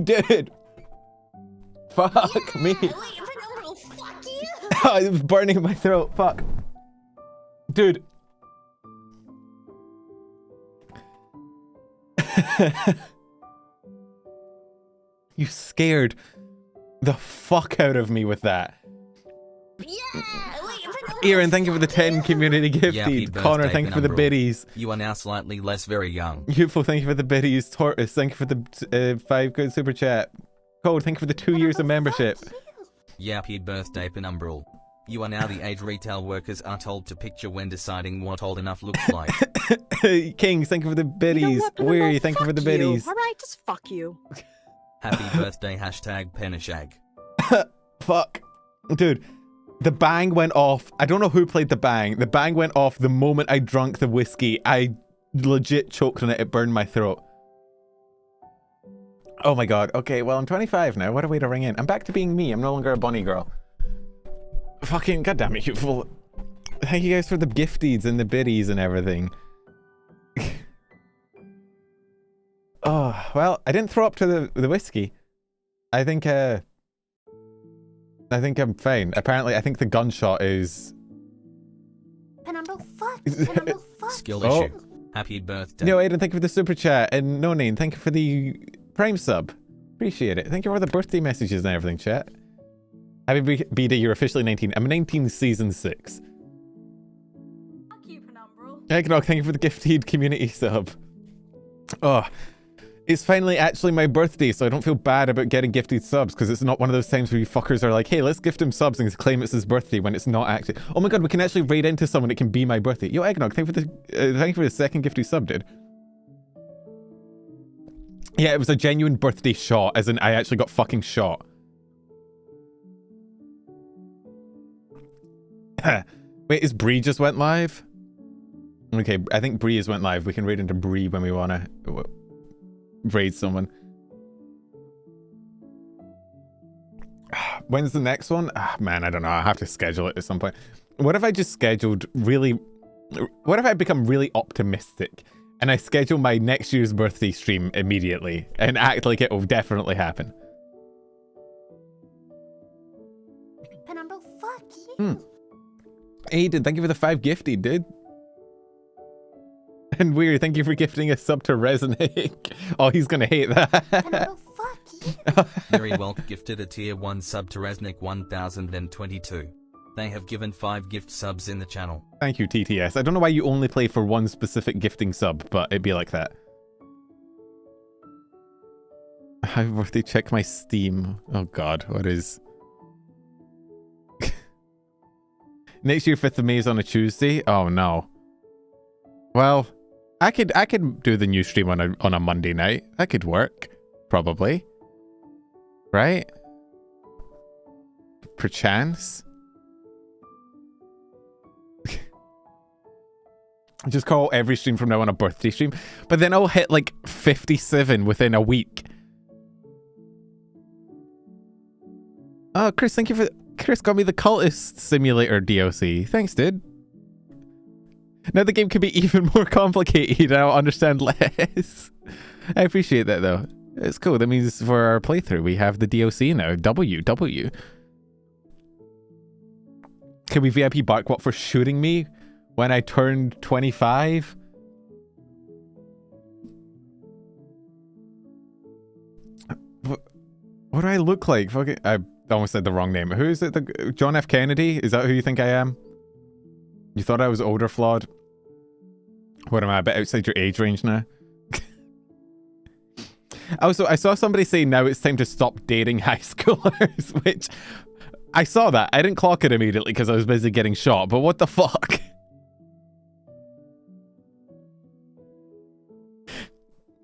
Dude. Fuck me. Wait, no, fuck you. Oh, it was burning in my throat. Fuck. Dude. You scared the fuck out of me with that. Yeah, Aaron, thank you for the 10 community Happy gifted. Connor, birthday, thank you for the Penumbral. biddies. You are now slightly less very young. Youthful, thank you for the biddies. Tortoise, thank you for the 5 good super chat. Code, thank you for the 2 years of membership. Happy birthday, Penumbral. You are now the age retail workers are told to picture when deciding what old enough looks like. Kings, thank you for the biddies. Weary, thank you for the biddies. Alright, just fuck you. Happy birthday, hashtag Penishag. Fuck. Dude, the bang went off. I don't know who played the bang. The bang went off the moment I drank the whiskey. I legit choked on it. It burned my throat. Oh my god. Okay, well, I'm 25 now. What a way to ring in. I'm back to being me. I'm no longer a bunny girl. Fucking goddamn it, you fool. Thank you guys for the gifties and the biddies and everything. Oh, well, I didn't throw up to the whiskey. I think I'm fine. Apparently, I think the gunshot is... Penumbral, fuck. Penumbral, fuck. Skill Oh. issue. Happy birthday. No, Aiden, thank you for the super chat. And No Name, thank you for the Prime sub. Appreciate it. Thank you for the birthday messages and everything, chat. Happy B-Day, you're officially 19. I'm 19 season 6. Fuck you, Penumbral. Eggnog, thank you for the gifted community sub. Oh, it's finally actually my birthday, so I don't feel bad about getting gifted subs, because it's not one of those times where you fuckers are like, hey, let's gift him subs and claim it's his birthday when it's not actually. Oh my god, we can actually raid into someone. It can be my birthday. Yo, Eggnog, thank you for the second gifted sub, dude. Yeah, it was a genuine birthday shot, as in I actually got fucking shot. Wait, is Bree just went live? Okay, I think Bree just went live. We can raid into Bree when we want to raid someone. When's the next one? Man, I don't know. I'll have to schedule it at some point. What if I just scheduled really... What if I become really optimistic and I schedule my next year's birthday stream immediately and act like it will definitely happen? Penumbral, fuck you. Aiden, thank you for the 5 gifted, dude. And Weird, thank you for gifting a sub to Resonate. Oh, he's gonna hate that. Penumbral, fuck you. Very well gifted a tier 1 sub to Resnick 1022. They have given 5 gift subs in the channel. Thank you, TTS. I don't know why you only play for one specific gifting sub, but it'd be like that. Happy birthday, check my Steam. Oh god, what is... Next year, 5th of May is on a Tuesday. Oh no. Well, I could do the new stream on a Monday night. That could work, probably. Right? Perchance. Just call every stream from now on a birthday stream, but then I'll hit like 57 within a week. Oh, Chris, thank you for... Chris got me the Cultist Simulator DLC. Thanks, dude. Now the game could be even more complicated. I'll understand less. I appreciate that, though. It's cool. That means for our playthrough, we have the DLC now. W. Can we VIP Barkwalk for shooting me when I turned 25? What do I look like? Fucking, I almost said the wrong name. Who is it? John F. Kennedy? Is that who you think I am? You thought I was older, Flawed? What am I, a bit outside your age range now? Also, I saw somebody say now it's time to stop dating high schoolers, which I saw that. I didn't clock it immediately because I was busy getting shot, but what the fuck?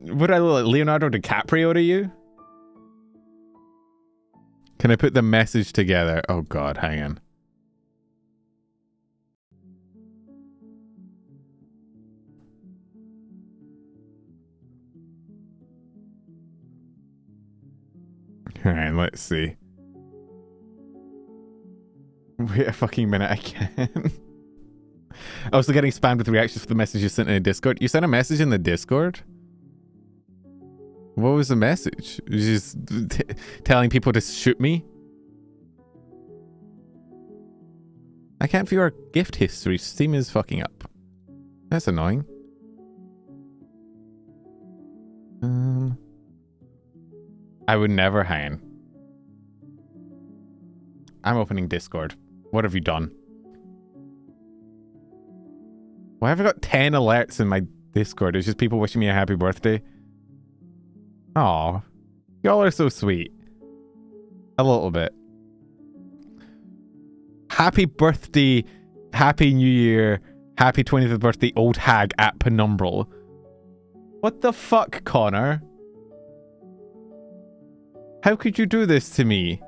Would I look like Leonardo DiCaprio to you? Can I put the message together? Oh god, hang on. Alright, let's see. Wait a fucking minute, I can. Also getting spammed with reactions for the message you sent in the Discord. You sent a message in the Discord? What was the message? It was just telling people to shoot me? I can't view our gift history. Steam is fucking up. That's annoying. I would never hang. I'm opening Discord. What have you done? Why have I got 10 alerts in my Discord? It's just people wishing me a happy birthday. Aw, y'all are so sweet. A little bit. Happy birthday, happy new year, happy 25th birthday, old hag at Penumbral. What the fuck, Connor? How could you do this to me?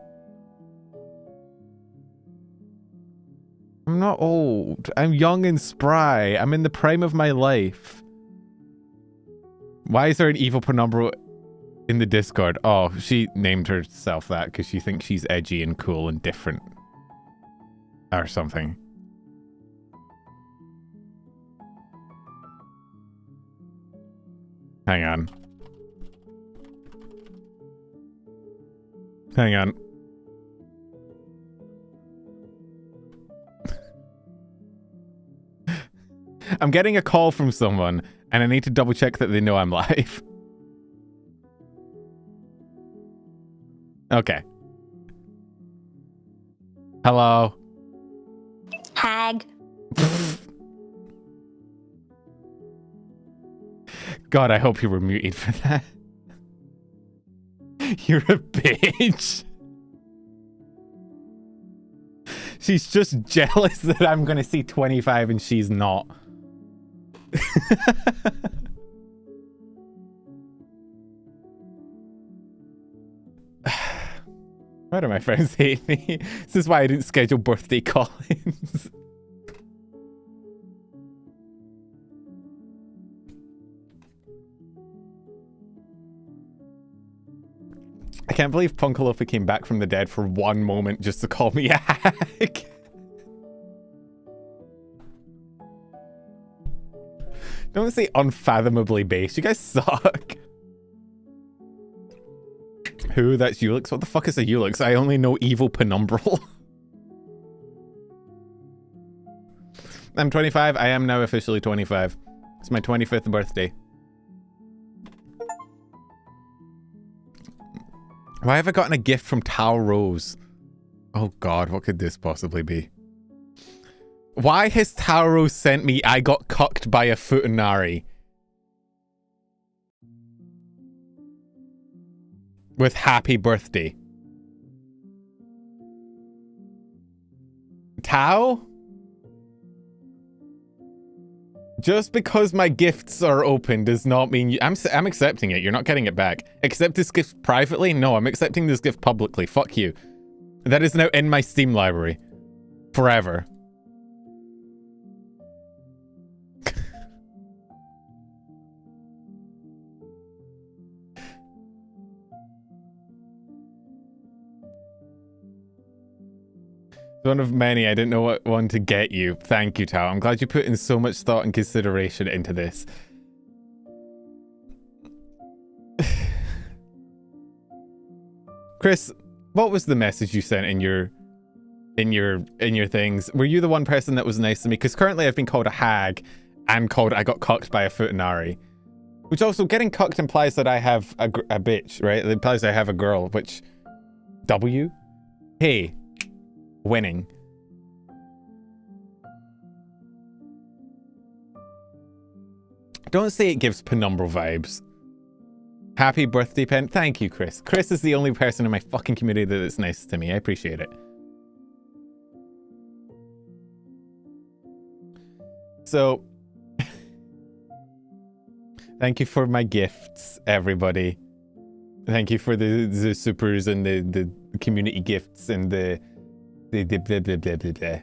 I'm not old. I'm young and spry. I'm in the prime of my life. Why is there an evil Penumbral in the Discord? Oh, she named herself that because she thinks she's edgy and cool and different. Or something. Hang on. Hang on. I'm getting a call from someone and I need to double check that they know I'm live. Okay. Hello. Hag. God, I hope you were muted for that. You're a bitch. She's just jealous that I'm gonna see 25 and she's not. Why do my friends hate me? This is why I didn't schedule birthday call-ins. I can't believe Punkalofa came back from the dead for one moment just to call me a hack. Don't say unfathomably base. You guys suck. Who? That's Ulix? What the fuck is a Ulix? I only know evil Penumbral. I'm 25. I am now officially 25. It's my 25th birthday. Why have I gotten a gift from Tal Rose? Oh god, what could this possibly be? Why has Tal Rose sent me I got cucked by a Futanari? With happy birthday. Tao? Just because my gifts are open does not mean you... I'm accepting it. You're not getting it back. Accept this gift privately? No, I'm accepting this gift publicly. Fuck you. That is now in my Steam library. Forever. One of many. I didn't know what one to get you. Thank you, Tao. I'm glad you put in so much thought and consideration into this. Chris, what was the message you sent in your things? Were you the one person that was nice to me? Because currently I've been called a hag and called I got cucked by a futanari. Which also, getting cucked implies that I have a bitch, right? It implies I have a girl, which... W? Hey. Winning. Don't say it gives penumbral vibes. Happy birthday, Pen. Thank you, Chris. Chris is the only person in my fucking community that is nice to me. I appreciate it. So, thank you for my gifts, everybody. Thank you for the supers and the community gifts and the blah, blah, blah, blah, blah, blah.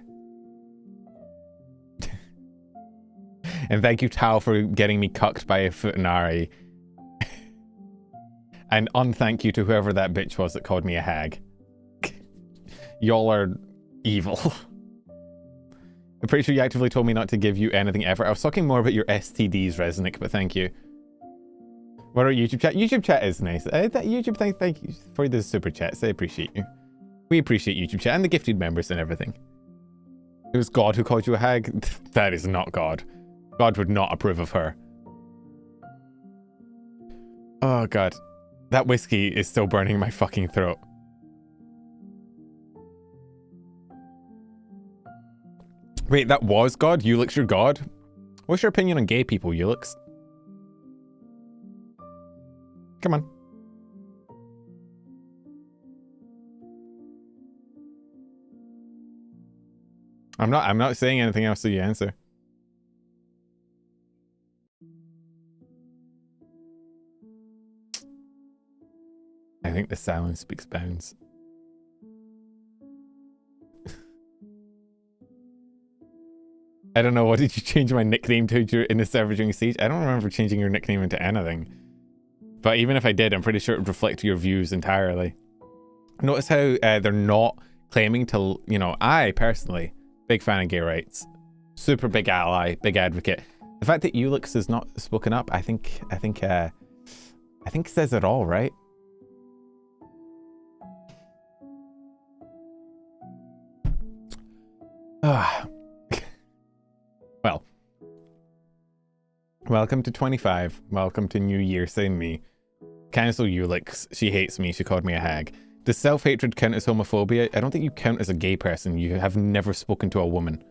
And thank you, Tao, for getting me cucked by a futanari. And unthank you to whoever that bitch was that called me a hag. Y'all are evil. I'm pretty sure you actively told me not to give you anything ever. I was talking more about your STDs, Resnick, but thank you. What about YouTube chat? YouTube chat is nice. YouTube, thank you for the super chats. I appreciate you. We appreciate YouTube chat and the gifted members and everything. It was God who called you a hag? That is not God. God would not approve of her. Oh, God. That whiskey is still burning my fucking throat. Wait, that was God? Ulix, your God? What's your opinion on gay people, Ulix? Come on. I'm not saying anything else to you answer. I think the silence speaks bounds. I don't know, what did you change my nickname to in the server during Siege? I don't remember changing your nickname into anything. But even if I did, I'm pretty sure it would reflect your views entirely. Notice how they're not claiming to, you know, I personally, big fan of gay rights, super big ally, big advocate. The fact that Ulix has not spoken up, I think says it all, right? Well, welcome to 25. Welcome to New Year, same me. Cancel Ulix. She hates me. She called me a hag. Does self-hatred count as homophobia? I don't think you count as a gay person. You have never spoken to a woman.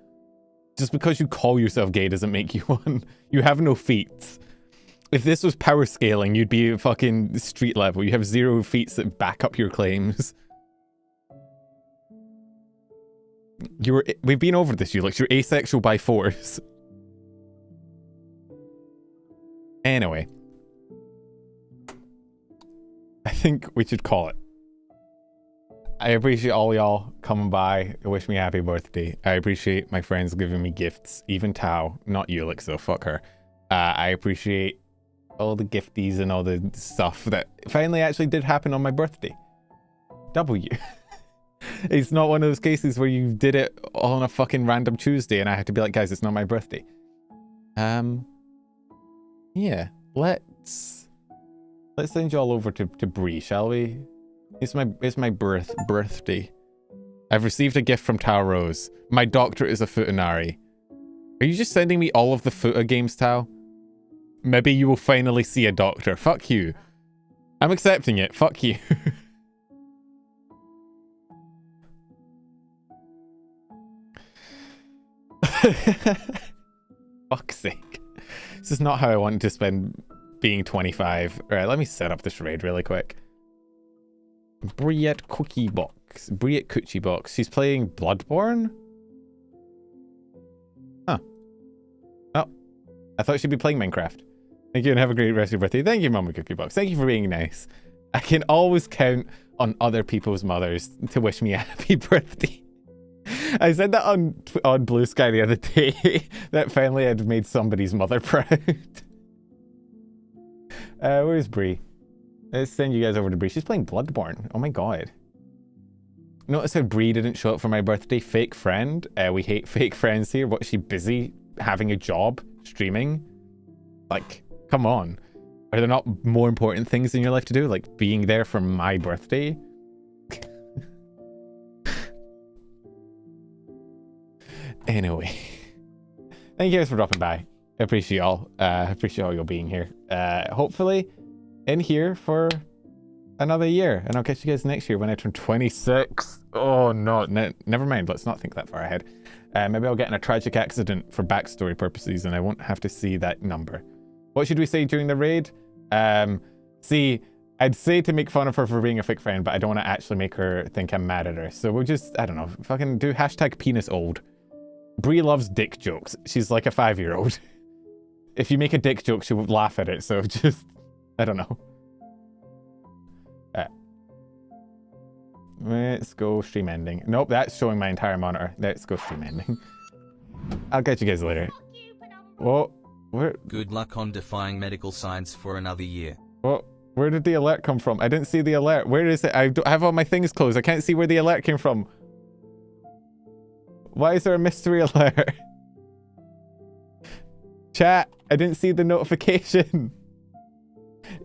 Just because you call yourself gay doesn't make you one. You have no feats. If this was power scaling, you'd be fucking street level. You have 0 feats that back up your claims. We've been over this, Ulix. You're asexual by force. Anyway. I think we should call it. I appreciate all y'all coming by to wish me happy birthday. I appreciate my friends giving me gifts. Even Tao. Not Ulix, though. Fuck her. I appreciate all the gifties and all the stuff that finally actually did happen on my birthday. W. It's not one of those cases where you did it on a fucking random Tuesday and I had to be like, guys, it's not my birthday. Yeah, let's send you all over to Bree, shall we? It's my birthday. I've received a gift from Tao Rose. My doctor is a futanari. Are you just sending me all of the futa games, Tao? Maybe you will finally see a doctor. Fuck you. I'm accepting it. Fuck you. Fuck's sake. This is not how I want to spend being 25. Alright, let me set up this raid really quick. Briette Cookie Box. Briette Coochie Box. She's playing Bloodborne? Huh. Oh. I thought she'd be playing Minecraft. Thank you and have a great rest of your birthday. Thank you, Mama Cookie Box. Thank you for being nice. I can always count on other people's mothers to wish me a happy birthday. I said that on Blue Sky the other day, that finally I'd made somebody's mother proud. Where's Bree? Let's send you guys over to Bree. She's playing Bloodborne. Oh my god. Notice how Bree didn't show up for my birthday. Fake friend. We hate fake friends here. What, is she busy having a job? Streaming? Like, come on. Are there not more important things in your life to do? Like being there for my birthday? Anyway. Thank you guys for dropping by. I appreciate y'all. Appreciate all you being here. Hopefully in here for another year. And I'll catch you guys next year when I turn 26. Oh no, never mind. Let's not think that far ahead. Maybe I'll get in a tragic accident for backstory purposes and I won't have to see that number. What should we say during the raid? See, I'd say to make fun of her for being a fake friend, but I don't want to actually make her think I'm mad at her. So we'll just, I don't know, fucking do hashtag penis old. Bree loves dick jokes. She's like a 5-year-old. If you make a dick joke, she will laugh at it. So just, I don't know. Let's go stream ending. Nope, that's showing my entire monitor. Let's go stream ending. I'll catch you guys later. Whoa, where? Good luck on defying medical science for another year. Whoa, where did the alert come from? I didn't see the alert. Where is it? I have all my things closed. I can't see where the alert came from. Why is there a mystery alert? Chat, I didn't see the notification.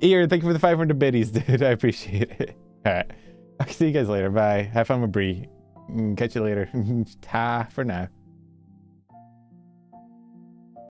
Ear, thank you for the 500 biddies, dude. I appreciate it. Alright. I'll see you guys later. Bye. Have fun with Bree. Catch you later. Ta for now.